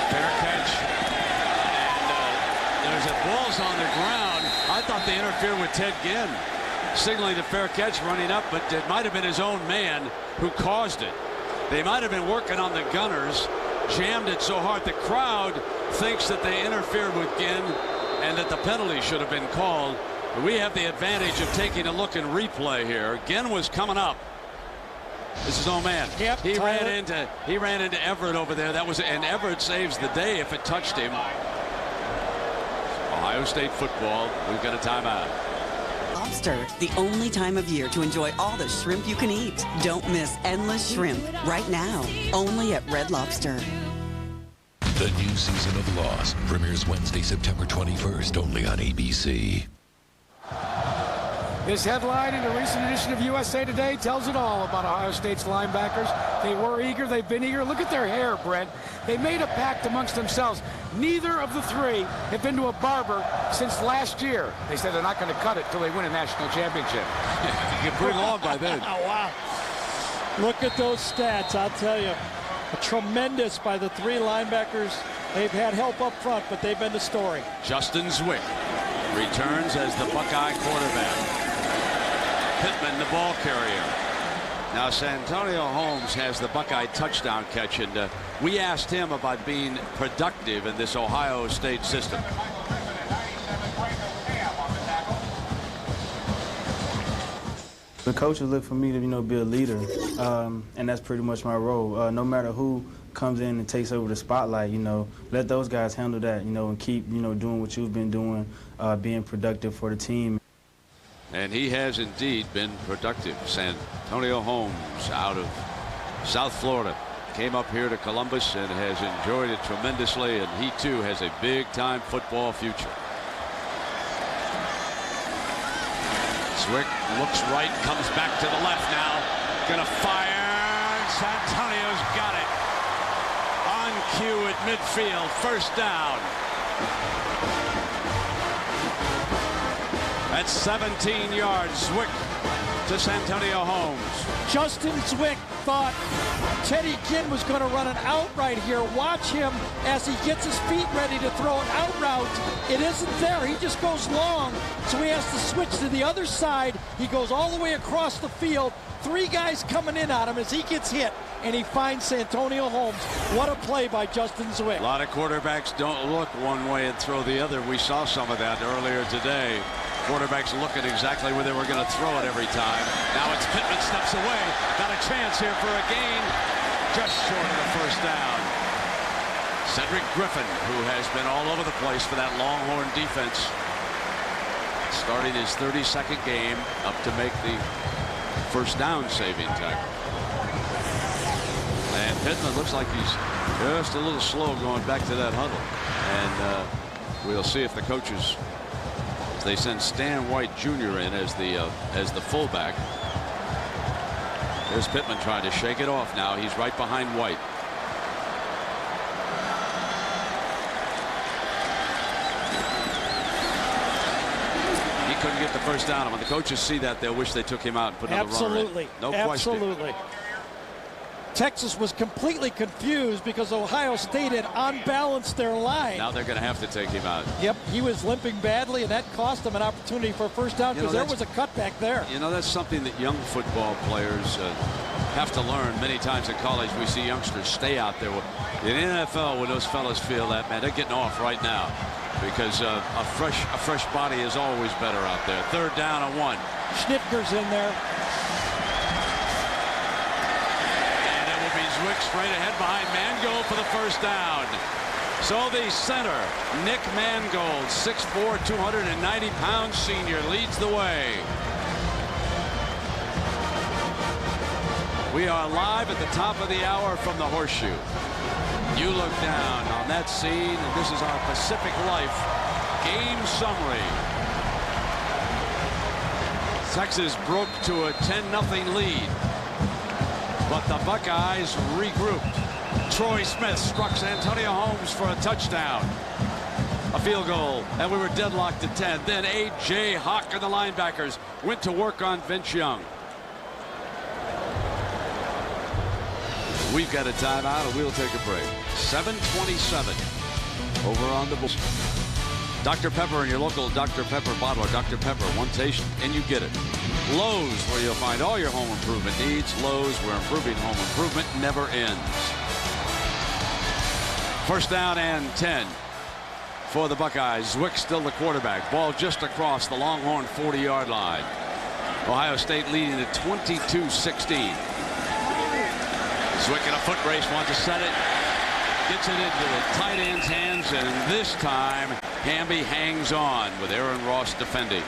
Fair catch. And there's a ball's on the ground. I thought they interfered with Ted Ginn, signaling the fair catch, running up, but it might have been his own man who caused it. They might have been working on the gunners, jammed it so hard. The crowd thinks that they interfered with Ginn and that the penalty should have been called. We have the advantage of taking a look in replay here. Ginn was coming up. This is old man. Yep, he ran into Everett over there. That was, and Everett saves the day if it touched him. Ohio State football. We've got a timeout. Lobster, the only time of year to enjoy all the shrimp you can eat. Don't miss Endless Shrimp right now, only at Red Lobster. The new season of Lost premieres Wednesday, September 21st, only on ABC. This headline in a recent edition of USA Today tells it all about Ohio State's linebackers. They were eager. They've been eager. Look at their hair, Brent. They made a pact amongst themselves. Neither of the three have been to a barber since last year. They said they're not going to cut it till they win a national championship. You get pretty long by then. Oh, wow. Look at those stats, I'll tell you. Tremendous by the three linebackers. They've had help up front, but they've been the story. Justin Zwick returns as the Buckeye quarterback. Pittman, the ball carrier. Now Santonio Holmes has the Buckeye touchdown catch, and we asked him about being productive in this Ohio State system. The coaches look for me to, be a leader, and that's pretty much my role. No matter who comes in and takes over the spotlight, let those guys handle that, and keep, doing what you've been doing, being productive for the team. And he has indeed been productive. Santonio Holmes out of South Florida came up here to Columbus and has enjoyed it tremendously, and he too has a big-time football future. Zwick looks right, comes back to the left now. Gonna fire. Santonio's got it. On cue at midfield. First down. That's 17 yards. Zwick to Santonio Holmes. Justin Zwick thought Teddy Ginn was going to run an out right here. Watch him as he gets his feet ready to throw an out route. It isn't there. He just goes long, so he has to switch to the other side. He goes all the way across the field. Three guys coming in on him as he gets hit, and he finds Santonio Holmes. What a play by Justin Zwick. A lot of quarterbacks don't look one way and throw the other. We saw some of that earlier today. Quarterbacks looking exactly where they were going to throw it every time. Now it's Pittman steps away. Got a chance here for a gain. Just short of the first down. Cedric Griffin, who has been all over the place for that Longhorn defense. Starting his 32nd game up to make the first down saving tackle. And Pittman looks like he's just a little slow going back to that huddle. And we'll see if the coaches, they send Stan White Jr. in as the fullback. There's Pittman trying to shake it off now. He's right behind White. He couldn't get the first down. When the coaches see that, they'll wish they took him out and put another runner in. Absolutely. No question. Absolutely. Texas was completely confused because Ohio State had unbalanced their line. Now they're going to have to take him out. Yep, he was limping badly, and that cost them an opportunity for a first down because there was a cutback there. That's something that young football players have to learn. Many times in college, we see youngsters stay out there. In the NFL, when those fellas feel that, man, they're getting off right now because a fresh body is always better out there. Third down and 1. Schnitger's in there. Zwick straight ahead behind Mangold for the first down. So the center, Nick Mangold, 6'4", 290-pound senior, leads the way. We are live at the top of the hour from the Horseshoe. You look down on that scene, and this is our Pacific Life game summary. Texas broke to a 10-0 lead. But the Buckeyes regrouped. Troy Smith struck Santonio Holmes for a touchdown. A field goal, and we were deadlocked at 10. Then A.J. Hawk and the linebackers went to work on Vince Young. We've got a timeout, and we'll take a break. 7:27 over on the Bulls. Dr. Pepper in your local Dr. Pepper bottler. Dr. Pepper, one taste, and you get it. Lowe's, where you'll find all your home improvement needs. Lowe's, where improving home improvement never ends. First down and 10 for the Buckeyes. Zwick still the quarterback. Ball just across the Longhorn 40-yard line. Ohio State leading at 22-16. Zwick in a foot race, wants to set it. Gets it into the tight end's hands, and this time Hamby hangs on with Aaron Ross defending.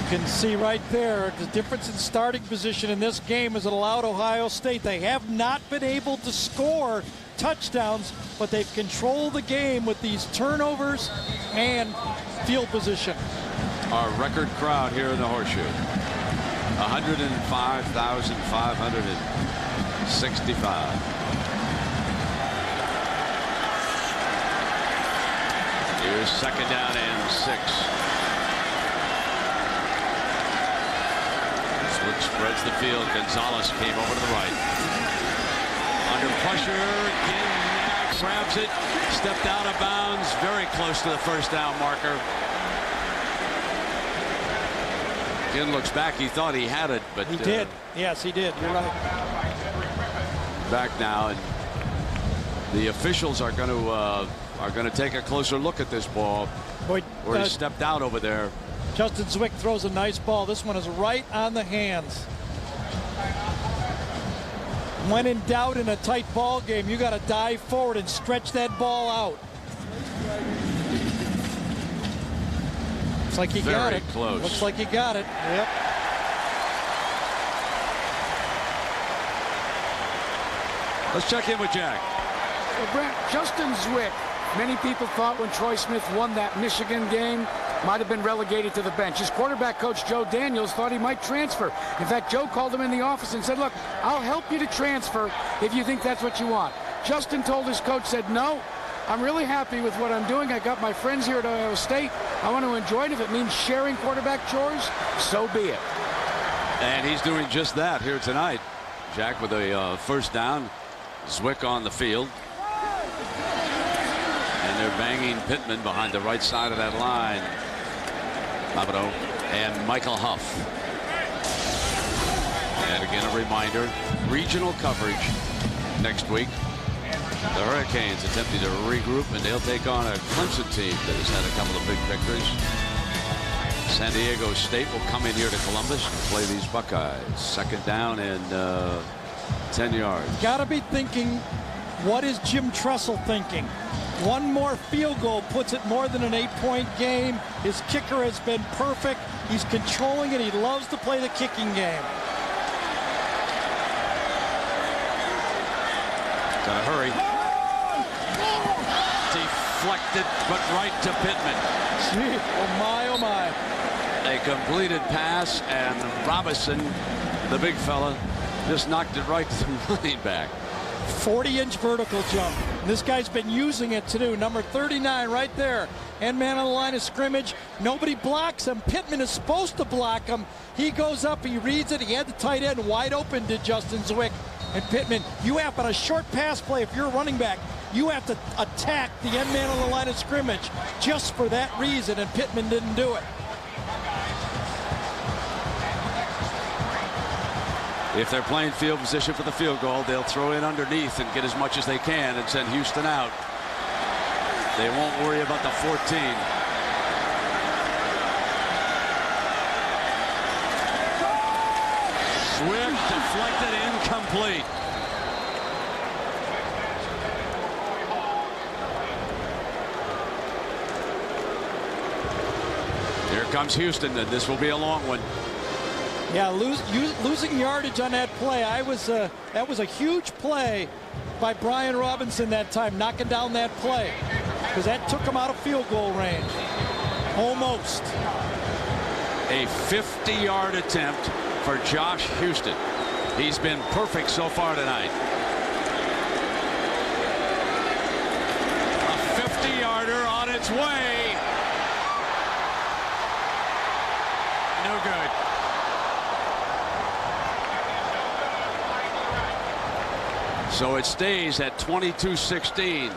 You can see right there the difference in starting position in this game as it allowed Ohio State. They have not been able to score touchdowns, but they've controlled the game with these turnovers and field position. Our record crowd here in the Horseshoe, 105,565. Here's second down and 6. Zwick spreads the field. Gonzalez came over to the right. Under pressure, Ginn grabs it, stepped out of bounds, very close to the first down marker. Ginn looks back. He thought he had it, but he did. Yes, he did. You're right. Back now, and the officials are going to take a closer look at this ball. Boy, where he stepped out over there. Justin Zwick throws a nice ball. This one is right on the hands. When in doubt in a tight ball game, you got to dive forward and stretch that ball out. Looks like you got it. Very close. Looks like you got it. Yep. Let's check in with Jack. Well, Brent, Justin Zwick, many people thought when Troy Smith won that Michigan game, might have been relegated to the bench. His quarterback coach, Joe Daniels, thought he might transfer. In fact, Joe called him in the office and said, look, I'll help you to transfer if you think that's what you want. Justin told his coach, said, no, I'm really happy with what I'm doing. I got my friends here at Ohio State. I want to enjoy it. If it means sharing quarterback chores, so be it. And he's doing just that here tonight. Jack with a first down. Zwick on the field. And they're banging Pittman behind the right side of that line. Thibodeau and Michael Huff. And again, a reminder, regional coverage next week. The Hurricanes attempting to regroup, and they'll take on a Clemson team that has had a couple of big victories. San Diego State will come in here to Columbus and play these Buckeyes. Second down and 10 yards. Got to be thinking, what is Jim Tressel thinking? One more field goal puts it more than an 8-point game. His kicker has been perfect. He's controlling it. He loves to play the kicking game. Gotta hurry. Deflected, but right to Pittman. Gee, oh my, oh my. A completed pass, and Robinson, the big fella, just knocked it right to the running back. 40-inch vertical jump. And this guy's been using it to do. Number 39 right there. End man on the line of scrimmage. Nobody blocks him. Pittman is supposed to block him. He goes up, he reads it. He had the tight end wide open to Justin Zwick. And Pittman, you have on a short pass play, if you're a running back, you have to attack the end man on the line of scrimmage just for that reason, and Pittman didn't do it. If they're playing field position for the field goal, they'll throw in underneath and get as much as they can and send Houston out. They won't worry about the 14. Swift deflected, incomplete. Here comes Houston, and this will be a long one. Yeah, losing yardage on that play. That was a huge play by Brian Robinson that time, knocking down that play, because that took him out of field goal range. Almost. A 50-yard attempt for Josh Houston. He's been perfect so far tonight. A 50-yarder on its way. No good. So it stays at 22-16.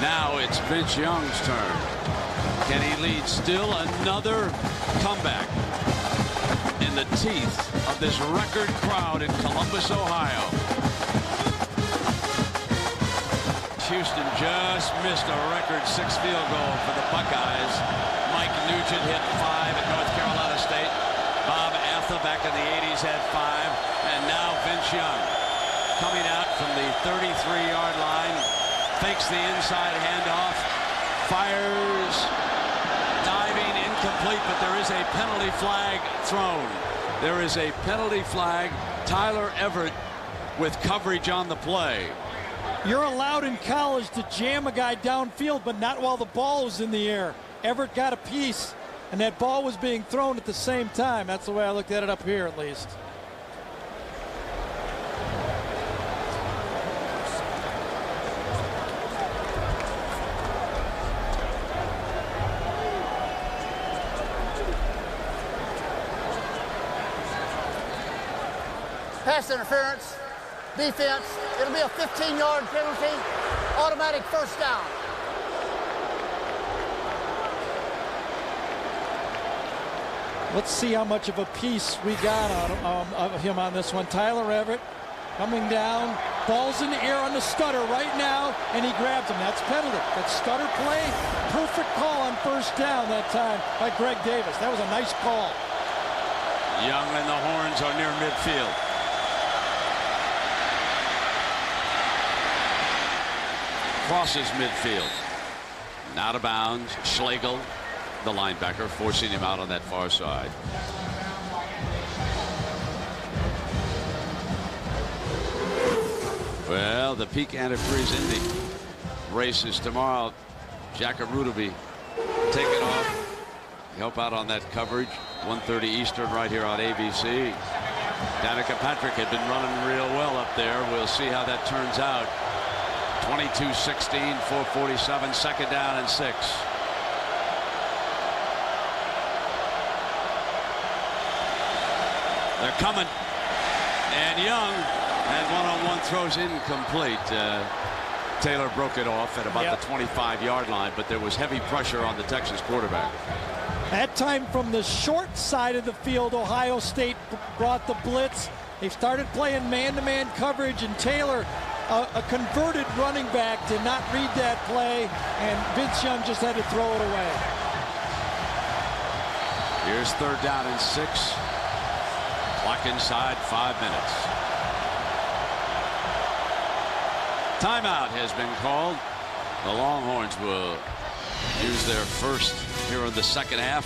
Now it's Vince Young's turn. Can he lead still another comeback in the teeth of this record crowd in Columbus, Ohio? Houston just missed a record 6 field goal for the Buckeyes. Mike Nugent hit 5 at North Carolina State. Bob Atha back in the 80s had 5. And now Vince Young coming out from the 33-yard line, fakes the inside handoff, fires, diving, incomplete, but there is a penalty flag thrown. There is a penalty flag. Tyler Everett with coverage on the play. You're allowed in college to jam a guy downfield, but not while the ball was in the air. Everett got a piece, and that ball was being thrown at the same time. That's the way I looked at it up here, at least. pass interference, defense. It'll be a 15-yard penalty, automatic first down. Let's see how much of a piece we got of him on this one. Tyler Everett coming down. Ball's in the air on the stutter right now, and he grabs him. That's penalty. That stutter play, perfect call on first down that time by Greg Davis. That was a nice call. Young and the Horns are near midfield. Crosses midfield. Out of bounds. Schlegel, the linebacker, forcing him out on that far side. Well, the Peak Antifreeze Indy races tomorrow. Jack Arute will be taking off. Help out on that coverage. 1:30 Eastern right here on ABC. Danica Patrick had been running real well up there. We'll see how that turns out. 22-16, 4:47, second down and 6. They're coming. And Young had one-on-one throws incomplete. Taylor broke it off at about the 25-yard line, but there was heavy pressure on the Texas quarterback. That time from the short side of the field, Ohio State brought the blitz. They started playing man-to-man coverage, and Taylor, a converted running back, did not read that play, and Vince Young just had to throw it away. Here's third down and 6. Clock inside 5 minutes. Timeout has been called. The Longhorns will use their first here in the second half.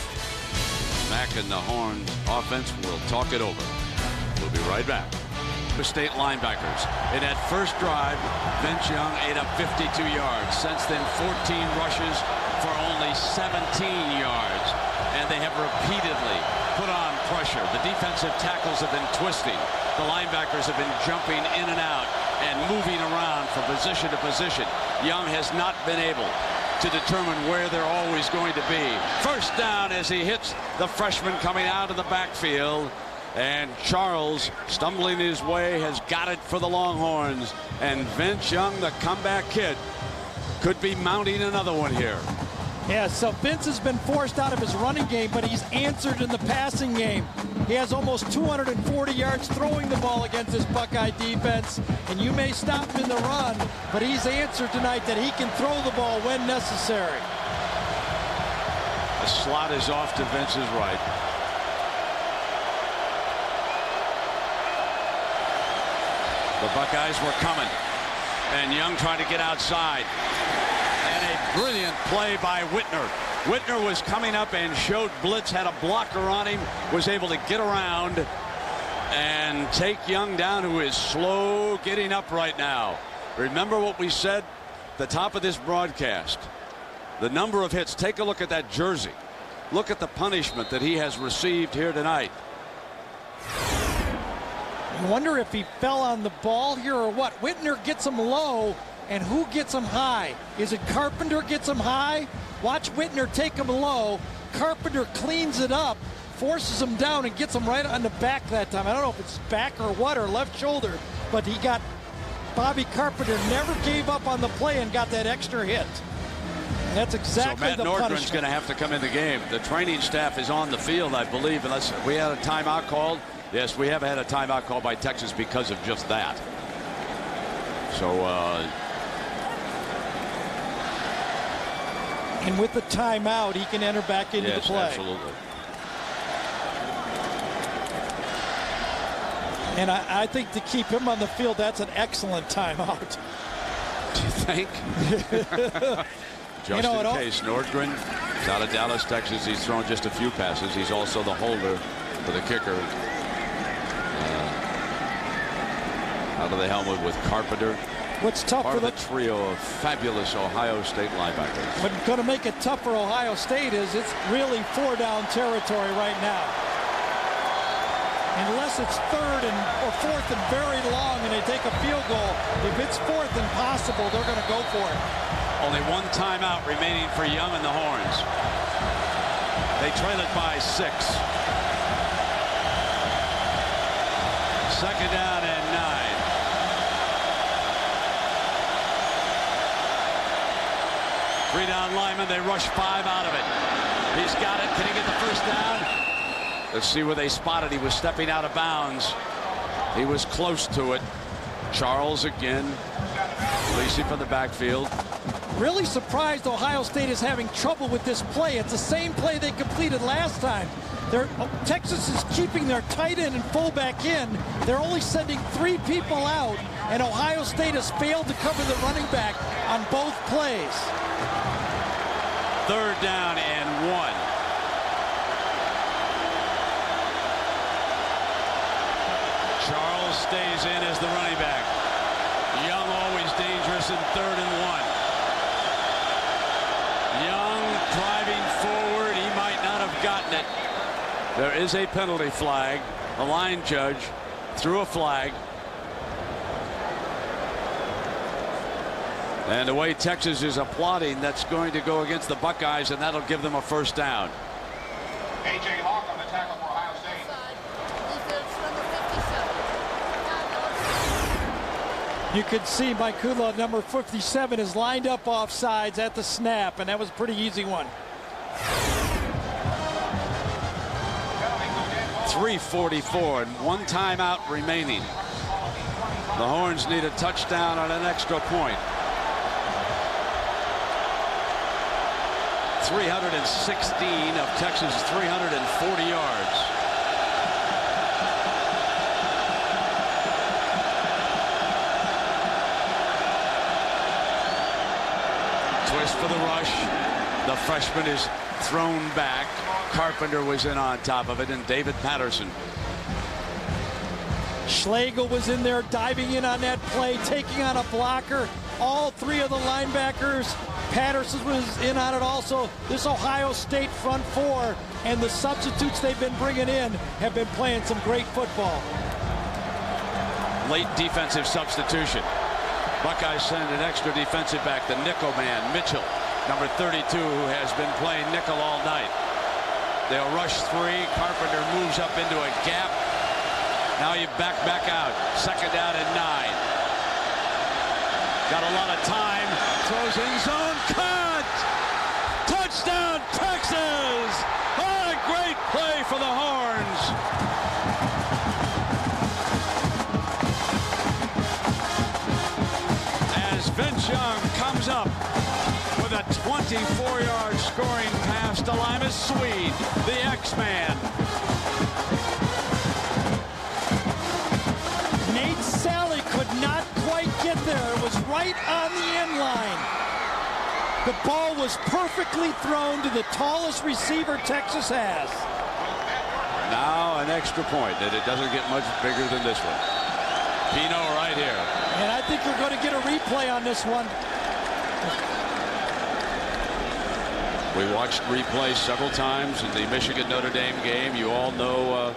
Mack and the Horns offense will talk it over. We'll be right back. The State linebackers. In that first drive, Vince Young ate up 52 yards. Since then, 14 rushes for only 17 yards. And they have repeatedly put on pressure. The defensive tackles have been twisting. The linebackers have been jumping in and out and moving around from position to position. Young has not been able to determine where they're always going to be. First down as he hits the freshman coming out of the backfield. And Charles, stumbling his way, has got it for the Longhorns. And Vince Young, the comeback kid, could be mounting another one here. Yeah, so Vince has been forced out of his running game, but he's answered in the passing game. He has almost 240 yards throwing the ball against this Buckeye defense, and you may stop him in the run, but he's answered tonight that he can throw the ball when necessary. The slot is off to Vince's right. The Buckeyes were coming, and Young trying to get outside. Brilliant play by Whitner. Whitner was coming up and showed blitz, had a blocker on him, was able to get around and take Young down, who is slow getting up right now. Remember what we said at the top of this broadcast. The number of hits. Take a look at that jersey. Look at the punishment that he has received here tonight. I wonder if he fell on the ball here or what. Whitner gets him low. And who gets him high? Is it Carpenter gets him high? Watch Whitner take him low. Carpenter cleans it up, forces him down, and gets him right on the back that time. I don't know if it's back or what, or left shoulder, but he got Bobby Carpenter never gave up on the play and got that extra hit. And that's exactly the punishment. So Matt Nordgren's going to have to come in the game. The training staff is on the field, I believe, unless we had a timeout called. Yes, we have had a timeout called by Texas because of just that. So, and with the timeout, he can enter back into the play. Absolutely. And I think to keep him on the field, that's an excellent timeout. Do you think? Just in case. Nordgren is out of Dallas, Texas. He's thrown just a few passes. He's also the holder for the kicker. Out of the helmet with Carpenter. What's tough Part for of the trio of fabulous Ohio State linebackers. What's going to make it tough for Ohio State is it's really 4-down territory right now. Unless it's third or fourth and very long and they take a field goal, if it's fourth and possible, they're going to go for it. Only one timeout remaining for Young and the Horns. They trail it by 6. Second down and 9. Three-down lineman. They rush 5 out of it. He's got it. Can he get the first down? Let's see where they spotted. He was stepping out of bounds. He was close to it. Charles again. Lacey from the backfield. Really surprised Ohio State is having trouble with this play. It's the same play they completed last time. Texas is keeping their tight end and fullback in. They're only sending 3 people out, and Ohio State has failed to cover the running back on both plays. Third down and 1. Charles stays in as the running back. Young always dangerous in 3rd and 1. Young driving forward. He might not have gotten it. There is a penalty flag. The line judge threw a flag. And the way Texas is applauding, that's going to go against the Buckeyes, and that'll give them a first down. A.J. Hawk on the tackle for Ohio State. You could see Mike Kudlow, number 57, is lined up off sides at the snap, and that was a pretty easy one. 3:44 and 1 timeout remaining. The Horns need a touchdown on an extra point. 316 of Texas' 340 yards. Twist for the rush. The freshman is thrown back. Carpenter was in on top of it, and David Patterson. Schlegel was in there diving in on that play, taking on a blocker. All 3 of the linebackers. Patterson was in on it also. This Ohio State front 4 and the substitutes they've been bringing in have been playing some great football. Late defensive substitution. Buckeyes send an extra defensive back, the nickel man, Mitchell, number 32, who has been playing nickel all night. They'll rush 3. Carpenter moves up into a gap. Now you back out. Second down and 9. Got a lot of time. Throws in zone. Cut! Touchdown, Texas! What a great play for the Horns. As Vince Young comes up with a 24-yard scoring pass to Limas Sweed, the X-Man. Nate Sally could not quite get there. It was right on the end line. The ball was perfectly thrown to the tallest receiver Texas has. Now an extra point, and it doesn't get much bigger than this one. Pino right here. And I think we're going to get a replay on this one. We watched replay several times in the Michigan-Notre Dame game. You all know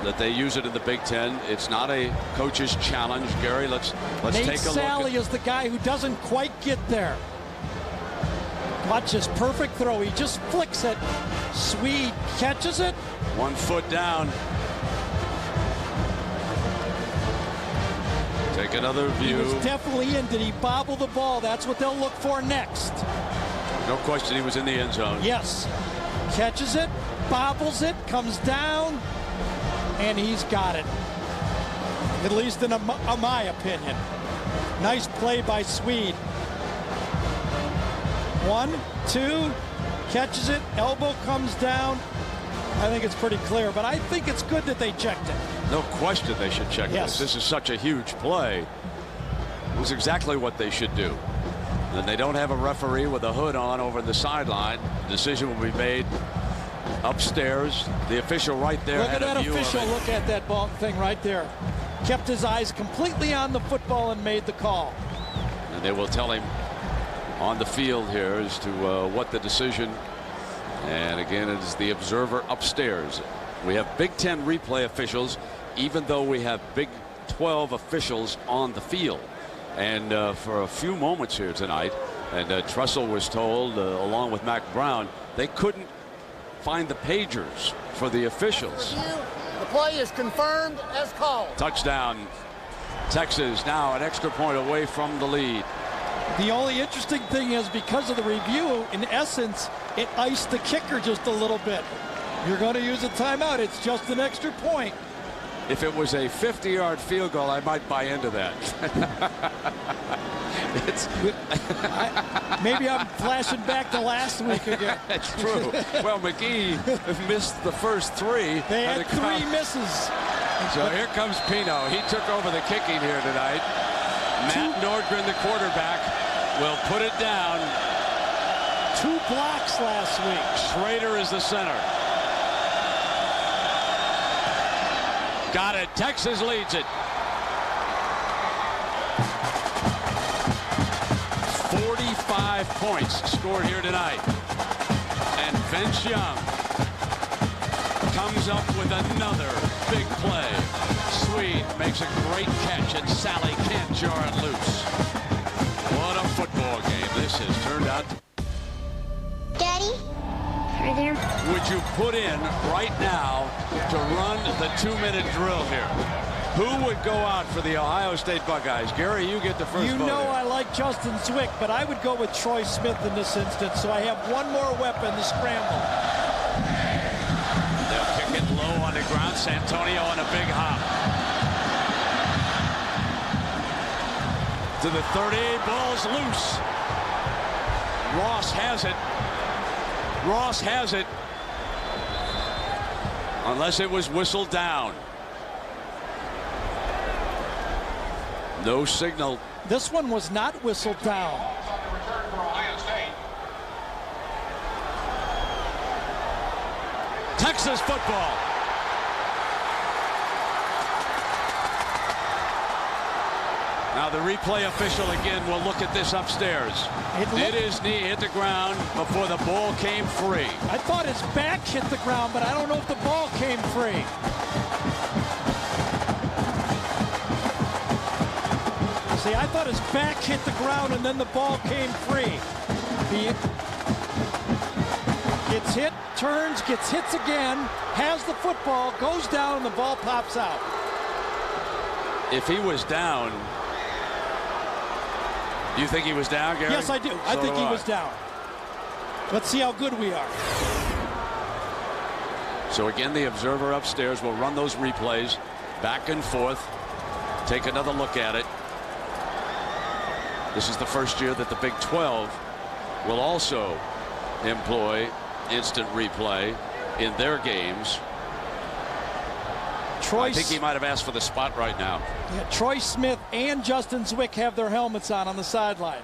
that they use it in the Big Ten. It's not a coach's challenge. Gary, let's Nate take a look. Sally is the guy who doesn't quite get there. Watch his perfect throw. He just flicks it. Sweed catches it. 1 foot down. Take another view. He was definitely in. Did he bobble the ball? That's what they'll look for next. No question he was in the end zone. Yes. Catches it, bobbles it, comes down, and he's got it. At least in my opinion. Nice play by Sweed. 1, 2, catches it, elbow comes down. I think it's pretty clear, but I think it's good that they checked it. No question they should check this. This is such a huge play. It was exactly what they should do. And they don't have a referee with a hood on over the sideline. The decision will be made upstairs. The official right there. Look at that official. Look at that ball thing right there. Kept his eyes completely on the football and made the call. And they will tell him on the field here as to what the decision. And again, it is the observer upstairs. We have Big Ten replay officials, even though we have Big 12 officials on the field. And for a few moments here tonight, and Tressel was told, along with Mac Brown, they couldn't find the pagers for the officials. The play is confirmed as called. Touchdown. Texas now an extra point away from the lead. The only interesting thing is because of the review, in essence, it iced the kicker just a little bit. You're going to use a timeout. It's just an extra point. If it was a 50-yard field goal, I might buy into that. Maybe I'm flashing back to last week again. That's true. Well, McGee missed the first three. They had three misses. So here comes Pino. He took over the kicking here tonight. Matt Nordgren, the quarterback, will put it down. 2 blocks last week. Schrader is the center. Got it. Texas leads it. 45 points scored here tonight. And Vince Young comes up with another big play. Swede makes a great catch, and Sally can't jar it loose. What a football game this has turned out. Daddy? Right there. Would you put in right now to run the 2-minute drill here? Who would go out for the Ohio State Buckeyes? Gary, you get the first vote. You know I like Justin Zwick, but I would go with Troy Smith in this instance, so I have one more weapon, the scramble. They'll kick it low on the ground. Santonio on a big hop. To the 30, ball's loose. Ross has it. Ross has it. Unless it was whistled down. No signal. This one was not whistled down. Texas football. Now the replay official again will look at this upstairs. Did his knee hit the ground before the ball came free? I thought his back hit the ground, but I don't know if the ball came free. See, I thought his back hit the ground and then the ball came free. He gets hit, turns, gets hits again, has the football, goes down, and the ball pops out. If he was down, do you think he was down, Gary? Yes, I do. I think he was down. Let's see how good we are. So again, the observer upstairs will run those replays back and forth, take another look at it. This is the first year that the Big 12 will also employ instant replay in their games. I think he might have asked for the spot right now. Yeah, Troy Smith and Justin Zwick have their helmets on the sideline.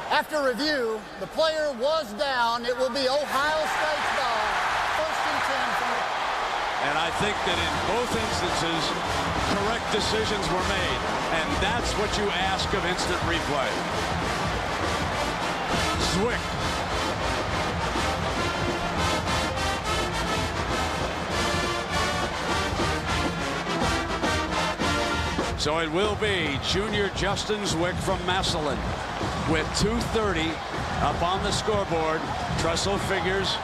After review, the player was down. It will be Ohio State's ball. First and 10 from the... And I think that in both instances, correct decisions were made. And that's what you ask of instant replay. Zwick. So it will be junior Justin Zwick from Massillon with 2:30 up on the scoreboard. Tressel figures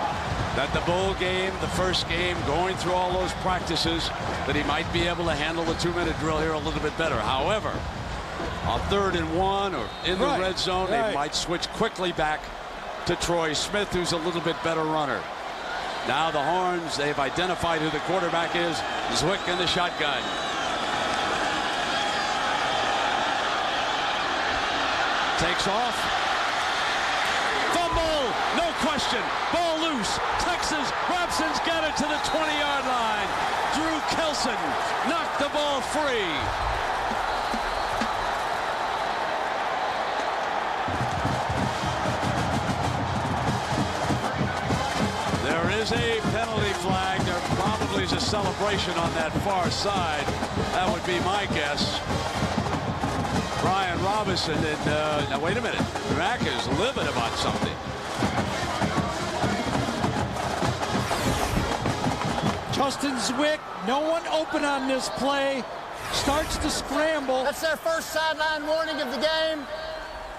that the bowl game, the first game, going through all those practices, that he might be able to handle the 2-minute drill here a little bit better. However, on 3rd and 1 or in the red zone, they might switch quickly back to Troy Smith, who's a little bit better runner. Now the Horns, they've identified who the quarterback is. Zwick in the shotgun. Takes off. Fumble, no question. Ball loose. Texas. Robson's got it to the 20-yard line. Drew Kelson knocked the ball free. There is a penalty flag. There probably is a celebration on that far side. That would be my guess. Brian Robinson, and now wait a minute. Mack is livid about something. Justin Zwick, no one open on this play, starts to scramble. That's their first sideline warning of the game.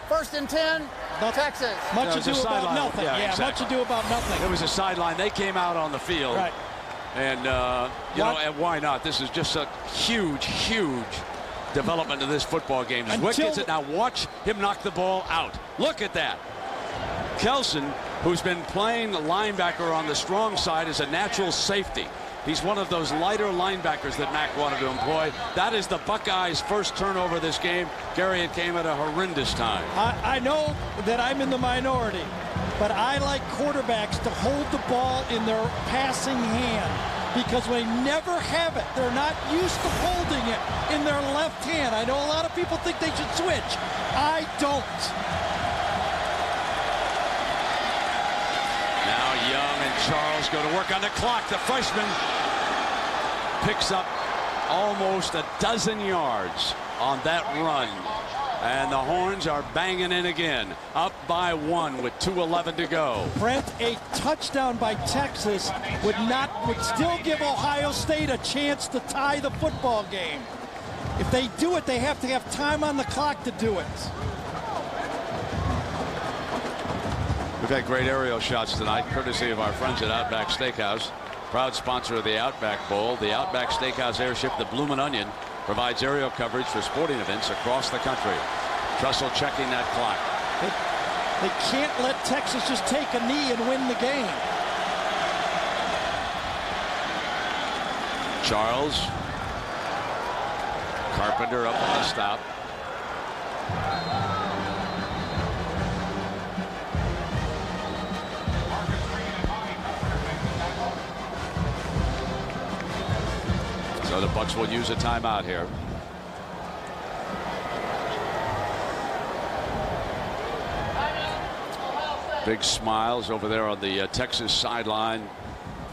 1st and 10, Texas. Much ado about nothing. Yeah, exactly. Much ado about nothing. It was a sideline. They came out on the field. Right. And, you know, and why not? This is just a huge, huge development of this football game. Zwick gets it now. Watch him knock the ball out. Look at that. Kelson, who's been playing the linebacker on the strong side, is a natural safety. He's one of those lighter linebackers that Mack wanted to employ. That is the Buckeyes' first turnover this game. Gary, it came at a horrendous time. I know that I'm in the minority, but I like quarterbacks to hold the ball in their passing hand, because they never have it. They're not used to holding it in their left hand. I know a lot of people think they should switch. I don't. Now Young and Charles go to work on the clock. The freshman picks up almost a dozen yards on that run. And the Horns are banging in again, up by 1 with 2:11 to go. Brent, a touchdown by Texas would still give Ohio State a chance to tie the football game. If they do it, they have to have time on the clock to do it. We've had great aerial shots tonight, courtesy of our friends at Outback Steakhouse, proud sponsor of the Outback Bowl. The Outback Steakhouse airship, the Bloomin' Onion, provides aerial coverage for sporting events across the country. Trussell checking that clock. They can't let Texas just take a knee and win the game. Charles. Carpenter up on the stop. So the Bucs will use a timeout here. Big smiles over there on the Texas sideline.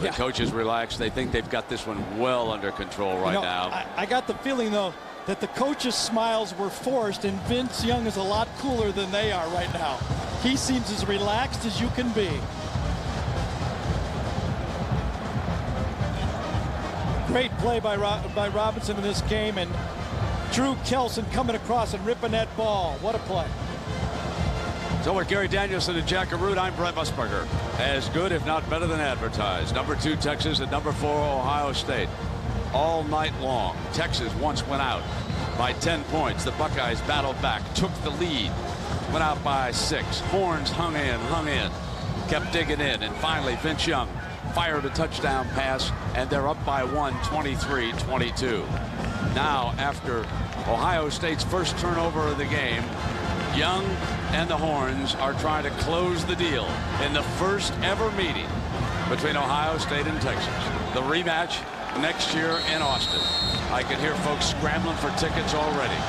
The coaches relaxed. They think they've got this one well under control right now. I got the feeling, though, that the coaches' smiles were forced, and Vince Young is a lot cooler than they are right now. He seems as relaxed as you can be. Great play by Robinson in this game, and Drew Kelson coming across and ripping that ball. What a play. So with Gary Danielson and Jack Arute, I'm Brent Musburger. As good, if not better than advertised. Number 2 Texas and number 4 Ohio State. All night long. Texas once went out by 10 points. The Buckeyes battled back, took the lead, went out by 6. Horns hung in, kept digging in, and finally Vince Young fired a touchdown pass, and they're up by 1, 23-22. Now, after Ohio State's first turnover of the game, Young and the Horns are trying to close the deal in the first ever meeting between Ohio State and Texas. The rematch next year in Austin. I can hear folks scrambling for tickets already.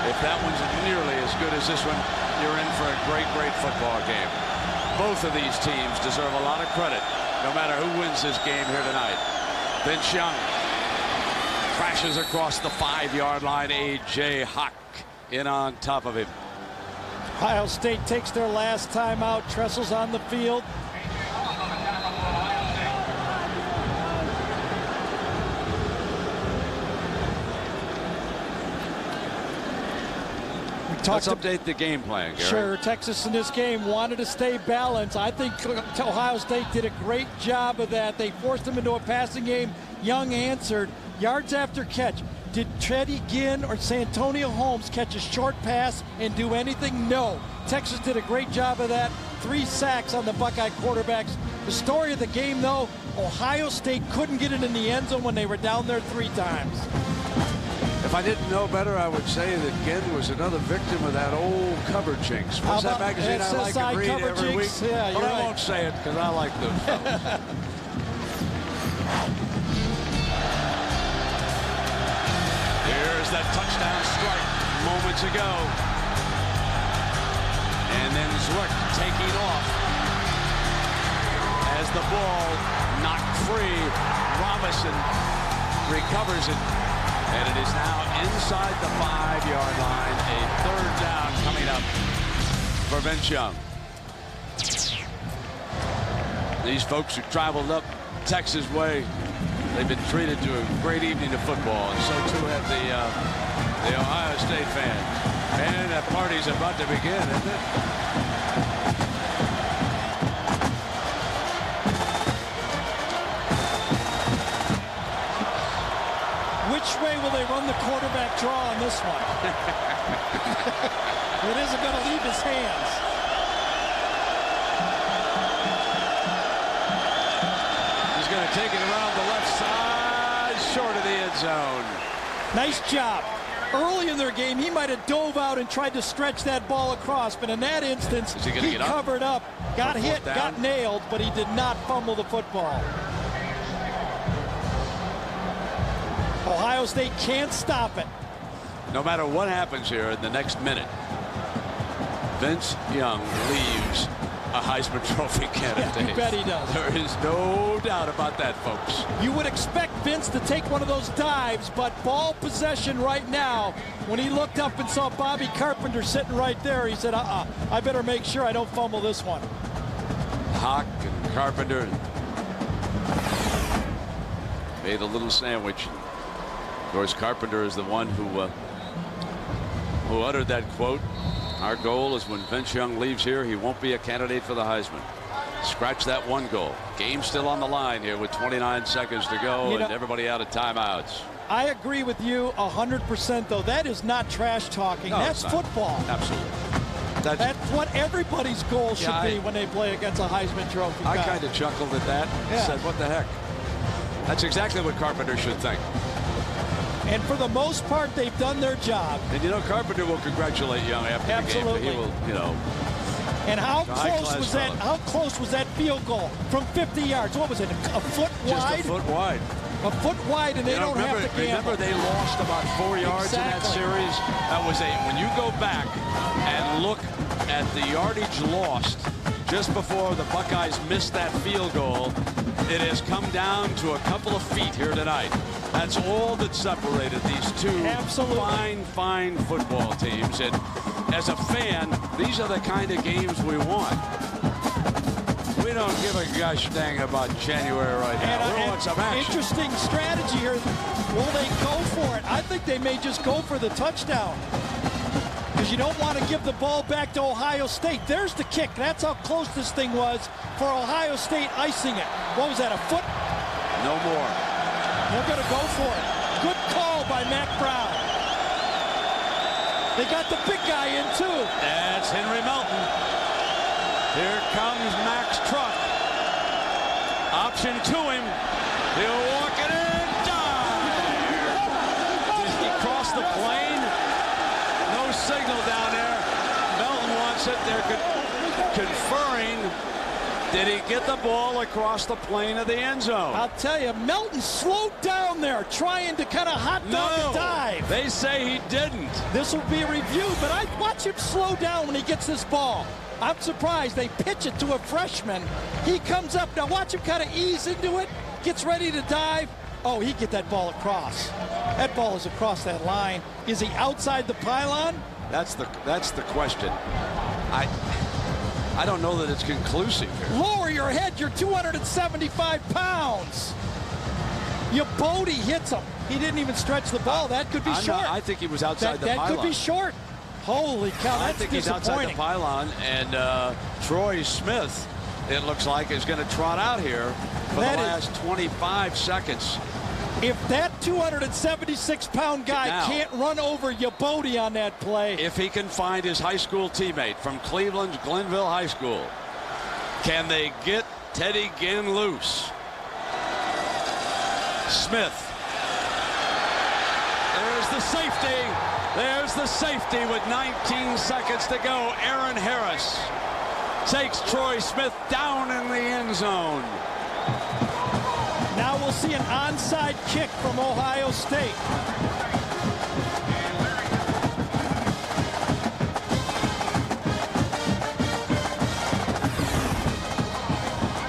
If that one's nearly as good as this one, you're in for a great, great football game. Both of these teams deserve a lot of credit, no matter who wins this game here tonight. Vince Young crashes across the 5-yard line. A.J. Hawk in on top of him. Ohio State takes their last time out. Tressel's on the field. Let's update the game plan, Gary. Sure, Texas in this game wanted to stay balanced. I think Ohio State did a great job of that. They forced them into a passing game. Young answered. Yards after catch. Did Teddy Ginn or Santonio Holmes catch a short pass and do anything? No. Texas did a great job of that. 3 sacks on the Buckeye quarterbacks. The story of the game, though, Ohio State couldn't get it in the end zone when they were down there 3 times. If I didn't know better, I would say that Ginn was another victim of that old cover jinx. What's that magazine I like to read every week? Yeah, but I won't say it because I like those fellas. Here's that touchdown strike moments ago. And then Zwick taking off as the ball knocked free. Robinson recovers it. And it is now inside the 5-yard line. A 3rd down coming up for Vince Young. These folks who traveled up Texas way, they've been treated to a great evening of football, and so too have the Ohio State fans. And that party's about to begin, isn't it? way will they run the quarterback draw on this one? It isn't going to leave his hands. He's going to take it around the left side, short of the end zone. Nice job. Early in their game, he might have dove out and tried to stretch that ball across, but in that instance, he covered up, got hit, got nailed, but he did not fumble the football. Ohio State can't stop it. No matter what happens here in the next minute, Vince Young leaves a Heisman Trophy candidate. Yeah, you bet he does. There is no doubt about that, folks. You would expect Vince to take one of those dives, but ball possession right now, when he looked up and saw Bobby Carpenter sitting right there, he said, I better make sure I don't fumble this one. Hawk and Carpenter made a little sandwich. Of course, Carpenter is the one who uttered that quote. Our goal is when Vince Young leaves here, he won't be a candidate for the Heisman. Scratch that one goal. Game still on the line here with 29 seconds to go and everybody out of timeouts. I agree with you 100%, though. That is not trash talking. No, that's football. Absolutely. That's what everybody's goal should be when they play against a Heisman Trophy guy. I kind of chuckled at that and said, what the heck? That's exactly what Carpenter should think. And for the most part, they've done their job. And, you know, Carpenter will congratulate Young after the game. He will, you know. And how close was that? How close was that field goal from 50 yards? What was it? A foot wide? Just a foot wide. A foot wide, and they don't have to gamble. Remember, they lost about 4 yards in that series. That was when you go back and look at the yardage lost just before the Buckeyes missed that field goal, it has come down to a couple of feet here tonight. That's all that separated these two fine football teams. And as a fan, these are the kind of games we want. We don't give a gosh dang about January right now. We want some action. Interesting strategy here. Will they go for it? I think they may just go for the touchdown. Because you don't want to give the ball back to Ohio State. There's the kick. That's how close this thing was for Ohio State icing it. What was that, a foot? No more. They're going to go for it. Good call by Mack Brown. They got the big guy in, too. That's Henry Melton. Here comes Mack's truck. Option to him. He'll walk it in. Did he cross the plane? No signal down there. Melton wants it. They're conferring. Did he get the ball across the plane of the end zone? I'll tell you, Melton slowed down there, trying to kind of hot dog the dive. They say he didn't. This will be reviewed, but I watch him slow down when he gets this ball. I'm surprised they pitch it to a freshman. He comes up. Now watch him kind of ease into it, gets ready to dive. Oh, he get that ball across. That ball is across that line. Is he outside the pylon? That's the question. I don't know that it's conclusive here. Lower your head. You're 275 pounds. Your Bodie hits him. He didn't even stretch the ball. That could be short. I think he was outside the pylon. That could be short. Holy cow, that's I think he's outside the pylon, and Troy Smith, it looks like, is going to trot out here for the last 25 seconds. If that 276-pound guy can't run over Yabodi on that play. If he can find his high school teammate from Cleveland's Glenville High School, can they get Teddy Ginn loose? Smith. There's the safety. There's the safety with 19 seconds to go. Aaron Harris takes Troy Smith down in the end zone. Now we'll see an onside kick from Ohio State.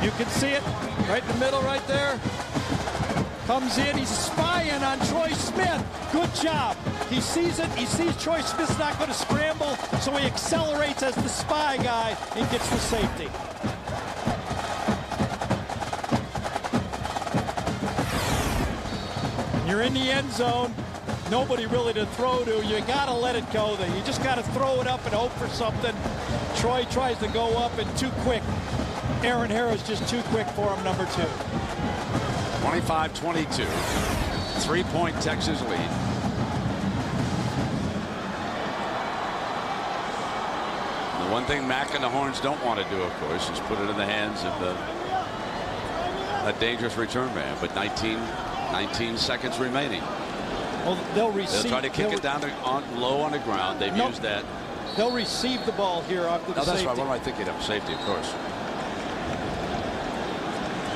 You can see it right in the middle right there. Comes in, he's spying on Troy Smith. Good job. He sees it. He sees Troy Smith's not going to scramble, so he accelerates as the spy guy and gets the safety. You're in the end zone. Nobody really to throw to. You got to let it go there. You just got to throw it up and hope for something. Troy tries to go up and too quick. Aaron Harris just too quick for him, number 2. 25-22. 3-point Texas lead. The one thing Mack and the Horns don't want to do, of course, is put it in the hands of a dangerous return man. But 19 seconds remaining. Well, they'll try to kick it down low on the ground. They've used that. They'll receive the ball here after the safety. That's right. What am I thinking of? Safety, of course.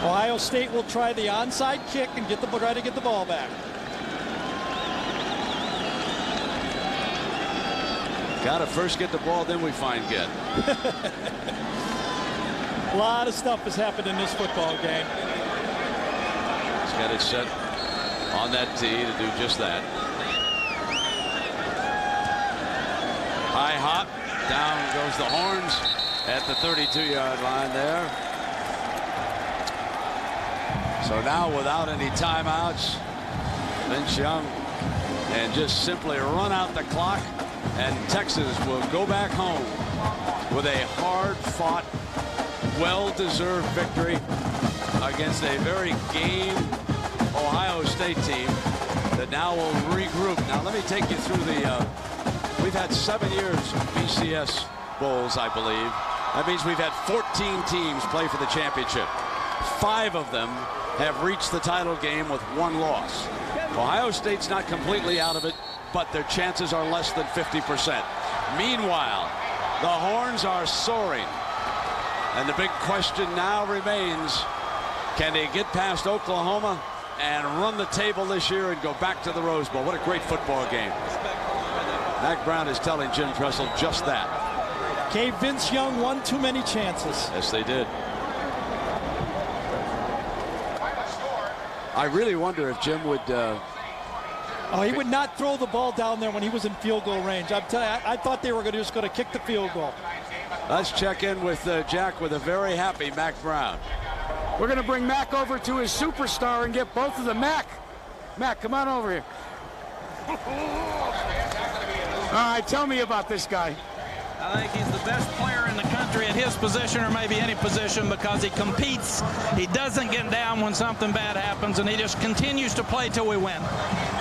Ohio State will try the onside kick and try to get the ball back. Got to first get the ball, then we find get. A lot of stuff has happened in this football game. He's got it set on that tee to do just that. High hop, down goes the Horns at the 32-yard line there. So now without any timeouts, Vince Young, and just simply run out the clock, and Texas will go back home with a hard-fought, well-deserved victory against a very game Ohio State team that now will regroup. Now let me take you through we've had 7 years of BCS Bowls, I believe. That means we've had 14 teams play for the championship. 5 of them have reached the title game with 1 loss. Ohio State's not completely out of it, but their chances are less than 50%. Meanwhile, the Horns are soaring. And the big question now remains, can they get past Oklahoma and run the table this year and go back to the Rose Bowl? What a great football game. Mack Brown is telling Jim Tressel just that. Gave Vince Young one too many chances. Yes, they did. I really wonder if Jim would... he would not throw the ball down there when he was in field goal range. I'm telling you, I thought they were just going to kick the field goal. Let's check in with Jack with a very happy Mack Brown. We're going to bring Mack over to his superstar and get both of them. Mack, come on over here. All right, tell me about this guy. I think he's the best player in the country at his position, or maybe any position, because he competes. He doesn't get down when something bad happens, and he just continues to play till we win.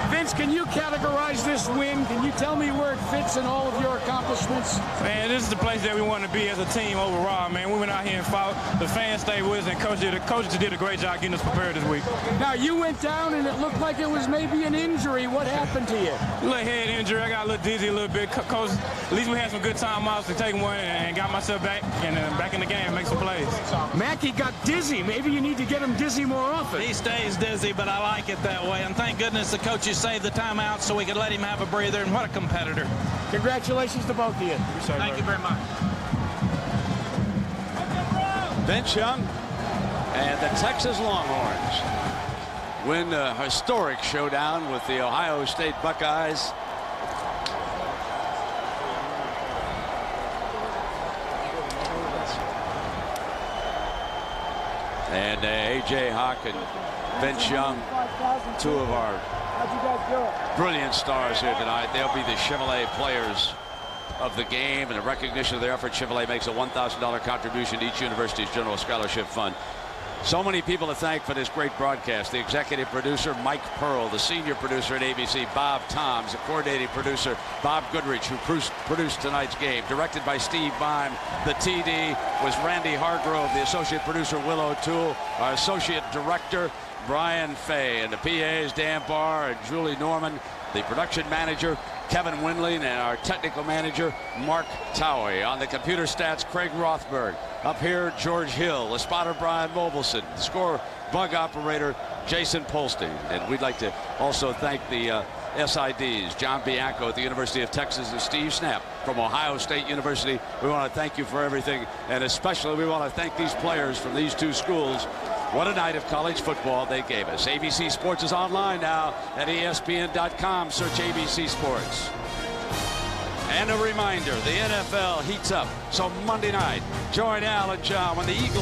Vince, can you categorize this win? Can you tell me where it fits in all of your accomplishments? Man, this is the place that we want to be as a team overall, man. We went out here and fought. The fans stayed with us, and coaches did a great job getting us prepared this week. Now, you went down, and it looked like it was maybe an injury. What happened to you? A little head injury. I got a little dizzy a little bit. Coach, at least we had some good timeouts to take one and got myself back and back in the game and make some plays. Mackey got dizzy. Maybe you need to get him dizzy more often. He stays dizzy, but I like it that way. And thank goodness the coaches saved the timeout so we could let him have a breather. And what a competitor. Congratulations to both of you. Thank you very much. Vince Young and the Texas Longhorns win a historic showdown with the Ohio State Buckeyes. And A.J. Hawk and Vince Young, 2 of our brilliant stars here tonight. They'll be the Chevrolet players of the game, and in recognition of their effort, Chevrolet makes a $1,000 contribution to each university's general scholarship fund. So many people to thank for this great broadcast. The executive producer, Mike Pearl. The senior producer at ABC, Bob Toms. The coordinating producer, Bob Goodrich, who produced tonight's game. Directed by Steve Bime. The TD was Randy Hargrove. The associate producer, Will O'Toole. Our associate director, Brian Fay. And the PAs, Dan Barr and Julie Norman. The production manager, Kevin Windling, and our technical manager, Mark Towie. On the computer stats, Craig Rothberg. Up here, George Hill. The spotter, Brian Mobilson. The score bug operator, Jason Polstein. And we'd like to also thank the SIDs, John Bianco at the University of Texas and Steve Snap from Ohio State University. We want to thank you for everything, and especially we want to thank these players from these 2 schools. What a night of college football they gave us. ABC Sports is online now at ESPN.com. Search ABC Sports. And a reminder, the NFL heats up. So Monday night, join Al and John when the Eagle